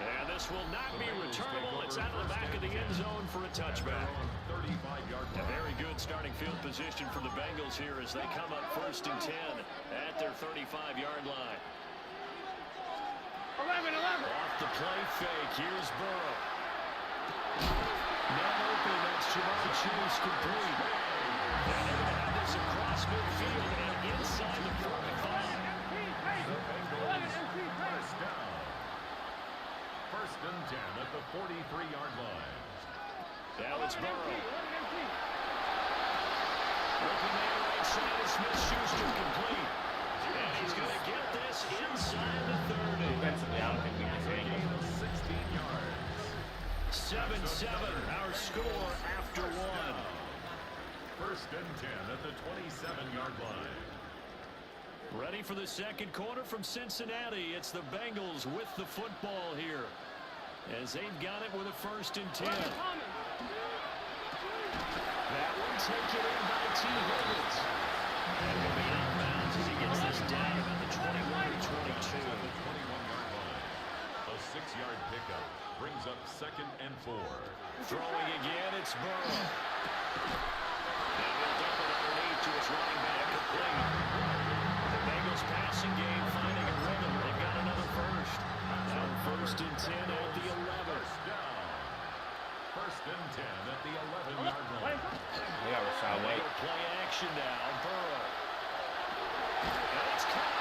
Speaker 7: And this will not be returnable. It's out of the back of the end zone for a touchback. A very good starting field position for the Bengals here as they come up 1st and 10 at their 35-yard line.
Speaker 9: 11.
Speaker 7: Off the play fake. Here's Burrow. Now open. That's Jamar Chase complete. And they're going to have this across midfield and inside the 45.
Speaker 2: First and 10 at the 43-yard line.
Speaker 7: Now it's Burrow. Looking there right side of Smith-Schuster complete. And he's going to get this inside the 30.
Speaker 1: Defensively, I don't think we can take it.
Speaker 2: 16 yards.
Speaker 7: 7-7, our score after 1.
Speaker 2: First and 10 at the 27-yard line.
Speaker 7: Ready for the second quarter from Cincinnati. It's the Bengals with the football here as they've got it with a 1st and 10. That one taken in by T. Higgins. And will be out of bounds as he gets this down about the 21-22.
Speaker 2: A 6-yard pickup brings up 2nd and 4.
Speaker 7: Throwing again, it's Burrow. And he'll dump it underneath to his running back, complete. The Bengals passing game finding a rhythm. They've got another 1st. Now 1st and 10 at the 11.
Speaker 2: First and 10 at the 11-yard line.
Speaker 1: We got Rashad
Speaker 7: They
Speaker 1: White.
Speaker 7: go play action now. Burrow. And it's caught.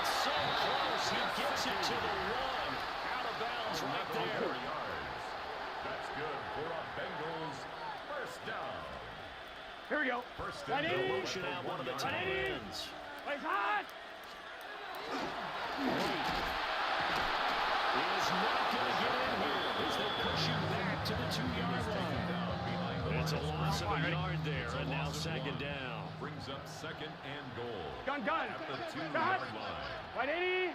Speaker 7: It's so close. He gets it to the 1. Out of bounds right there.
Speaker 2: 4 yards. That's good for a Bengals 1st down.
Speaker 9: Here we go.
Speaker 7: First
Speaker 9: Ready?
Speaker 7: and goal.
Speaker 4: Motion out one of the tight ends.
Speaker 9: Place hot.
Speaker 4: He is not going to get in here as they push him back to the 2-yard line. It's a loss of a yard there, and now second down.
Speaker 2: Brings up second and goal.
Speaker 9: Gun.
Speaker 2: At the 2-yard line.
Speaker 9: 180.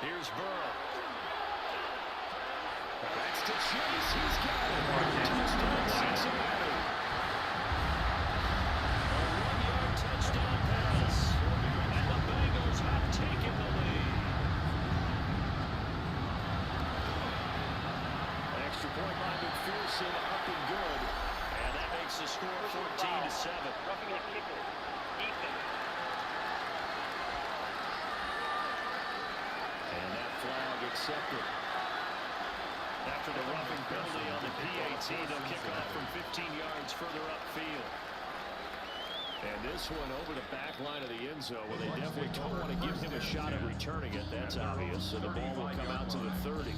Speaker 4: Here's Burrow. That's to Chase. He's got it. Touchdown, Cincinnati. A 1-yard touchdown pass. And the Bengals have taken the lead. Extra point by McPherson, up and good. And that makes the score 14-7.
Speaker 9: Roughing the kicker. Ethan.
Speaker 4: And that flag accepted. After the roughing penalty on the PAT, they'll kick off from 15 yards further upfield. And this one over the back line of the end zone, where they definitely don't want to give him a shot at returning it. That's obvious. So the ball will come out to the 30.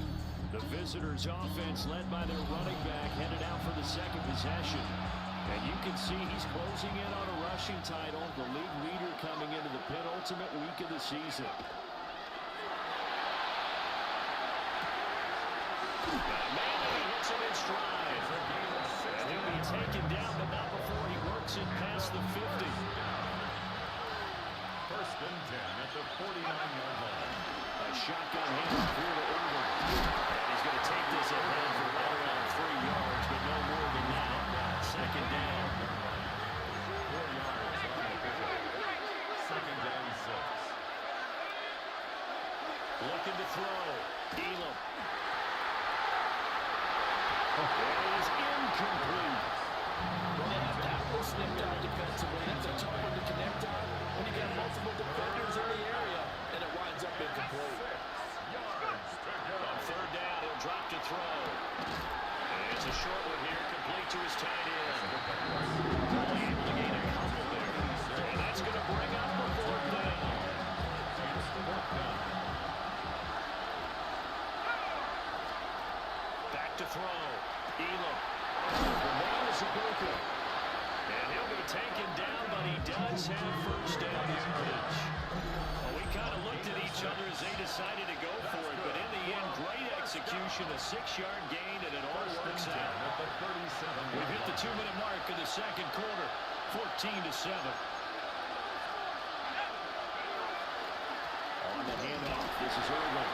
Speaker 4: The visitors' offense, led by their running back, headed out for the second possession. And you can see he's closing in on a rushing title, the league leader coming into the penultimate week of the season. Manning hits him in stride. And he'll be taken down, but not before he works it past the 50.
Speaker 2: First and 10 at the 49-yard line.
Speaker 4: A shotgun handoff here to Irvin. And he's going to take this ahead for right around 3 yards, but no more than that. Second down.
Speaker 2: 4 yards on the pickup. Second and 6.
Speaker 4: Looking to throw. Elam. It is incomplete.
Speaker 8: When they have that one snipped out defensively, that's a tough one to connect on when you got multiple defenders in the area, and it winds up incomplete.
Speaker 4: On third down, he'll drop to throw. And it's a short one here, complete to his tight end. Only able to gain a couple there. And that's going to bring up the fourth down. Back to throw. Elam. The man is a broker. And he'll be taken down, but he does have first down yardage. Well, we kind of looked at each other as they decided to go for it, but in the end, great execution, a 6-yard gain, and it all works out. We've hit the 2-minute mark of the second quarter, 14-7. On the handoff, this is Irwin.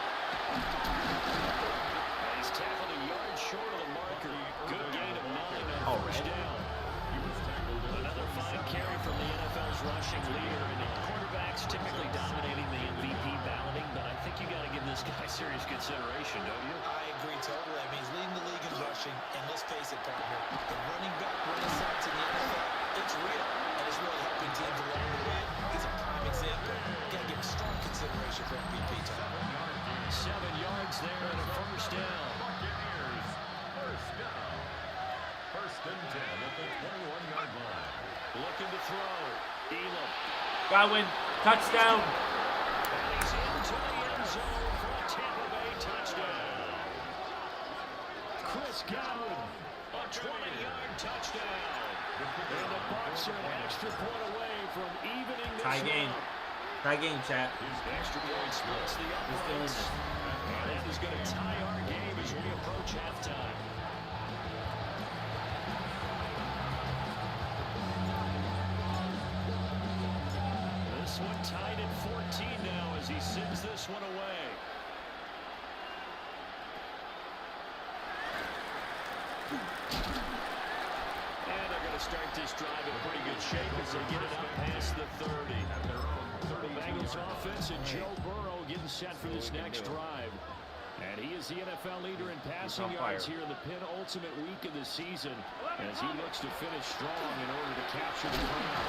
Speaker 4: And he's tackled a yard short of the marker. Good gain of 9 on first down. Another fine carry from the NFL's rushing leader, and quarterbacks typically dominating the MVP balloting, but I think you got to give this guy serious consideration, don't you?
Speaker 8: I agree totally. I mean, he's leading the league in rushing, and let's face it, partner, the running back renaissance in the NFL, it's real, and it's really helping teams along the way. He's a prime example. Got to give him strong consideration for MVP time.
Speaker 4: 7 yards there and a first down.
Speaker 2: First down. First and 10 at the 21-yard line.
Speaker 4: Looking to throw. Elam.
Speaker 1: Godwin, touchdown.
Speaker 4: And he's into the end zone for a Tampa Bay touchdown. Chris Godwin, a 20-yard touchdown. And the Bucs are an extra point away from evening this
Speaker 1: Tie game.
Speaker 4: up.
Speaker 1: Tie game, chat.
Speaker 4: Extra point splits the
Speaker 1: Who's doing
Speaker 4: uprights.
Speaker 1: this?
Speaker 4: And that is going to tie our game as we approach halftime. This one tied at 14 now as he sends this one away. And they're going to start this drive in pretty good shape as they get it up past the 30. The Bengals offense and Joe Burrow getting set for this next drive. And he is the NFL leader in passing yards here in the penultimate week of the season as he looks to finish strong in order to capture the crown.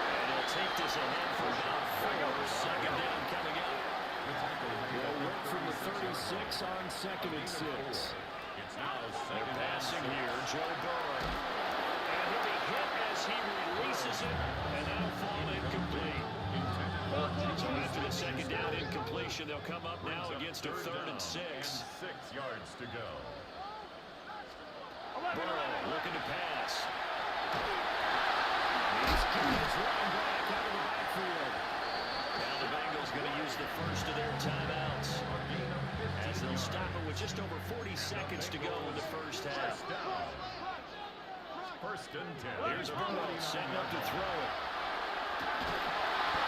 Speaker 4: And he'll take this ahead for about 4. Second down coming up. They'll work from the 36 on second and 6. They're passing here, Joe Burrow. And he'll be hit as he releases it, and that'll fall incomplete. So after the second down incompletion, they'll come up now against a 3rd and 6.
Speaker 2: 6 yards to go.
Speaker 7: looking to pass. He's getting his running back out of the backfield. Now the Bengals going to use the first of their timeouts, as they'll stop it with just over 40 seconds to go in the first half.
Speaker 2: First and 10.
Speaker 7: Here's Burrow setting up to throw it.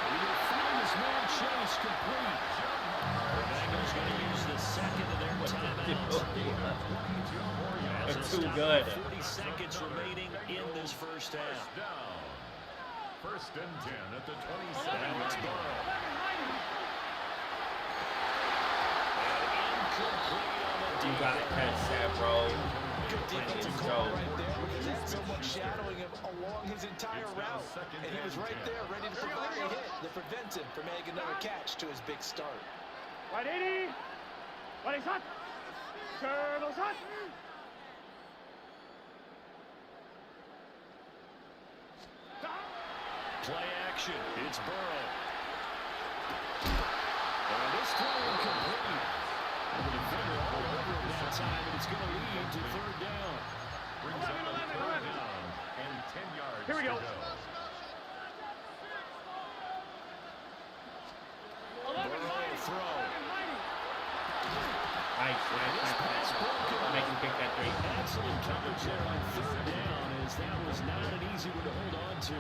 Speaker 7: He will find his man Chase complete. The Bengals going to use the second of their timeouts.
Speaker 1: They're too good.
Speaker 7: 40 seconds remaining in this first half.
Speaker 2: First and 10 at the 27.
Speaker 7: Now it's Burrow.
Speaker 1: You got to catch that, bro.
Speaker 8: Good defensive call right there, because he had someone shadowing him along his entire route. And he was right there ready to provide a hit that prevents him from making another catch to his big start.
Speaker 9: Right 80. Right shot. Turtle shot.
Speaker 7: Play action. It's Burrow. And this throw incomplete. The defender all over him that time, and it's going to lead to third down.
Speaker 2: Brings up a third down and 10 yards.
Speaker 9: Here we go.
Speaker 7: Burrow throw.
Speaker 1: Nice. Make him kick that three.
Speaker 7: Excellent coverage there on third down, as that was not an easy one to hold on to.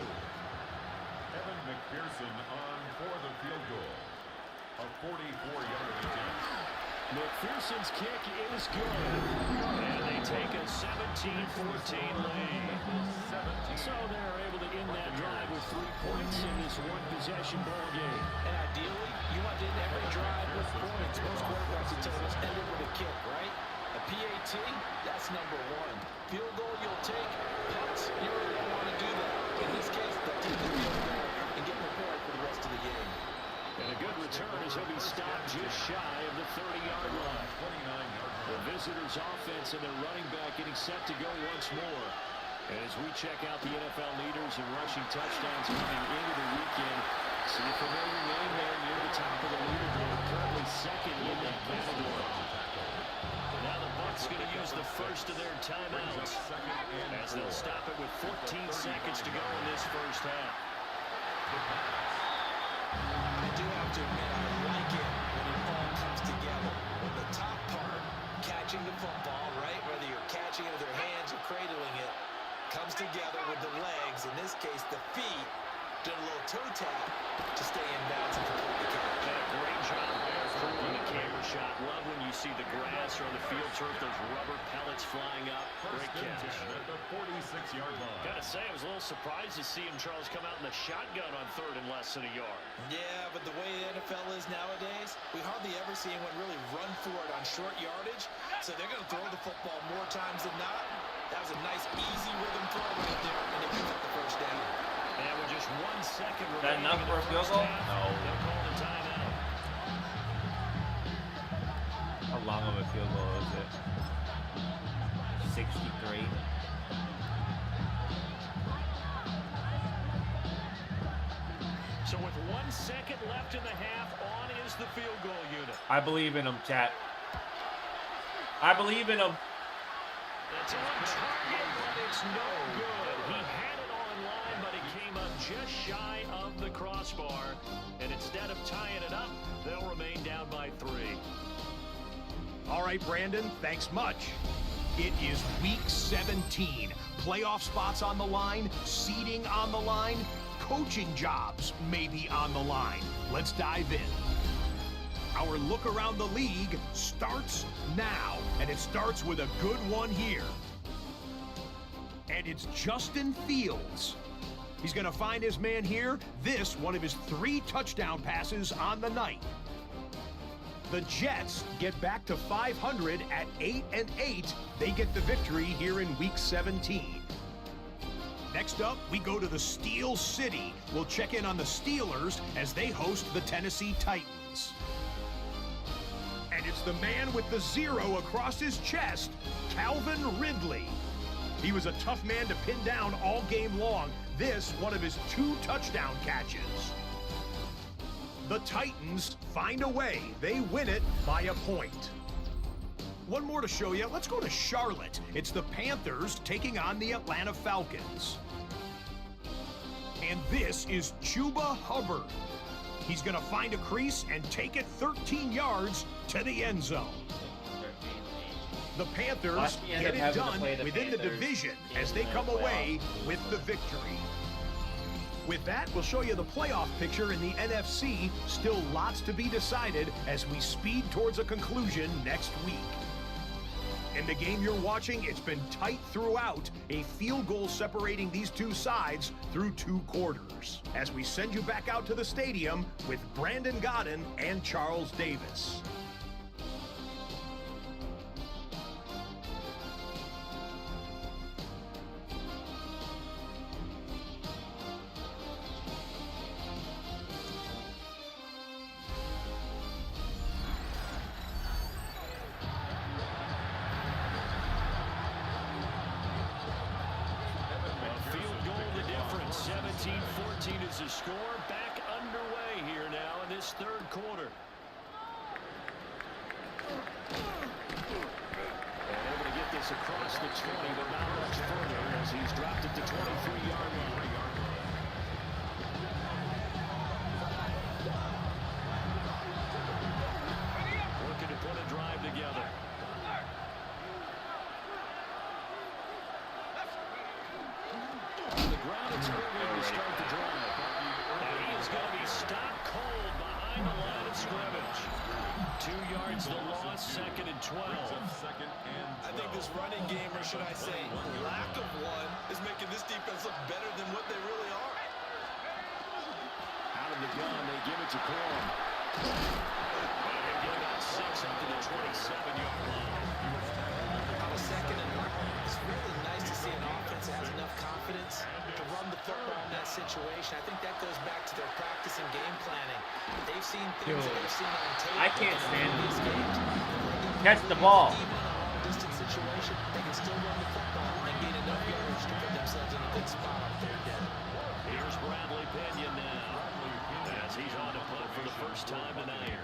Speaker 2: Evan McPherson on for the field goal. A 44-yard attempt.
Speaker 7: McPherson's kick is good. And they take a 17-14 lead. So they're able to end that drive with 3 points in this one-possession ball game.
Speaker 8: And ideally, you want to end every drive with points. Most quarterbacks would tell us end it with a kick, right? A PAT, that's number one. Field goal you'll take. Punts, you really don't want to do that. In this case, they'll take the field goal and get prepared for the rest of the game.
Speaker 7: And a good return as he'll be stopped just shy of the 30-yard line.
Speaker 2: 29-yard.
Speaker 7: The visitors' offense and their running back getting set to go once more. And as we check out the NFL leaders in rushing touchdowns coming into the weekend, see a familiar name there near the top of the leaderboard, currently second in that category. Now the Bucs going to use the first of their timeouts, as they'll stop it with 14 seconds to go in this first half.
Speaker 8: I do have to admit, I like it when it all comes together. When the top part, catching the football, right, whether you're catching it with your hands or cradling it, comes together with the legs, in this case the feet, did a little toe tap to stay in bounds and complete the catch.
Speaker 7: And a great job there from the camera shot. Love when you see the grass or the field turf, those rubber pellets flying up. Great catch.
Speaker 2: At the 46-yard line.
Speaker 7: Gotta say, I was a little surprised to see him, Charles, come out in the shotgun on third and less than a yard.
Speaker 8: Yeah, but the way the NFL is nowadays, we hardly ever see anyone really run for it on short yardage, so they're going to throw the football more times than not. That was a nice, easy rhythm throw right there, and they picked up the first down.
Speaker 7: And with just 1 second remaining.
Speaker 1: That enough for a field goal? No.
Speaker 7: They'll call the timeout.
Speaker 1: How long of a field goal is it? 63.
Speaker 7: So with 1 second left in the half, on is the field goal unit.
Speaker 1: I believe in him, chat. I believe in him.
Speaker 7: It's on target, but it's no good. He had it on line, but it came up just shy of the crossbar. And instead of tying it up, they'll remain down by 3.
Speaker 5: All right, Brandon, thanks much. It is week 17. Playoff spots on the line, seeding on the line, coaching jobs may be on the line. Let's dive in. Our look around the league starts now, and it starts with a good one here. And it's Justin Fields. He's going to find his man here. This, one of his 3 touchdown passes on the night. The Jets get back to 500 at 8-8. They get the victory here in week 17. Next up, we go to the Steel City. We'll check in on the Steelers as they host the Tennessee Titans. And it's the man with the 0 across his chest, Calvin Ridley. He was a tough man to pin down all game long. This, one of his 2 touchdown catches. The Titans find a way. They win it by a point. One more to show you. Let's go to Charlotte. It's the Panthers taking on the Atlanta Falcons. And this is Chuba Hubbard. He's going to find a crease and take it 13 yards to the end zone. The Panthers get it done within the division as they come away with the victory. With that, we'll show you the playoff picture in the NFC. Still lots to be decided as we speed towards a conclusion next week. In the game you're watching, it's been tight throughout, a field goal separating these two sides through 2 quarters. As we send you back out to the stadium with Brandon Godden and Charles Davis.
Speaker 7: The score back underway here now in this third quarter. And able to get this across the 20, but not much further as he's dropped it to 23-yard line. Working to put a drive together. On the ground, it's Irving to start the drive. Going to be stopped cold behind the line of scrimmage. 2 yards the loss, 2nd and 12.
Speaker 8: I think this running game, or should I say lack of one, is making this defense look better than what they really are.
Speaker 7: Out of the gun, they give it to Corum. And they get about 6 up to the 27-yard line.
Speaker 8: On a 2nd and 1, it's really nice to see an offense that has enough confidence to run the football in that situation. I think that goes back to their practice and game planning. They've seen things that they've seen on tape.
Speaker 1: I can't stand
Speaker 8: these games.
Speaker 1: Catch the ball.
Speaker 8: Even in a long-distance situation, they can still run the football and gain enough yards to put themselves in a good spot on 3rd down.
Speaker 7: Here's Bradley Pinion now, as he's on to punt for the first time tonight.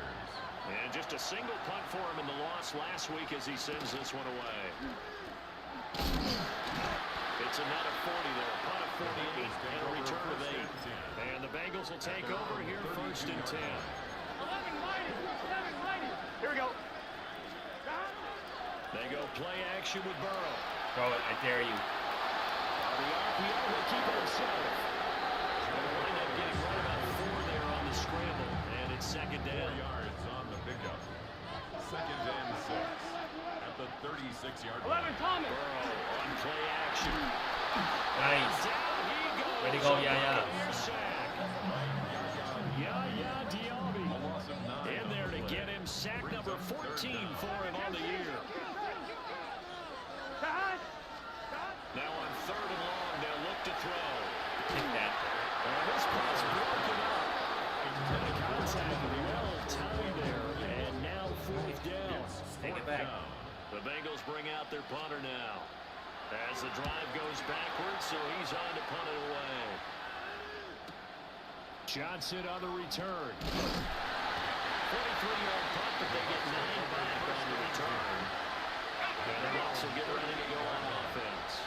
Speaker 7: And just a single punt for him in the loss last week as he sends this one away. It's a net of 40 there, a punt of 48, and a return of 8. And the Bengals will take over here, 1st and 10.
Speaker 9: Here we go.
Speaker 7: They go play action with Burrow.
Speaker 1: Throw it, I dare you.
Speaker 7: The RPO will keep it himself. They'll wind up getting right about 4 there on the scramble, and it's 2nd down.
Speaker 10: 4 yards on the pickup. 2nd and 6 at the 36-yard line.
Speaker 9: 11 Thomas.
Speaker 7: Burrow on play action.
Speaker 1: Nice. Way to go, Yaya.
Speaker 7: Yaya Diaby in there to get him sack number 14 for him on the year. Now on 3rd and long, they'll look to throw. And this pass broken up. The contact well tied there, and now 4th down.
Speaker 1: Take it back.
Speaker 7: The Bengals bring out their punter now. As the drive goes backwards, so he's on to punt it away. Johnson on the return. 43-yard punt, but they get 9 back on the return. And they'll also get ready to go on offense.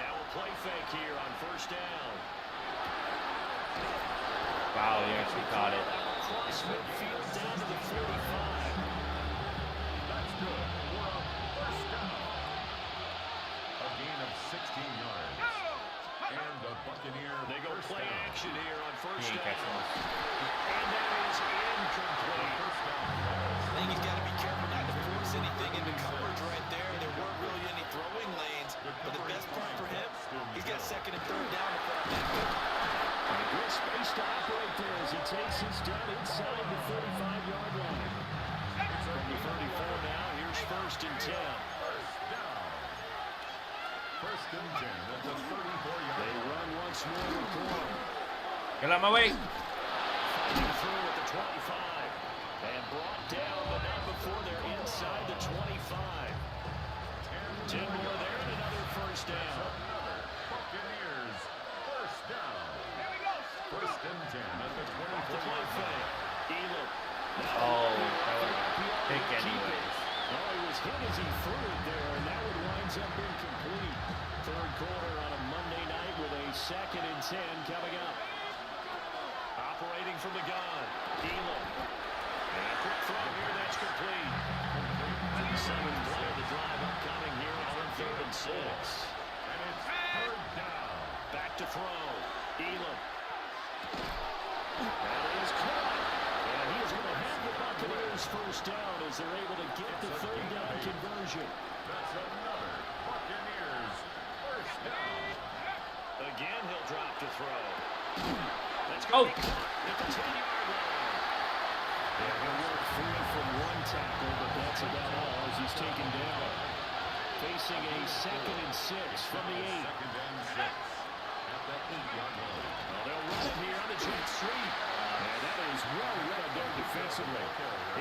Speaker 7: Now a play fake here on 1st down.
Speaker 1: Wow, he actually caught it.
Speaker 7: Across midfield down to the 45.
Speaker 10: That's good for a 1st down. A gain of 16 yards. And the Buccaneer.
Speaker 7: They go play action here on 1st
Speaker 1: He ain't
Speaker 7: down.
Speaker 1: catching this.
Speaker 7: And that is incomplete.
Speaker 8: I think he's got to be careful not to force anything into coverage right there. There weren't really any throwing lanes, but the best part for him, he's got 2nd and 3rd down to fall back with.
Speaker 7: And a good space to operate there as he takes his down inside the 45-yard line. From the 34 now, here's 1st and 10.
Speaker 10: 1st down. 1st and 10 at the 34-yard
Speaker 7: They
Speaker 10: line.
Speaker 7: run once more with Corum.
Speaker 1: Get out my way.
Speaker 7: Fighting through at the 25. And brought down, but not before they're inside the 25. 10 more there and another 1st down.
Speaker 10: Another Buccaneers 1st down. 1st and 10 at the 24-yard line.
Speaker 4: Elam.
Speaker 1: Oh, that was a pick anyways.
Speaker 4: Oh, he was hit as he threw it there, and that one winds up incomplete. Third quarter on a Monday night with a 2nd and 10 coming up. Operating from the gun, Elam. And a quick throw here, that's complete. 7th play of the drive upcoming here on 3rd and 6.
Speaker 10: And it's third down.
Speaker 4: Back to throw, Elam. That is caught. And he's going to have the Buccaneers first down as they're able to get the third down conversion.
Speaker 10: That's another Buccaneers first down.
Speaker 4: Again, he'll drop to throw. Let's
Speaker 1: Oh.
Speaker 4: go. At the 10-yard line. Yeah, he'll work free from one tackle, but that's about all as he's taken down. Facing a 2nd and 6 from the 8.
Speaker 10: 2nd and 6 at the 8-yard line.
Speaker 4: Well, they'll run it here on the jet sweep. And that is well read there defensively.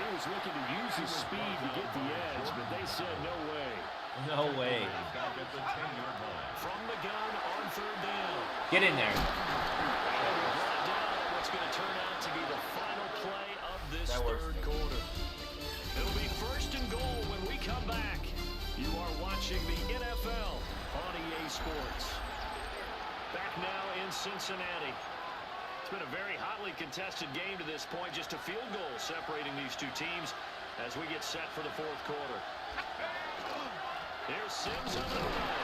Speaker 4: He was looking to use his speed to get the edge, but they said no way.
Speaker 1: No way.
Speaker 10: He's got to get the 10-yard line.
Speaker 4: From the gun on 3rd down.
Speaker 1: Get in there.
Speaker 4: What's going to turn out to be the final play of this
Speaker 1: That works.
Speaker 4: 3rd quarter. It'll be 1st and goal when we come back. You are watching the NFL on EA Sports. Back now in Cincinnati. It's been a very hotly contested game to this point. Just a field goal separating these two teams as we get set for the 4th quarter. Here's Sims on the run.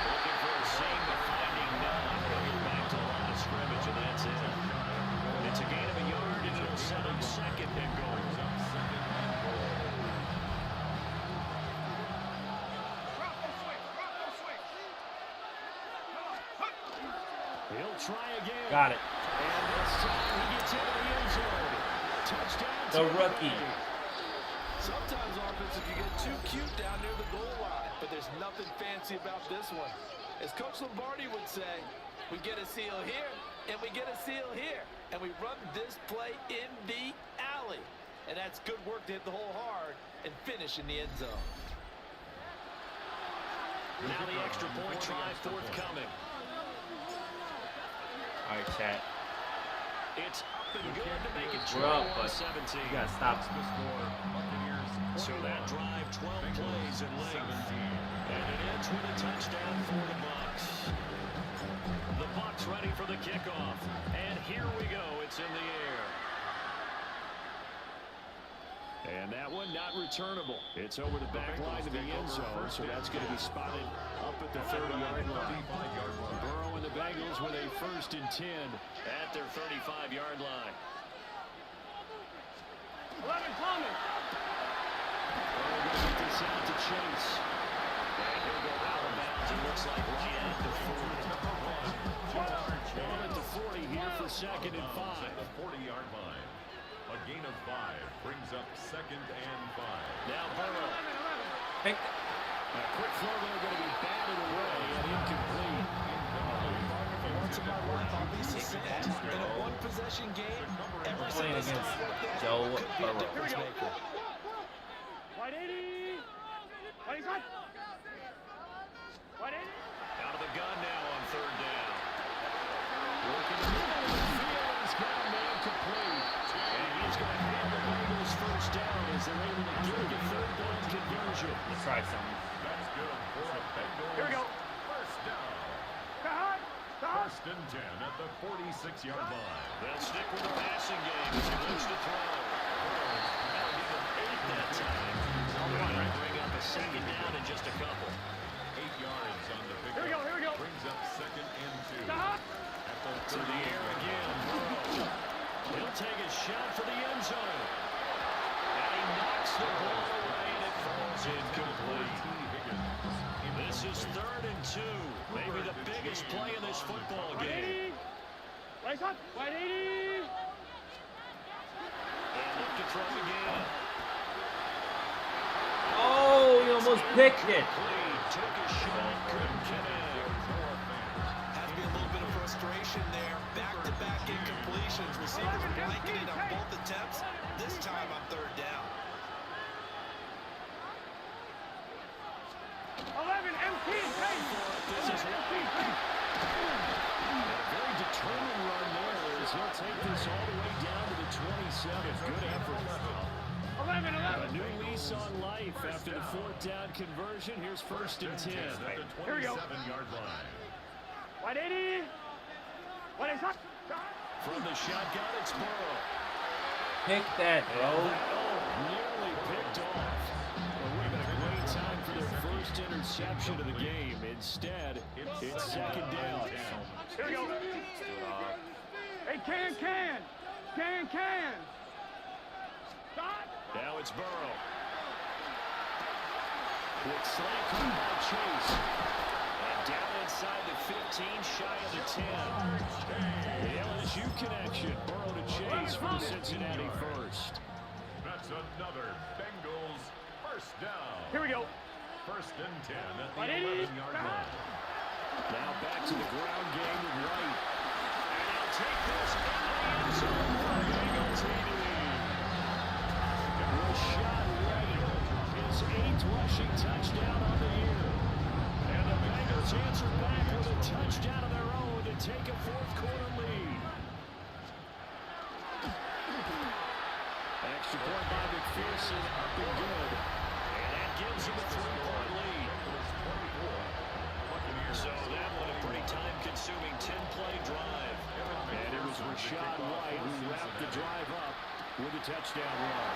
Speaker 4: Looking for a seam, but finding none. Bring it back to the line of scrimmage, and that's it. It's a gain of a yard, and it'll settle 2nd and goal. He'll try again.
Speaker 1: Got it.
Speaker 4: And this time he gets into the end zone. Touchdown.
Speaker 1: The rookie.
Speaker 3: Sometimes offenses can get too cute down near the goal line, but there's nothing fancy about this one. As Coach Lombardi would say, we get a seal here, and we get a seal here, and we run this play in the alley. And that's good work to hit the hole hard and finish in the end zone.
Speaker 4: Now the extra point try forthcoming.
Speaker 1: All right, chat.
Speaker 4: It's up and good to make it
Speaker 1: We're up, but
Speaker 4: 21-17.
Speaker 1: you gotta stop.
Speaker 10: The score, Buccaneers
Speaker 4: So that drive, 12 plays in length. And it ends with a touchdown for the Bucs. The Bucs ready for the kickoff. And here we go. It's in the air. And that one not returnable. It's over the back line to the end zone, so that's going to be spotted up at the 30-yard line. Burrow and the Bengals with a 1st and 10 at their 35-yard line.
Speaker 9: 11 coming.
Speaker 4: Burrow going to get this out to Chase. And he'll go out of bounds. It looks like right at the 40. Ball at the 40 here for 2nd and 5.
Speaker 10: At the 40-yard line. A gain of 5 brings up 2nd and 5.
Speaker 4: Now Burrow.
Speaker 1: Pick.
Speaker 4: A quick throw there going to be batted away and incomplete.
Speaker 3: Once in my life, I'll be succinct. In a one-possession game, every
Speaker 1: Playing
Speaker 3: single
Speaker 1: against
Speaker 3: snap like that
Speaker 1: Joe
Speaker 3: could be a
Speaker 1: Burrow.
Speaker 3: difference maker.
Speaker 9: Wide 80. Wide shot. Wide 80.
Speaker 4: Out of the gun now on 3rd down. Working the middle of the field. He's got a man complete. And he's going to have the Bengals first down as they're able to get the 3rd down conversion.
Speaker 1: Let's try something.
Speaker 10: That's good for a Bengals
Speaker 9: Here we go.
Speaker 10: first down.
Speaker 9: Cut. Cut.
Speaker 10: 1st and 10 at the 46-yard line.
Speaker 4: They'll stick with the passing game as he looks to throw. That'll give them 8 that time. They'll bring up a 2nd down in just a couple.
Speaker 10: 8 yards on the pickup.
Speaker 9: Here we go. Here we go.
Speaker 10: Brings up 2nd and 2.
Speaker 9: Cut.
Speaker 10: At the
Speaker 4: To the air again. Burrow. He'll take a shot for the end zone. And he knocks the ball away and it falls incomplete. This is 3rd and 2. Maybe the biggest play in this football
Speaker 9: Wide
Speaker 4: game.
Speaker 9: 80. Wide shot. Wide 80.
Speaker 4: And look to throw again.
Speaker 1: Oh, you almost picked it.
Speaker 4: Took a shot, couldn't connect.
Speaker 3: Has to be a little bit of frustration there. Back-to-back incompletions. Receivers blanketed on both attempts. This time on 3rd down.
Speaker 9: 11 MT.
Speaker 4: This is
Speaker 9: MT.
Speaker 4: a very determined run there as he'll take this all the way down to the 27. Good effort.
Speaker 9: 11.
Speaker 4: A new lease on life after the fourth down conversion. Here's first and 10.
Speaker 9: Here we go.
Speaker 10: 27-yard line.
Speaker 9: 180. What is up?
Speaker 4: From the shotgun, it's Burrow.
Speaker 1: Pick that, bro.
Speaker 4: Nearly picked off. Well, would have been a great time for their first interception of the game. Instead, it's second down.
Speaker 9: Here we go. Hey, can. Stop.
Speaker 4: Now it's Burrow. Quick slant by Chase. And down inside the 15, shy of the 10. The LSU connection. Burrow to Chase for the Cincinnati first.
Speaker 10: That's another Bengals first down.
Speaker 9: Here we go.
Speaker 10: First and 10 at the
Speaker 9: 180.
Speaker 10: 11-yard line.
Speaker 4: Now back to the ground game with Wright. And he'll take this in the end zone for the Bengals TD. Rashad Wright, his 8th rushing touchdown on the year. And the Bengals answer back with a touchdown of their own to take a fourth quarter lead. Extra point by McPherson, up and good. And that gives him a 3-point lead. So that one a pretty time-consuming 10-play drive. And it was Rashad White who wrapped the drive up with a touchdown run.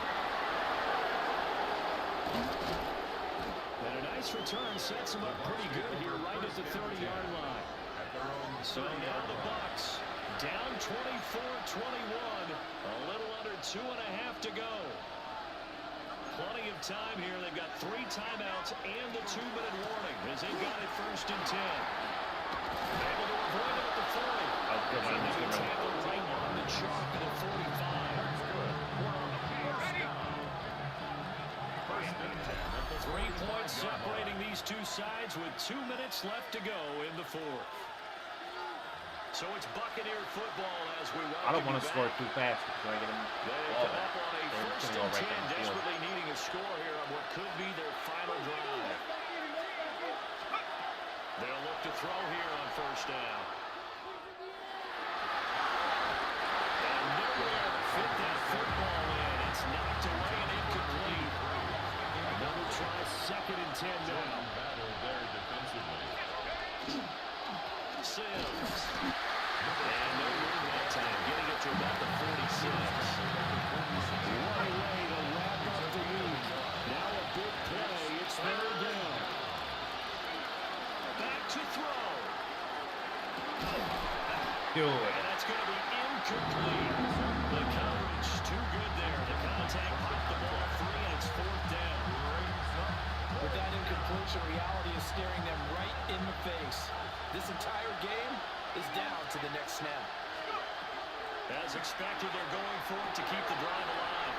Speaker 4: And a nice return sets him up pretty good here right at the 30-yard line. So now the Bucs down 24-21, a little under 2.5 to go. Plenty of time here. They've got 3 timeouts and the 2-minute warning as they've got it first and 10. Able to avoid it at the 40. And they tackle right on the chalk at the 45.
Speaker 10: First and 10.
Speaker 4: 3 points separating these two sides with 2 minutes left to go in the fourth. So it's Buccaneer football as we welcome
Speaker 1: I don't want to
Speaker 4: you
Speaker 1: score
Speaker 4: back.
Speaker 1: too fast because I get them
Speaker 4: They
Speaker 1: all
Speaker 4: come
Speaker 1: back.
Speaker 4: up on a
Speaker 1: They're
Speaker 4: first
Speaker 1: gonna go
Speaker 4: and 10,
Speaker 1: right down the field.
Speaker 4: desperately needing a score here on what could be their final drive. They'll look to throw here on first down. And nowhere to fit that football in. It's knocked away and incomplete. Another try, second and 10 now.
Speaker 10: Battle there defensively.
Speaker 4: Sims. And no room that time, getting it to about the 46. What a way to wrap up the week. Now a big play. It's third down. Back to throw.
Speaker 1: Do it.
Speaker 4: And that's going to be incomplete. The coverage too good there. The contact popped the ball free, and it's fourth down.
Speaker 3: With that incompletion, reality is staring them right in the face. This entire game is down to the next snap.
Speaker 4: As expected, they're going for it to keep the drive alive.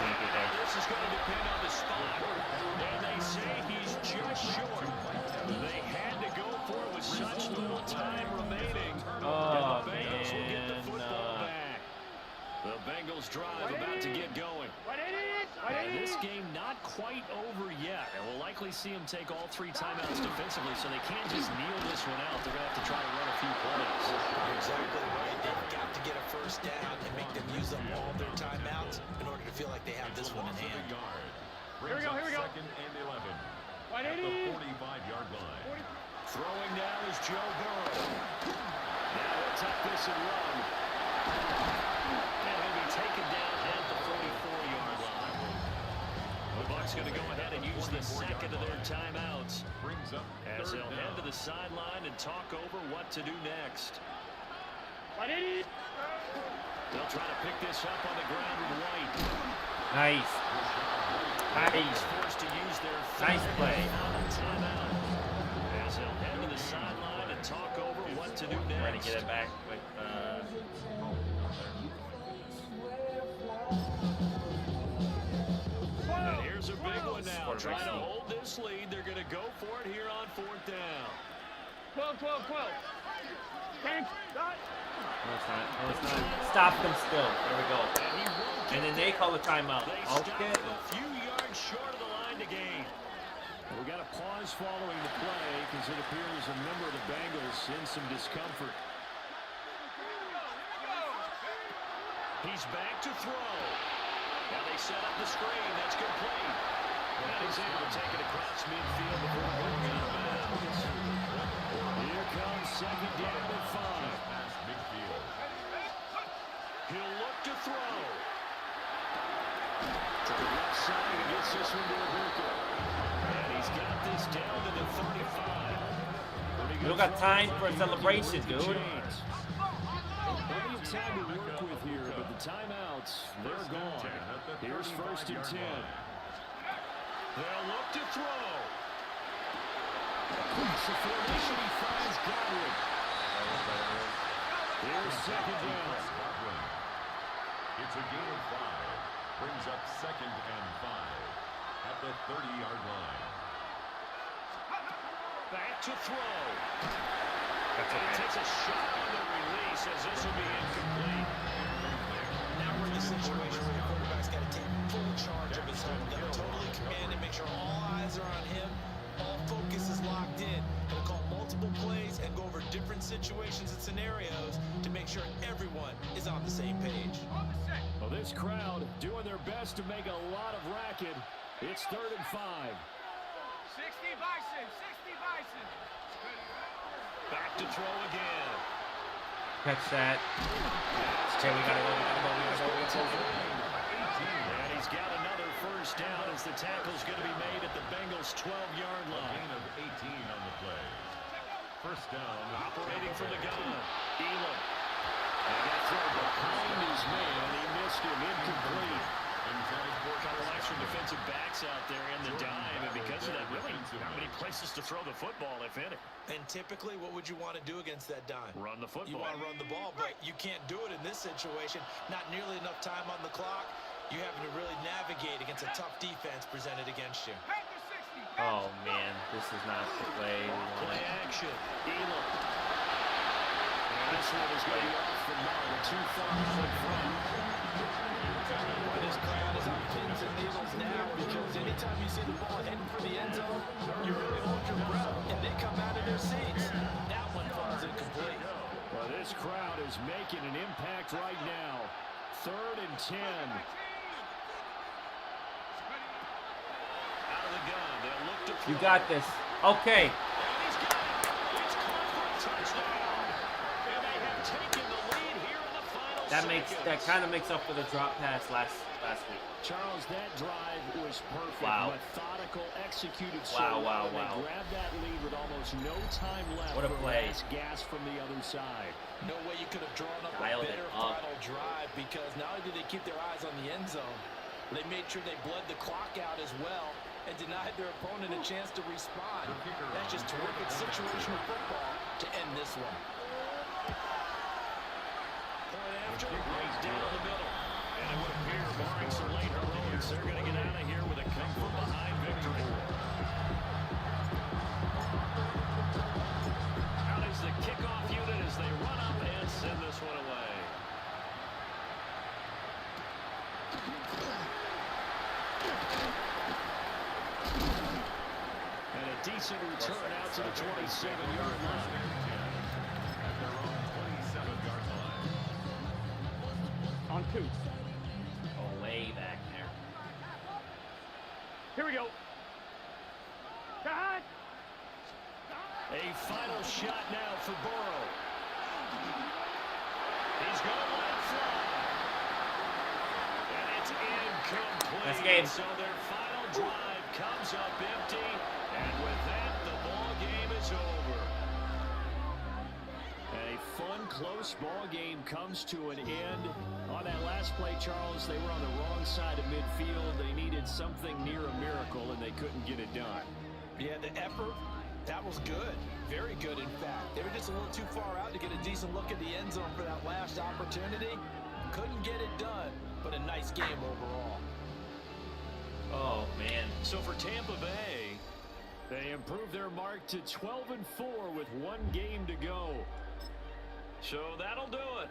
Speaker 4: And this is going to depend on the spot. And they say he's just short. They had to go for it with such little time remaining.
Speaker 1: Oh,
Speaker 4: and the Bengals will get the
Speaker 1: man,
Speaker 4: football back. The Bengals drive about to get going. And this game not quite over yet. And we'll likely see them take all 3 timeouts defensively, so they can't just kneel this one out. They're going to have to try to run a few plays.
Speaker 8: You're exactly right. They've got to get a first down and make them use up all their timeouts in order to feel like they have this one in hand.
Speaker 10: Here we go. Second and 11. At the
Speaker 9: 180.
Speaker 10: 45-yard line.
Speaker 4: Throwing now is Joe Burrow. Now let's up this and run. And he'll be taken down at the 44-yard line. The Bucs going to go ahead and use the second of their timeouts
Speaker 10: Brings up
Speaker 4: as
Speaker 10: third
Speaker 4: they'll head to
Speaker 10: down.
Speaker 4: the sideline and talk over what to do next.
Speaker 9: 180.
Speaker 4: They'll try to pick this up on the ground with White.
Speaker 1: Nice.
Speaker 4: He's forced to use their
Speaker 1: Nice play.
Speaker 4: timeout as they'll head to the sideline and talk over what to do next.
Speaker 1: Trying to get it back with
Speaker 4: And here's a big one now.
Speaker 1: Quarterback
Speaker 4: Trying to
Speaker 1: sneak.
Speaker 4: hold this lead. They're going to go for it here on fourth down.
Speaker 9: 12. Tank. Stop.
Speaker 1: No, it's not. No, it's not. Stop them still. There we go.
Speaker 4: And he won't get
Speaker 1: And then they call the timeout.
Speaker 4: They stop
Speaker 1: Okay.
Speaker 4: him a few yards short of the line to gain. We got a pause following the play because it appears a member of the Bengals in some discomfort.
Speaker 7: He's back to throw. Now they set up the screen. That's complete. And he's able to take it across midfield before going out of bounds. Here comes second down and 5.
Speaker 10: Past midfield.
Speaker 7: He'll look to throw. To the left side, he gets this one to Ibuka. And he's got this down to the 35.
Speaker 1: We don't got time for a celebration, dude.
Speaker 7: Plenty of time to work with here, but the timeouts, they're gone. Here's first and 10. They'll look to throw. Across the formation, he finds Godwin. Here's second down.
Speaker 10: It's a gain of 5. Brings up second and 5 at the 30-yard line.
Speaker 7: Back to throw. And he takes a shot on the release as this will be incomplete.
Speaker 8: Now we're in the situation where the quarterback's got to take full charge of his home. Got to totally command and make sure all eyes are on him. All focus is locked in. Going to call multiple plays and go over different situations and scenarios to make sure everyone is on the same page.
Speaker 7: Well, this crowd doing their best to make a lot of racket. It's third and 5.
Speaker 9: 60 Bison, 60 Bison.
Speaker 7: Back to throw again.
Speaker 1: Catch that. Okay, we gotta go.
Speaker 7: And he's got another first down as the tackle's going to be made at the Bengals' 12-yard line.
Speaker 10: Gain of 18 on the play. First down.
Speaker 7: Operating from the gun. Elam. And that throw behind his man. He missed him. Incomplete. A couple extra defensive backs out there in the dime, and because of that, really not many places to throw the football, if any.
Speaker 8: And typically, what would you want to do against that dime?
Speaker 7: Run the football.
Speaker 8: You want to run the ball, but you can't do it in this situation. Not nearly enough time on the clock. You're having to really navigate against a tough defense presented against you.
Speaker 1: Oh man, this is not the play we
Speaker 7: Play
Speaker 1: wanted.
Speaker 7: action. Elam. And this one is going to be off the mark. Too far from front.
Speaker 8: Boy, this crowd is on pins and needles now because anytime you see the ball heading for the end zone, you really hold your breath, and they come out of their seats. That one falls incomplete.
Speaker 7: Well, this crowd is making an impact right now. Third and 10. Out of the gun. They'll look to throw.
Speaker 1: You got this. Okay.
Speaker 7: And he's got it. It's caught for a touchdown. And they have taken the lead here in the final
Speaker 1: That kind of makes up for the drop pass last week.
Speaker 7: Charles, that drive was perfect.
Speaker 1: Wow.
Speaker 7: Methodical, executed so
Speaker 1: Wow,
Speaker 7: well.
Speaker 1: wow, wow.
Speaker 7: They grabbed that lead with almost no time left.
Speaker 1: What a
Speaker 7: for
Speaker 1: play.
Speaker 7: last gas from the other side.
Speaker 8: No way you could have drawn up
Speaker 1: Dialed
Speaker 8: a
Speaker 1: it
Speaker 8: better
Speaker 1: up.
Speaker 8: final drive because not only did they keep their eyes on the end zone, they made sure they bled the clock out as well and denied their opponent a chance to respond. That's just terrific situational football to end this one.
Speaker 7: Point after, right down the middle. And it would appear, barring some late heroics, they're going to get out of here with a come-from-behind victory. Out is the kickoff unit as they run up and send this one away. And a decent return out to the 27-yard line.
Speaker 10: At their own 27-yard line.
Speaker 9: On 2.
Speaker 1: Oh, way back there.
Speaker 9: Here we go. Cut.
Speaker 7: A final shot now for Burrow. He's going to let it fly. And it's incomplete.
Speaker 1: That's the game.
Speaker 7: So their final drive comes up empty. And with that, the ball game is over. A fun, close ball game comes to an end. On that last play, Charles, they were on the wrong side of midfield. They needed something near a miracle, and they couldn't get it done.
Speaker 8: Yeah, the effort, that was good. Very good, in fact. They were just a little too far out to get a decent look at the end zone for that last opportunity. Couldn't get it done, but a nice game overall.
Speaker 1: Oh man.
Speaker 7: So for Tampa Bay, they improved their mark to 12-4 with one game to go. So that'll do it.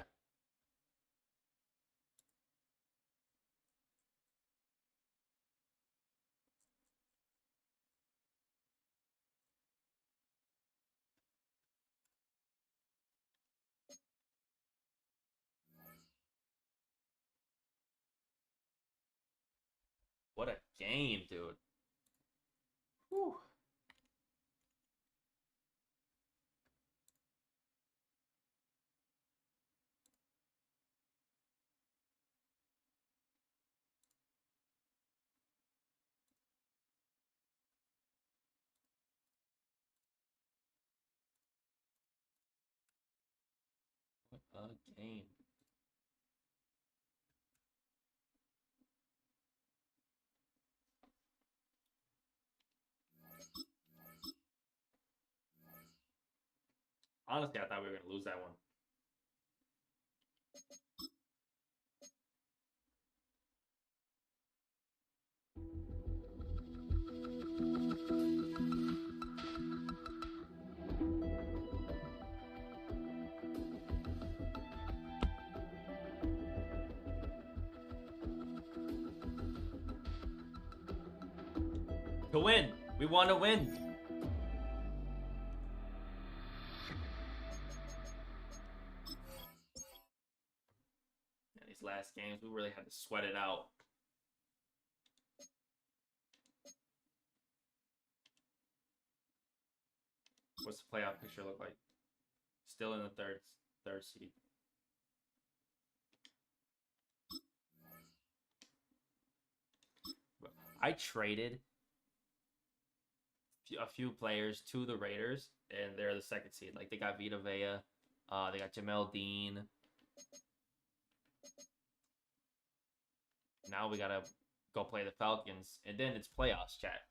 Speaker 1: What a game, dude. Whew. What a game. Honestly, I thought we were going to lose that one. To win. We want to win. Yeah, these last games, we really had to sweat it out. What's the playoff picture look like? Still in the third seed. I traded a few players to the Raiders, and they're the second seed. Like, they got Vita Vea, they got Jamel Dean. Now we gotta go play the Falcons, and then it's playoffs, chat.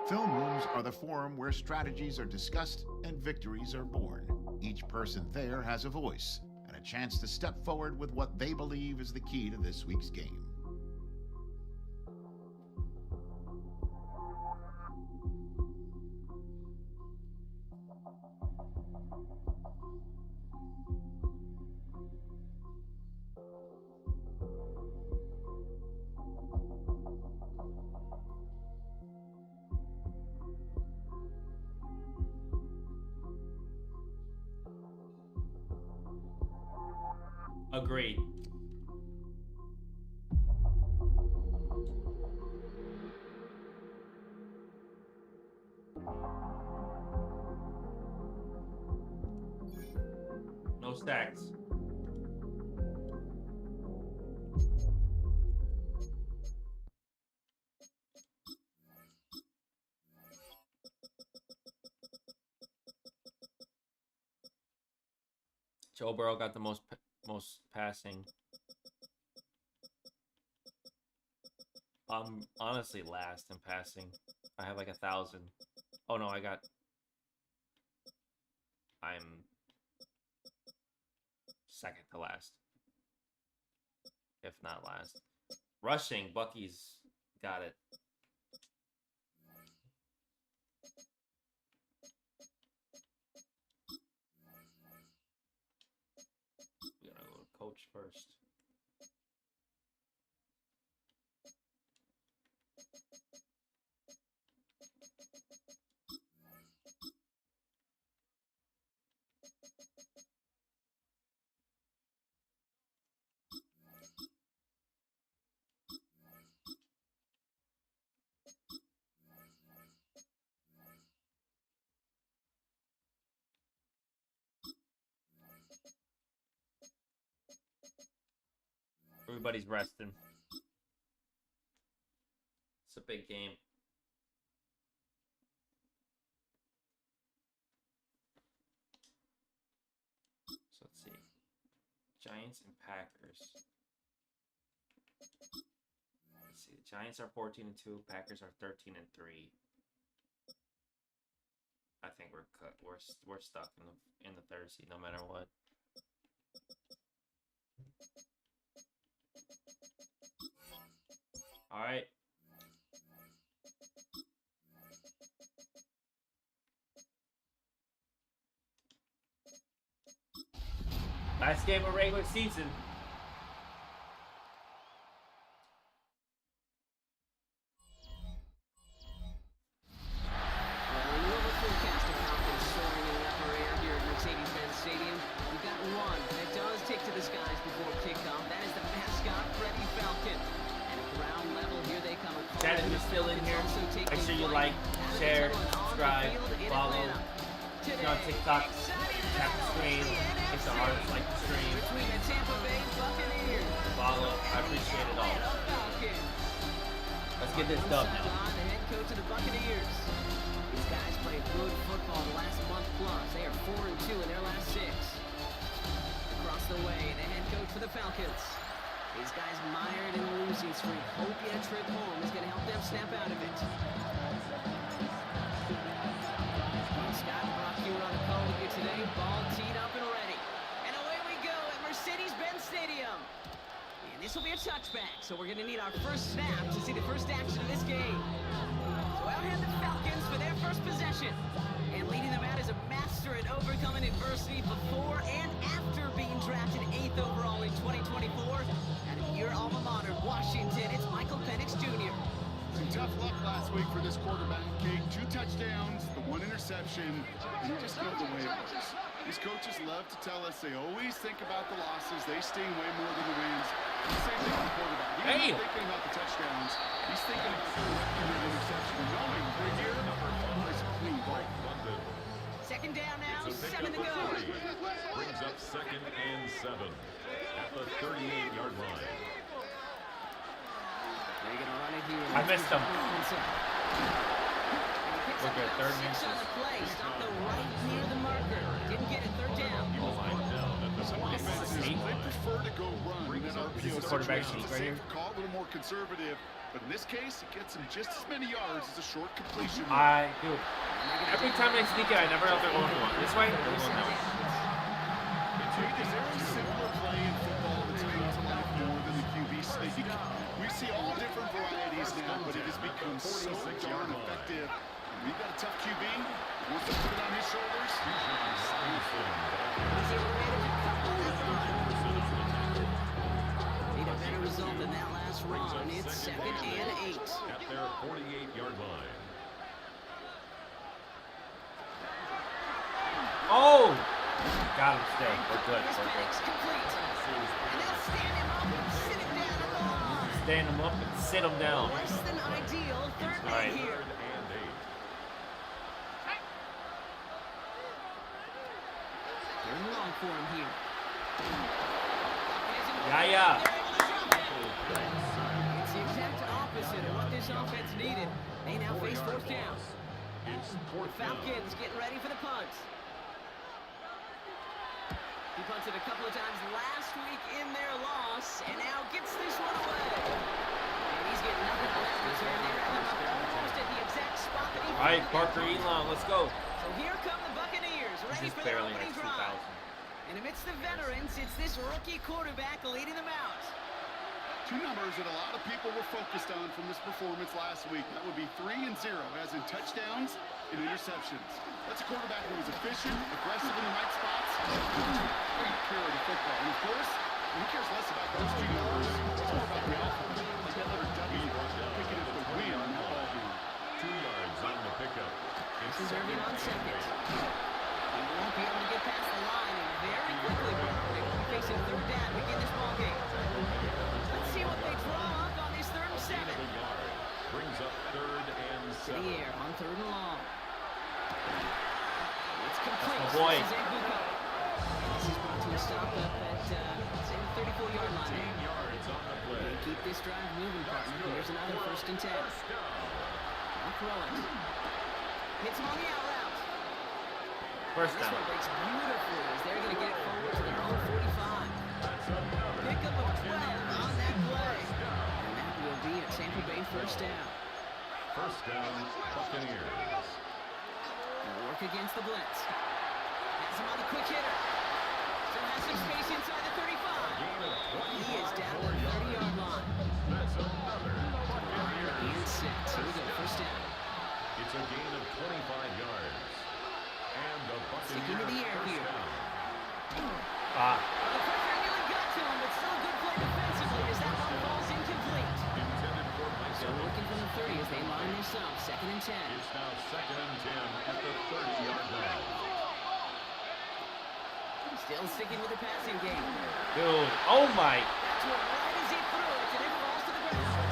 Speaker 6: Film rooms are the forum where strategies are discussed and victories are born. Each person there has a voice and a chance to step forward with what they believe is the key to this week's game.
Speaker 1: Agreed. No stacks. Joe Burrow got the most passing. I'm honestly last in passing. I have like 1,000. Oh no, I'm second to last, if not last. Rushing, Bucky's got it. We gotta go to coach first. Everybody's resting. It's a big game. So let's see. Giants and Packers. Let's see. The Giants are 14-2. Packers are 13-3. I think we're cut. We're stuck in the third seed no matter what. All right. Last game of regular season. Chat, if you're still in here, make sure you like, share, subscribe, follow. If you're on TikTok, tap the screen. If the artists like the stream, follow. I appreciate it all. Let's get this dub now.
Speaker 11: The head coach of the Buccaneers. These guys played good football the last month plus. They are 4-2 in their last 6. Across the way, the head coach for the Falcons. These guys mired in a losing streak. Hope yet trip home is going to help them snap out of it. Scott Brock here on the call with you today. Ball teed up and ready. And away we go at Mercedes-Benz Stadium. And this will be a touchback, so we're going to need our first snap to see the first action of this game. So I'll hand the Falcons for their first possession. And leading them out is a master at overcoming adversity before and after being drafted 8th overall in 2024. Out of your alma mater, Washington, it's Michael Penix Jr.
Speaker 12: Some tough luck last week for this quarterback, Kate. 2 touchdowns, the 1 interception, and you just know the way it works. These coaches love to tell us they always think about the losses. They sting way more than the wins. The same thing with the quarterback. He's not thinking about the touchdowns. He's thinking about the interception, knowing we're here, there's a clean ball.
Speaker 11: Second down now, 7 to go.
Speaker 10: Brings up 2nd and 7 at the 38-yard line.
Speaker 11: They're going to run it here.
Speaker 1: I missed him.
Speaker 11: Look at 3rd and 6 on the play. Stopped the right near the marker. Didn't get it, 3rd down.
Speaker 12: Some offenses, they prefer to go run in an RPO situation.
Speaker 1: Right here.
Speaker 12: Call a little more conservative, but in this case, it gets him just as many yards as a short completion.
Speaker 1: I do. Every time I sneak it, I never know if they're going this way or going that way.
Speaker 12: Is there a simpler play in football that's made to life more than the QB sneak? We see all different varieties now, but it has become so darn effective. We got a tough QB. Wants to put it on his shoulders.
Speaker 11: Need a better result than that last run. It's 2nd and 8.
Speaker 10: At their 48-yard line.
Speaker 1: Oh! Got him, stay. We're good. We're good. Stand him up and sit him down.
Speaker 11: Less than ideal. 3rd
Speaker 1: All right.
Speaker 11: here. They're long for him here.
Speaker 1: Yeah.
Speaker 11: It's the exact opposite of what this offense needed. They now face 4th down. The Falcons getting ready for the punt. He punted a couple of times last week in their loss, and now gets this one away. And he's getting nothing on that return. They wrap him up almost at the exact spot that he
Speaker 1: All right, Parker Elon, let's go.
Speaker 11: So here come the Buccaneers, ready
Speaker 1: Just
Speaker 11: for their
Speaker 1: barely
Speaker 11: opening
Speaker 1: next
Speaker 11: drive.
Speaker 1: 2,000.
Speaker 11: And amidst the veterans, it's this rookie quarterback leading them out.
Speaker 12: Two numbers that a lot of people were focused on from this performance last week. That would be 3 and 0, as in touchdowns and interceptions. That's a quarterback who was efficient, aggressive in the right spots, great care of the football. And of course, he cares less about those 2 numbers. It's more about the outcome. Like that letter W, picking up the win in that ball game.
Speaker 10: 2 yards on the pickup.
Speaker 11: This is Irving on second. He won't be able to get past the line, and very quickly, they will be facing third down to begin this ball game. Let's see what they draw up on this 3rd and 7.
Speaker 10: Brings up 3rd and 7.
Speaker 11: To the air on 3rd and long. It's complete.
Speaker 1: That's my boy.
Speaker 11: This is Egbuka. This is brought to a stop up at the 34-yard line.
Speaker 10: 10 yards on the play.
Speaker 11: They keep this drive moving, partner. Here's another 1st and 10. I'll throw it. Hits him on the out route.
Speaker 1: First
Speaker 11: This
Speaker 1: down.
Speaker 11: one breaks beautifully as they're going to get it forward to their own 45. Pickup of 12 on that play. And that will be a Tampa Bay 1st down.
Speaker 10: 1st down, Buccaneers.
Speaker 11: They'll work against the blitz. Has him on the quick hitter. Still has some space inside the 35. He is down to the 30-yard line.
Speaker 10: That's another
Speaker 11: Line and 6. Here we go, 1st down.
Speaker 10: It's a gain of 25 yards. And the
Speaker 11: Sticking to the air
Speaker 10: Buccaneers
Speaker 11: here.
Speaker 10: 1st down.
Speaker 1: Ah,
Speaker 11: The pressure nearly got to him, but still a good play defensively as that one falls incomplete.
Speaker 10: Intended for
Speaker 11: So
Speaker 10: Mike.
Speaker 11: working from the 30 as they line this up. 2nd and 10.
Speaker 10: It's now 2nd and 10 at the 30-yard line.
Speaker 11: Still sticking with the passing game.
Speaker 1: dude. Oh my.
Speaker 11: That's what right as he threw it, and it falls to the ground.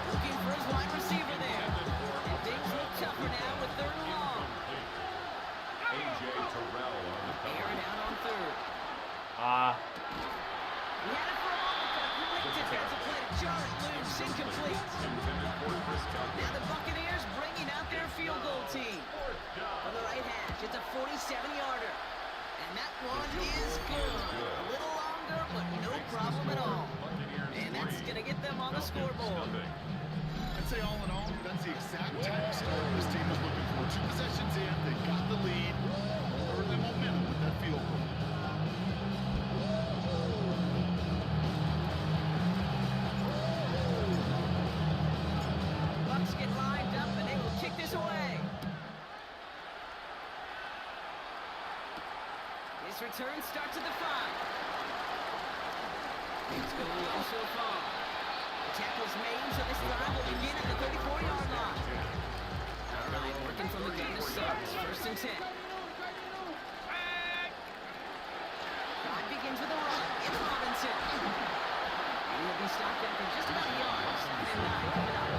Speaker 11: Looking for his wide receiver there. And things look tougher now with 3rd and long.
Speaker 10: A.J. Terrell on the
Speaker 11: They are
Speaker 10: cover.
Speaker 11: down on 3rd.
Speaker 1: Ah,
Speaker 11: He had it for all, but a great defensive play to jar it loose, incomplete.
Speaker 10: Intended for Chris Godwin.
Speaker 11: Now the Buccaneers bringing out their field goal team. From the right hash, it's a 47-yarder. And that one is good. A little longer, but no problem at all. And that's going to get them on the scoreboard.
Speaker 12: I'd say all in all, that's the exact type of score this team was looking for. 2 possessions in, they got the lead, or the momentum with that field goal.
Speaker 11: Bucks get lined up, and they will kick this away. This return starts at the 5. Things go well so far. The tackle's made, so this drive will begin at the 34-yard line. All right, working from the gun to start. It's 1st and 10. Drive begins with a run. It's Robinson. And he'll be stopped after just about a yard. 2nd and 9 coming up.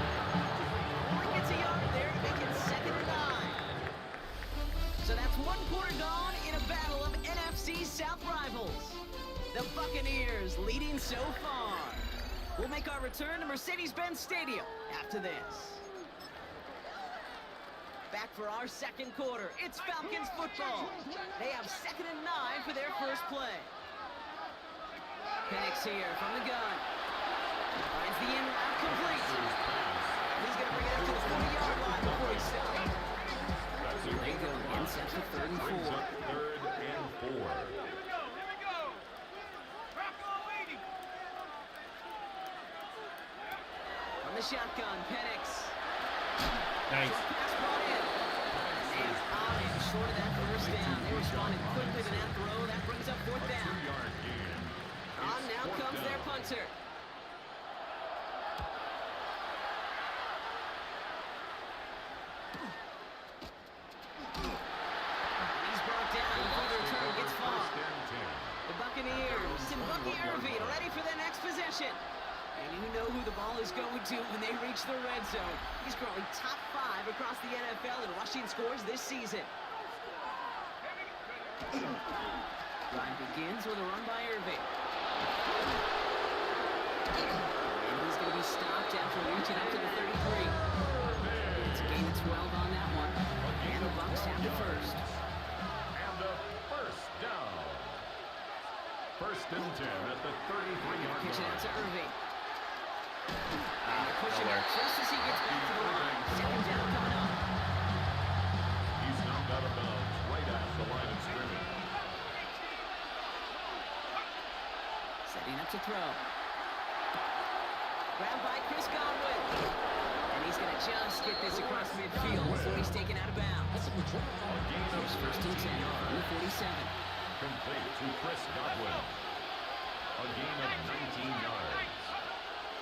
Speaker 11: Warren gets a yard there to make it 2nd and 9. So that's 1 quarter gone in a battle of NFC South rivals. The Buccaneers leading so far. We'll make our return to Mercedes-Benz Stadium after this. Back for our 2nd quarter. It's Falcons football. They have 2nd and 9 for their first play. Penix here from the gun. Finds the in route complete. He's going to bring it up to the 40-yard line before he stops. Here they go again, set for 3rd and 4.
Speaker 10: 3rd and 4.
Speaker 11: On the shotgun, Penix.
Speaker 1: nice.
Speaker 11: Pass brought in. They have opted short of that 1st down. They responded quickly to that throw. That brings up 4th down.
Speaker 10: 2-yard gain.
Speaker 11: On now comes their punter. He's brought down before the return gets far.
Speaker 10: 1st and 10.
Speaker 11: The Buccaneers and Bucky Irving ready for their next possession. And you know who the ball is going to when they reach the red zone. He's currently top 5 across the NFL in rushing scores this season. Drive begins with a run by Irving. And he's going to be stopped after reaching up to the 33. It's a gain of 12 on that one. And the Bucks have the first.
Speaker 10: And the 1st down. First and 10 at the 33-yard
Speaker 11: Pitch it out to
Speaker 10: line.
Speaker 11: Irving. And they're pushing it just as he gets back to the line. Second down coming up.
Speaker 10: He's knocked out of bounds right at the line of scrimmage.
Speaker 11: Setting up to throw. Grabbed by Chris Godwin. And he's going to just get this across midfield before he's taken out of bounds. Here's first and 10 on the 47.
Speaker 10: Complete to Chris Godwin. A gain of 19 yards.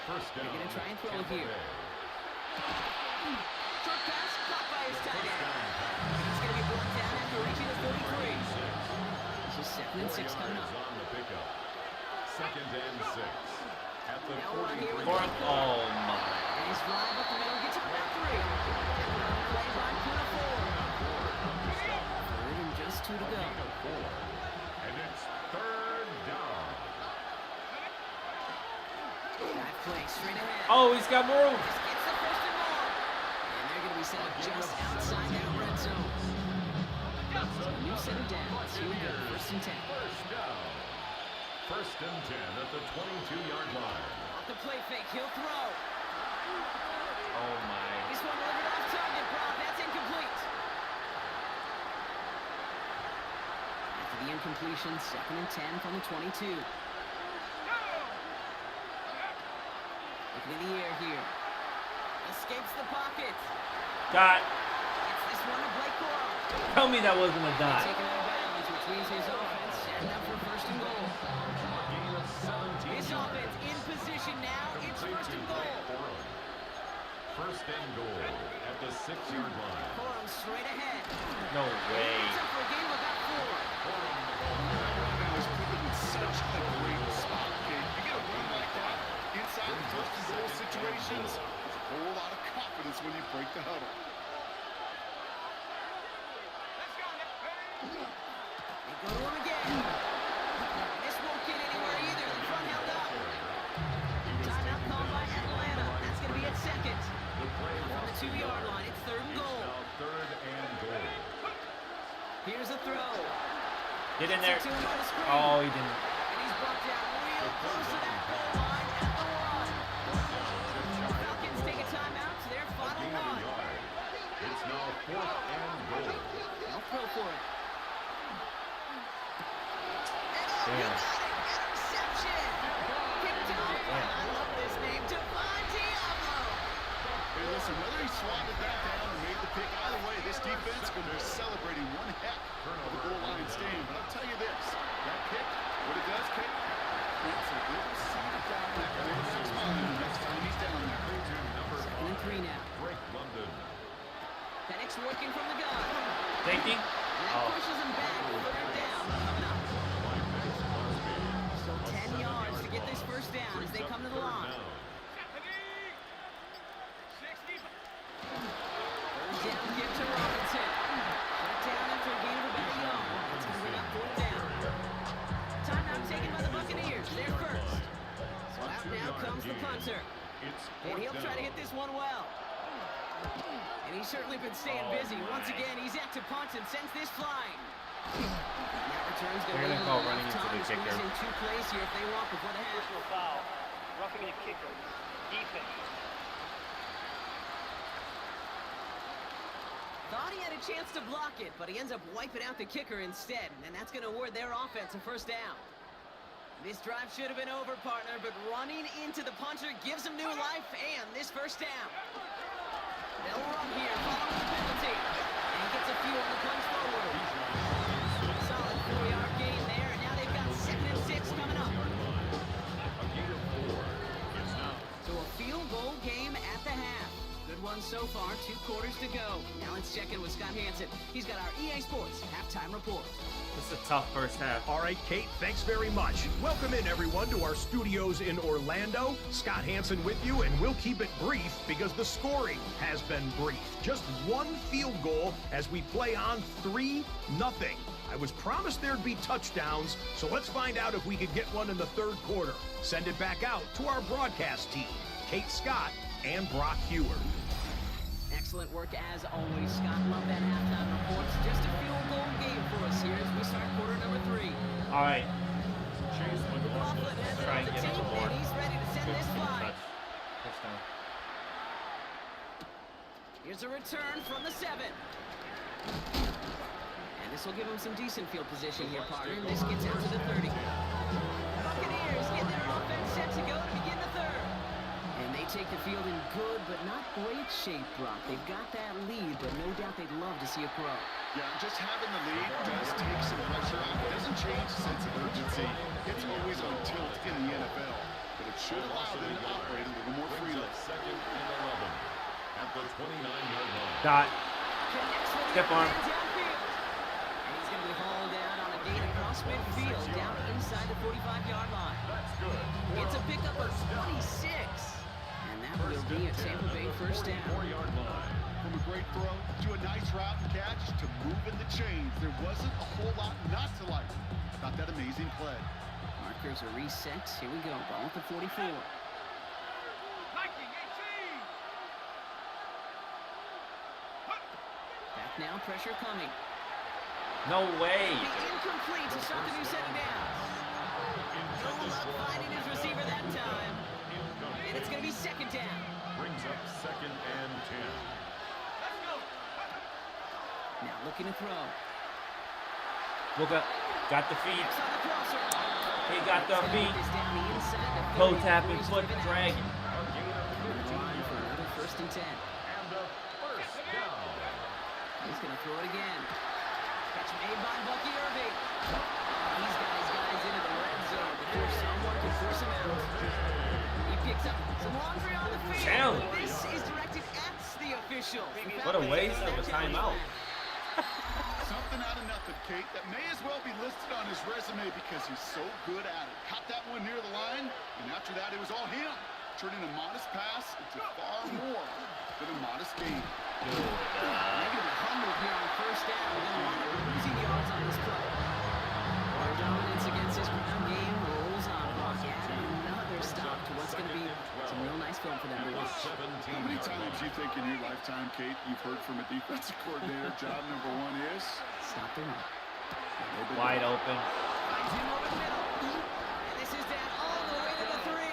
Speaker 10: First down.
Speaker 11: They're going to try and throw it
Speaker 10: Tampa
Speaker 11: here.
Speaker 10: Bay.
Speaker 11: Short pass caught by his tight end. He's going to be brought down after reaching the 43. This is second and 6 coming up.
Speaker 10: On the pickup. Second and 6. At the
Speaker 11: Now we're here with
Speaker 10: 43.
Speaker 1: Oh my.
Speaker 11: And he's flying up the middle, gets up about 3. Play by Kuna Ford. Third and just 2 to go.
Speaker 10: And it's third down.
Speaker 11: Drive play straight ahead.
Speaker 1: Oh, he's got more.
Speaker 11: Just gets the first and more. And they're going to be set up just outside that red zone. So a new set of downs. Here we go, first and 10.
Speaker 10: First down. First and 10 at the 22-yard line.
Speaker 11: Off the play fake, he'll throw.
Speaker 1: Oh my.
Speaker 11: This one delivered off target, Brock. That's incomplete. After the incompletion, second and 10 from the 22. Looking in the air here. Escapes the pocket.
Speaker 1: Dot.
Speaker 11: It's this one to Blake Corum.
Speaker 1: Tell me that wasn't a dot.
Speaker 11: Taken out of bounds, which means his offense setting up for first and goal.
Speaker 10: Gain of 17
Speaker 11: His
Speaker 10: yards.
Speaker 11: offense in position now. It's first and goal.
Speaker 10: First and goal at the 6-yard line.
Speaker 11: Corum straight ahead.
Speaker 1: No way.
Speaker 11: It's up for a gain of about 4.
Speaker 12: That was put in such a great spot, kid. You get a run like that inside the first and goal situations. There's a whole lot of confidence when you break the huddle.
Speaker 11: They go to him again. This won't get anywhere either. The front held up. Timeout called by Atlanta. That's going to be at second. From the 2-yard line, it's third and goal.
Speaker 10: Now third and goal.
Speaker 11: Here's a throw.
Speaker 1: Get in there.
Speaker 11: To him on the screen.
Speaker 1: Oh, he didn't.
Speaker 11: And he's brought down real close to that goal line at the 1. Falcons take a timeout to their final
Speaker 10: Gain of a
Speaker 11: run.
Speaker 10: yard. It's now fourth and goal.
Speaker 11: They'll throw for it.
Speaker 1: Damn.
Speaker 11: Interception. Picked off. I love this name. Devon Diablo.
Speaker 12: Hey, listen, whether he swatted that down or made the pick, either way, this defense is going to be celebrating one heck of a goal line stand. But I'll tell you this, that pick, what it does, kick, it's a little seed down that quarterback's mind the next time he's down there.
Speaker 11: Second and 3 now.
Speaker 10: Drake London.
Speaker 11: Penix working from the gun.
Speaker 1: Safety.
Speaker 11: And that
Speaker 1: Oh.
Speaker 11: pushes him back. Third down coming up. So 10 yards to get this first down as they come to the line. Third down give to Robinson. Shut down after a gain of about a yard. That's going to bring up fourth down. Timeout taken by the Buccaneers. They're first. So out now comes the punter. And he'll try to hit this one well. And he's certainly been staying busy. Once again, he's at to punt and sends this flying. And that return's going to
Speaker 1: They're
Speaker 11: be
Speaker 1: gonna call
Speaker 11: enough
Speaker 1: running into
Speaker 11: time
Speaker 1: the
Speaker 11: to squeeze
Speaker 1: kicker.
Speaker 11: in 2 plays here if they want before the half.
Speaker 9: Foul. Roughing the kicker. Defense.
Speaker 11: Thought he had a chance to block it, but he ends up wiping out the kicker instead, and that's going to award their offense a first down. This drive should have been over, partner, but running into the punter gives him new life and this first down. They'll run here, following the penalty, and he gets a few on the punch forward. Solid 4-yard gain there, and now they've got 2nd and 6 coming up.
Speaker 10: A gain of 4. It's now
Speaker 11: So a field goal game at the half. Good one so far, 2 quarters to go. Now let's check in with Scott Hansen. He's got our EA Sports halftime report.
Speaker 1: This is a tough first half.
Speaker 5: All right, Kate, thanks very much. Welcome in, everyone, to our studios in Orlando. Scott Hansen with you, and we'll keep it brief because the scoring has been brief. Just 1 field goal as we play on 3-0. I was promised there'd be touchdowns, so let's find out if we could get one in the 3rd quarter. Send it back out to our broadcast team, Kate Scott and Brock Hewer.
Speaker 11: Excellent work as always, Scott. Love that halftime report. It's just a field goal game for us here as we start quarter number 3.
Speaker 1: All right.
Speaker 10: Chase
Speaker 11: it
Speaker 1: try
Speaker 11: off
Speaker 1: and
Speaker 11: the
Speaker 1: get him
Speaker 11: tape,
Speaker 1: the board.
Speaker 11: and he's ready to send
Speaker 1: Good
Speaker 11: this fly.
Speaker 1: touchdown.
Speaker 11: Here's a return from the 7. And this will give him some decent field position here, partner. And this gets out to the 30. Buccaneers get their offense set to go to begin the 3rd. And they take the field in good but not great shape, Brock. They've got that lead, but no doubt they'd love to see it grow.
Speaker 12: Yeah, just having the lead does take some pressure out. It doesn't change the sense of urgency. It's always on tilt in the NFL. But it should allow them to operate a little more freely.
Speaker 10: Second and 11 at the 29-yard line.
Speaker 1: Dot. Step on.
Speaker 11: And he's going to be hauled down on a gain across midfield, down inside the 45-yard line.
Speaker 10: That's good.
Speaker 11: It's a pickup of 26. And that will be a Tampa Bay first down.
Speaker 10: 4-yard line.
Speaker 12: From a great throw to a nice route and catch to moving the chains. There wasn't a whole lot not to like about that amazing play.
Speaker 11: Markers are reset. Here we go. Ball at the 44. Back now, pressure coming.
Speaker 1: No way.
Speaker 11: The incomplete to start the new set of downs. No luck finding his receiver that time. And it's going to be second down.
Speaker 10: Brings up second and 10.
Speaker 11: Now looking to throw.
Speaker 1: Look up. Got the feet.
Speaker 11: Steps on the crosser.
Speaker 1: He got the feet.
Speaker 11: This down the inside the 30
Speaker 1: Toe tapping,
Speaker 11: before
Speaker 1: foot
Speaker 11: he's driven out.
Speaker 1: dragging.
Speaker 11: On the line for another first and 10.
Speaker 10: And the first down.
Speaker 11: He's going to throw it again. Catch made by Bucky Irving. He's got his guys into the red zone before someone can force him out. He picks up some laundry on the field.
Speaker 1: Challenge.
Speaker 11: This is directed at the officials.
Speaker 1: What a waste of a timeout.
Speaker 12: Something out of nothing, Kate, that may as well be listed on his resume because he's so good at it. Caught that one near the line, and after that, it was all him. Turning a modest pass into far more than a modest gain.
Speaker 11: Negative 100 here on first down. We're going to wind up losing yards on this play. Our dominance against this ground game rolls on. Brock adding another stop to what's going to be some real nice film for them to watch.
Speaker 12: How many times you think in your lifetime, Kate, you've heard from a defensive coordinator, job number 1 is?
Speaker 11: Stop the run.
Speaker 1: Wide open.
Speaker 11: Finds him over the middle. And this is down all the way to the 3.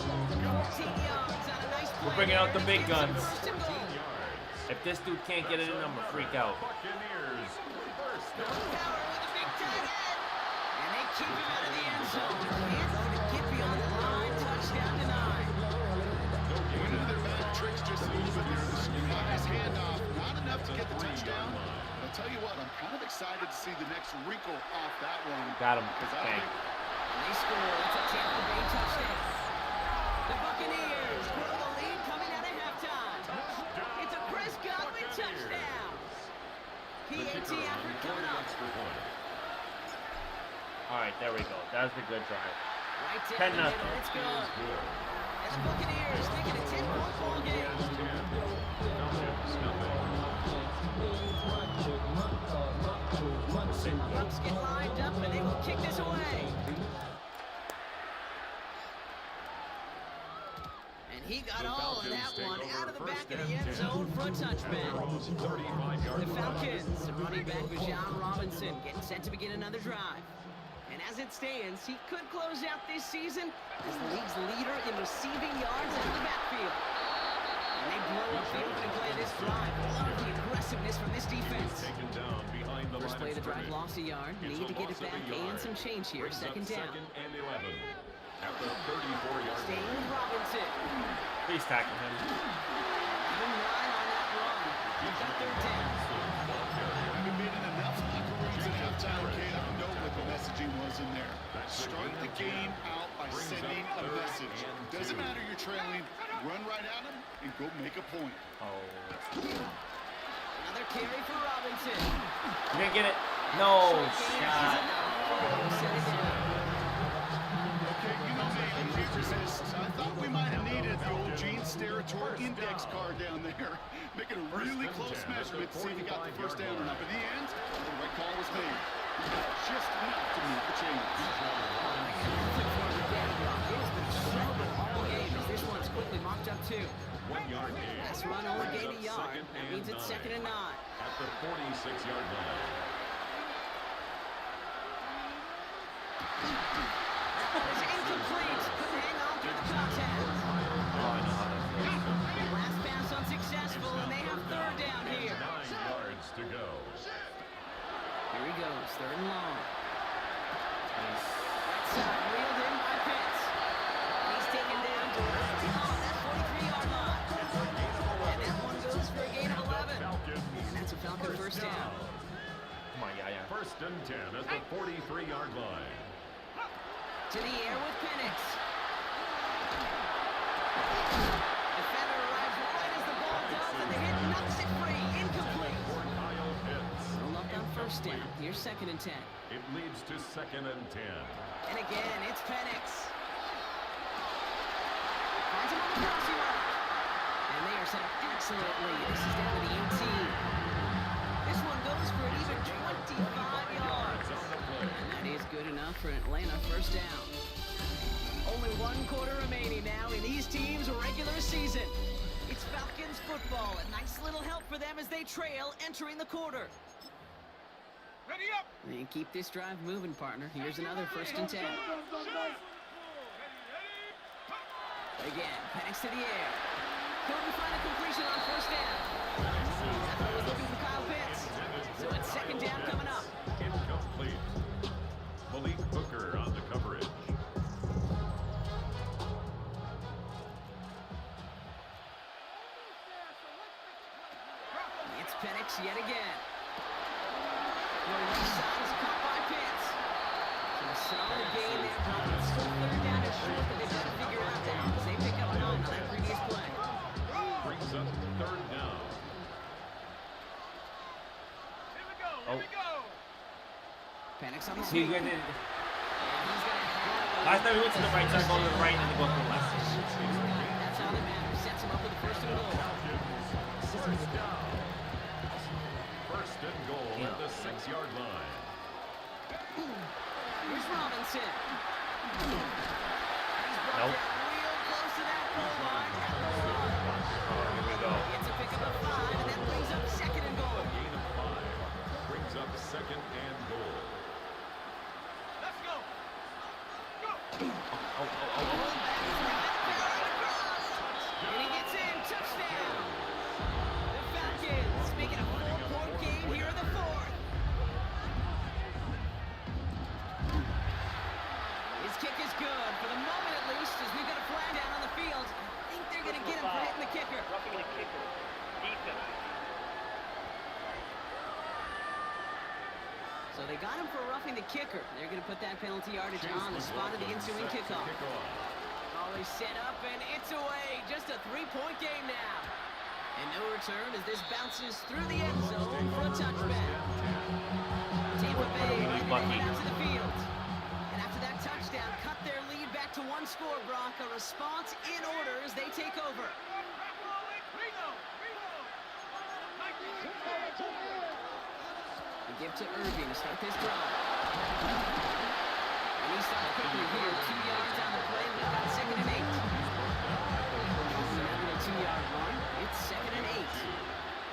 Speaker 11: 14 yards on a nice play.
Speaker 1: We're bringing out the big guns.
Speaker 11: First and goal.
Speaker 1: If this dude can't get it in, I'm gonna freak out.
Speaker 10: Buccaneers. First
Speaker 11: Power
Speaker 10: down.
Speaker 11: with a big tight end. And they keep him out of the end zone. Hands to get beyond the line. Touchdown denied.
Speaker 12: One of their bad tricks just a little bit there. The nice handoff, not enough to get the touchdown. I'll tell you what, I'm kind of excited to see the next wrinkle off that one.
Speaker 1: Got him.
Speaker 12: Because I
Speaker 1: Bang.
Speaker 12: think
Speaker 11: And they score. It's a Tampa Bay touchdown. The Buccaneers grow the lead coming out of halftime. It's a Chris Godwin touchdown. PAT effort coming up.
Speaker 1: All right, there we go. That was a good drive.
Speaker 11: Right
Speaker 1: 10-0.
Speaker 11: down the middle. It's good. And the Buccaneers making a 10-point ball game. Bucks get lined up and they will kick this away. And he got all of that one out of the back of the end zone for a touchback. The Falcons, running back Bijan Robinson, getting set to begin another drive. And as it stands, he could close out this season as the league's leader in receiving yards out of the backfield. And they blow up the opening play of this drive. Love the aggressiveness from this defense. First play of the drive lost a yard. Need to get it back and some change here. Second down.
Speaker 10: Second and 11 at the 34-yard
Speaker 11: Staying
Speaker 10: line.
Speaker 11: with Robinson.
Speaker 1: Please tackle him.
Speaker 11: Even line on that run. He's got third down.
Speaker 12: we made it enough locker rooms at halftime, Kate. I know what the messaging was in there. Start the game out by sending a message. Doesn't matter you're trailing. Run right at them and go make a point.
Speaker 11: Another carry for Robinson.
Speaker 1: You didn't get it? No shot.
Speaker 12: Okay, you know me, I'm here resist. I thought we might have needed the old Gene Steratore index card down there. Making a really close measurement to see if he got the first down or not. But in the end, the right call was made. He got just enough to move the chains.
Speaker 11: This one's quickly mocked up too.
Speaker 10: 1 yard gain.
Speaker 11: Last run only
Speaker 10: Brings
Speaker 11: gained
Speaker 10: up
Speaker 11: a yard.
Speaker 10: second
Speaker 11: That
Speaker 10: and
Speaker 11: means it's 2nd and 9.
Speaker 10: at the 46-yard line.
Speaker 11: It's incomplete goes. 3rd and long.
Speaker 1: Nice.
Speaker 11: Right side, reeled in by Pitts. He's taken down to that 43-yard line. And that one goes for a gain of 11. And that's a Falcon first down.
Speaker 1: Come on, yeah.
Speaker 10: First and 10 at the 43-yard line.
Speaker 11: To the air with Penix. Defender arrives right as the ball does, and the hit knocks it free. Incomplete.
Speaker 10: Kyle Pitts.
Speaker 11: Roll up on first down. Here's 2nd and 10.
Speaker 10: It leads to 2nd and 10.
Speaker 11: And again, it's Penix. Finds him on the crossing route. And they are set up excellently. This is down to the 18. This one goes for an even 25 yards. And that is good enough for Atlanta first down. Only 1 quarter remaining now in these teams' regular season. It's Falcons football. A nice little help for them as they trail entering the quarter.
Speaker 2: Ready up!
Speaker 11: And keep this drive moving, partner. Here's another 1st and 10. Again, Penix to the air. Couldn't find a completion on 1st down. That was looking for Kyle Pitts. So it's 2nd down coming up.
Speaker 10: Incomplete. Malik Hooker on the coverage.
Speaker 11: It's Penix yet again. The right side is caught by Pitts. So a solid gain there, but it's still 3rd down and short that they've got to figure out now because they pick up 9 on that previous play.
Speaker 10: Brings up 3rd down.
Speaker 1: Oh.
Speaker 11: Penix on the
Speaker 1: He's
Speaker 11: sweep.
Speaker 1: going to...
Speaker 11: And he's going to have
Speaker 1: Last time we went to the right side, go to the right, and then go to the left.
Speaker 11: That's all that matters. Sets him up with the 1st and goal.
Speaker 10: First down. 1st and goal at the 6-yard line.
Speaker 11: Here's Robinson.
Speaker 1: Nope.
Speaker 11: Real close to that goal line.
Speaker 1: Here we go.
Speaker 11: It's a pickup of 5, and that brings up 2nd and goal.
Speaker 10: Gain of 5. Brings up 2nd and goal.
Speaker 2: Let's go!
Speaker 11: And he gets in. Touchdown. The Falcons making a 4-point game here in the 4th. His kick is good. For the moment, at least, as we've got a flag down on the field. I think they're going to get him for hitting the kicker.
Speaker 9: Roughing the kicker. Defense.
Speaker 11: So they got him for roughing the kicker. They're going to put that penalty yardage on the spot of the ensuing kickoff. Always set up, and it's away. Just a 3-point game now. And no return as this bounces through the end zone for a touchback. Tampa Bay ready to head out to the field. And after that touchdown, cut their lead back to 1 score, Brock. A response in order as they take over. We give to Irving to start this drive. And he stopped quickly here. 2 yards on the play. We've got 2nd and 8. Calling that little 2-yard run. It's 2nd and 8.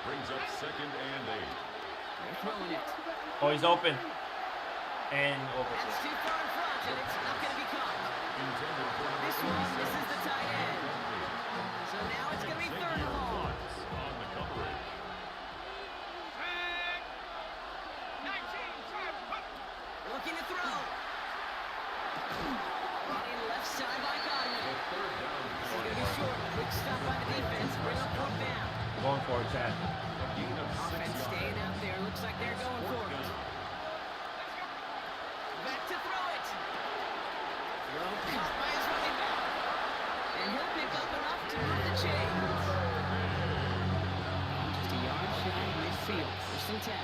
Speaker 10: Brings up 2nd and 8.
Speaker 11: They're throwing it.
Speaker 1: Oh, he's open. And over.
Speaker 11: That's too far in front, and it's not going to be caught. This one, this is the tight end. So now it's going to be 3rd and long.
Speaker 10: On the coverage.
Speaker 11: Looking to throw. Running left side by Godwin. This is going to be short. Quick stop by the defense. Bring up 4th down.
Speaker 1: Going for it, Chad.
Speaker 11: Offense staying out there. Looks like they're going for it. Back to throw it. Throw caught by his running back. And he'll pick up enough to move the chains. Just a yard shy of midfield. 1st and 10.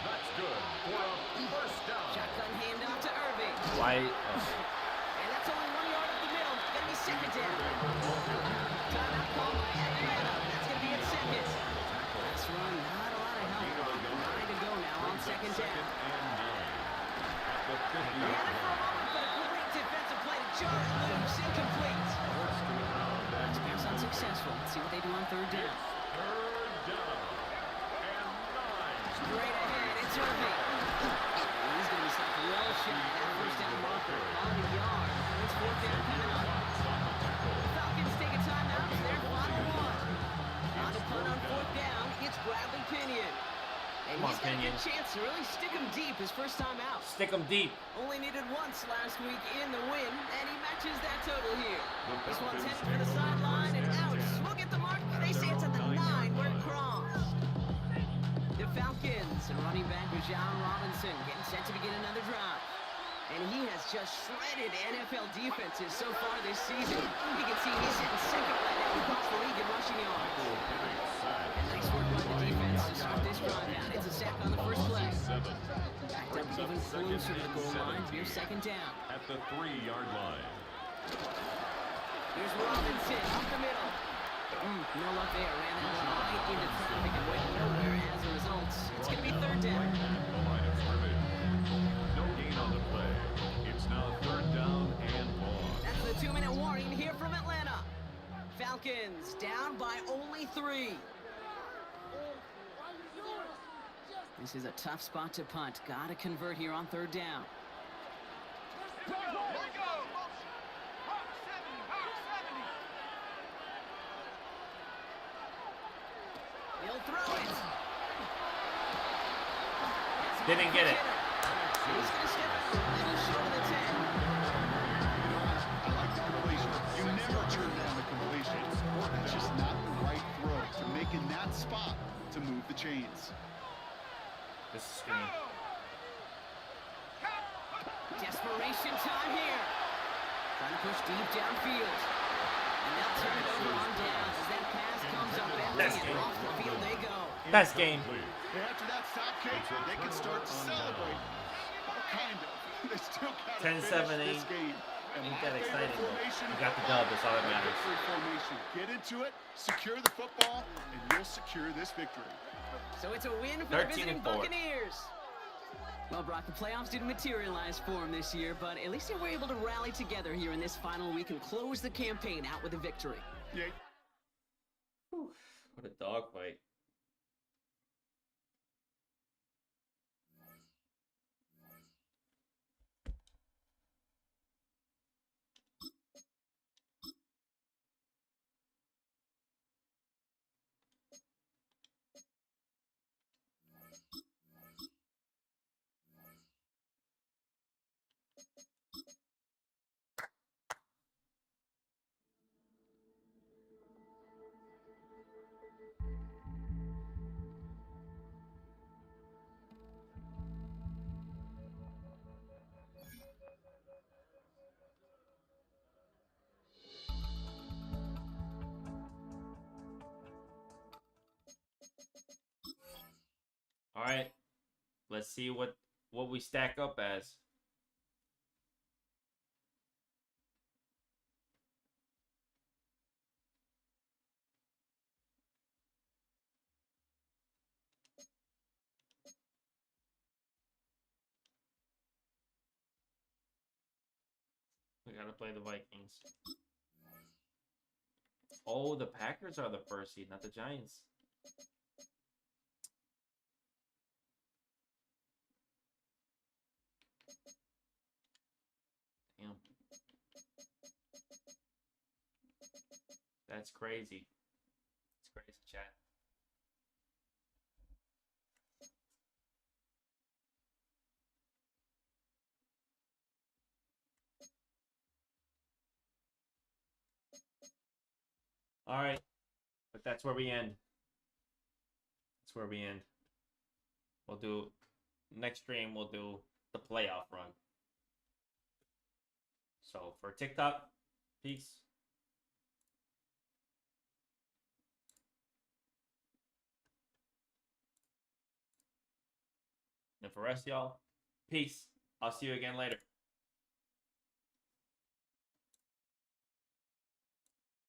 Speaker 10: That's good for a 1st down.
Speaker 11: Shotgun handoff to Irving.
Speaker 1: Why?
Speaker 11: And that's only 1 yard up the middle. Gonna be 2nd down. Timeout called by Atlanta. That's gonna be at 2nd. Last run, not a lot of help. 9 to go now on 2nd down.
Speaker 10: At the 50-yard
Speaker 11: He had it for a moment, but a great defensive play to jar it loose. Incomplete. Last pass unsuccessful. Let's see what they do on 3rd down.
Speaker 10: 3rd down.
Speaker 11: Straight ahead, it's Irving. He's going to be stopped well shy of that 1st down marker. On the yard. It's 4th down coming up. The Falcons take a timeout. It's their final one. On the punt on 4th down, it's Bradley Pinion. And
Speaker 1: Come on,
Speaker 11: he's got a
Speaker 1: Pinion.
Speaker 11: good chance to really stick him deep his first time out.
Speaker 1: Stick him deep.
Speaker 11: Only needed once last week in the win, and he matches that total here. This one's headed for the sideline and out. We'll get the mark. They say it's at the 9 where it crossed. The Falcons and running back Bijan Robinson getting set to begin another drive. And he has just shredded NFL defenses so far this season. You can see he's sitting second right now across the league in rushing yards. And nice work by the defense to start this drive out. It's a sack on the first play. Backed up even closer to the goal line. Here's second down.
Speaker 10: At the 3-yard line.
Speaker 11: Here's Robinson up the middle. No luck there. Ran that one right into traffic and went nowhere as a result. It's going to be third down.
Speaker 10: The line of scrimmage. No gain on the play. It's now third down and long.
Speaker 11: That's the 2-minute warning here from Atlanta. Falcons down by only 3. This is a tough spot to punt. Got to convert here on third down. He'll throw it.
Speaker 1: Didn't get it.
Speaker 11: He's going to step out a little short of the 10.
Speaker 12: I like the completion. You never turn down the completion. That's just not the right throw to make in that spot to move the chains.
Speaker 1: This is screen.
Speaker 11: Desperation time here. Trying to push deep downfield. And they'll turn it over on down as that pass comes up empty and off the field they go.
Speaker 1: Best game.
Speaker 12: And after that stop kick, they can start to celebrate. Kind of. They still got to
Speaker 1: 10-7
Speaker 12: finish this game. And
Speaker 1: ain't
Speaker 12: my
Speaker 1: that exciting,
Speaker 12: favorite
Speaker 1: though.
Speaker 12: formation,
Speaker 1: You got the dub, that's all that matters.
Speaker 12: victory formation. Get into it, secure the football, and you'll secure this victory.
Speaker 11: So it's a win for the
Speaker 1: 13-4.
Speaker 11: visiting Buccaneers. Well, Brock, the playoffs didn't materialize for them this year, but at least they were able to rally together here in this final week and close the campaign out with a victory.
Speaker 12: Yeah.
Speaker 1: What a dogfight. All right, let's see what we stack up as. We gotta play the Vikings. Oh, the Packers are the first seed, not the Giants. Damn. That's crazy. It's crazy, chat. All right, but that's where we end. That's where we end. We'll do next stream. We'll do the playoff run. So for TikTok, peace. And for rest, y'all, peace. I'll see you again later.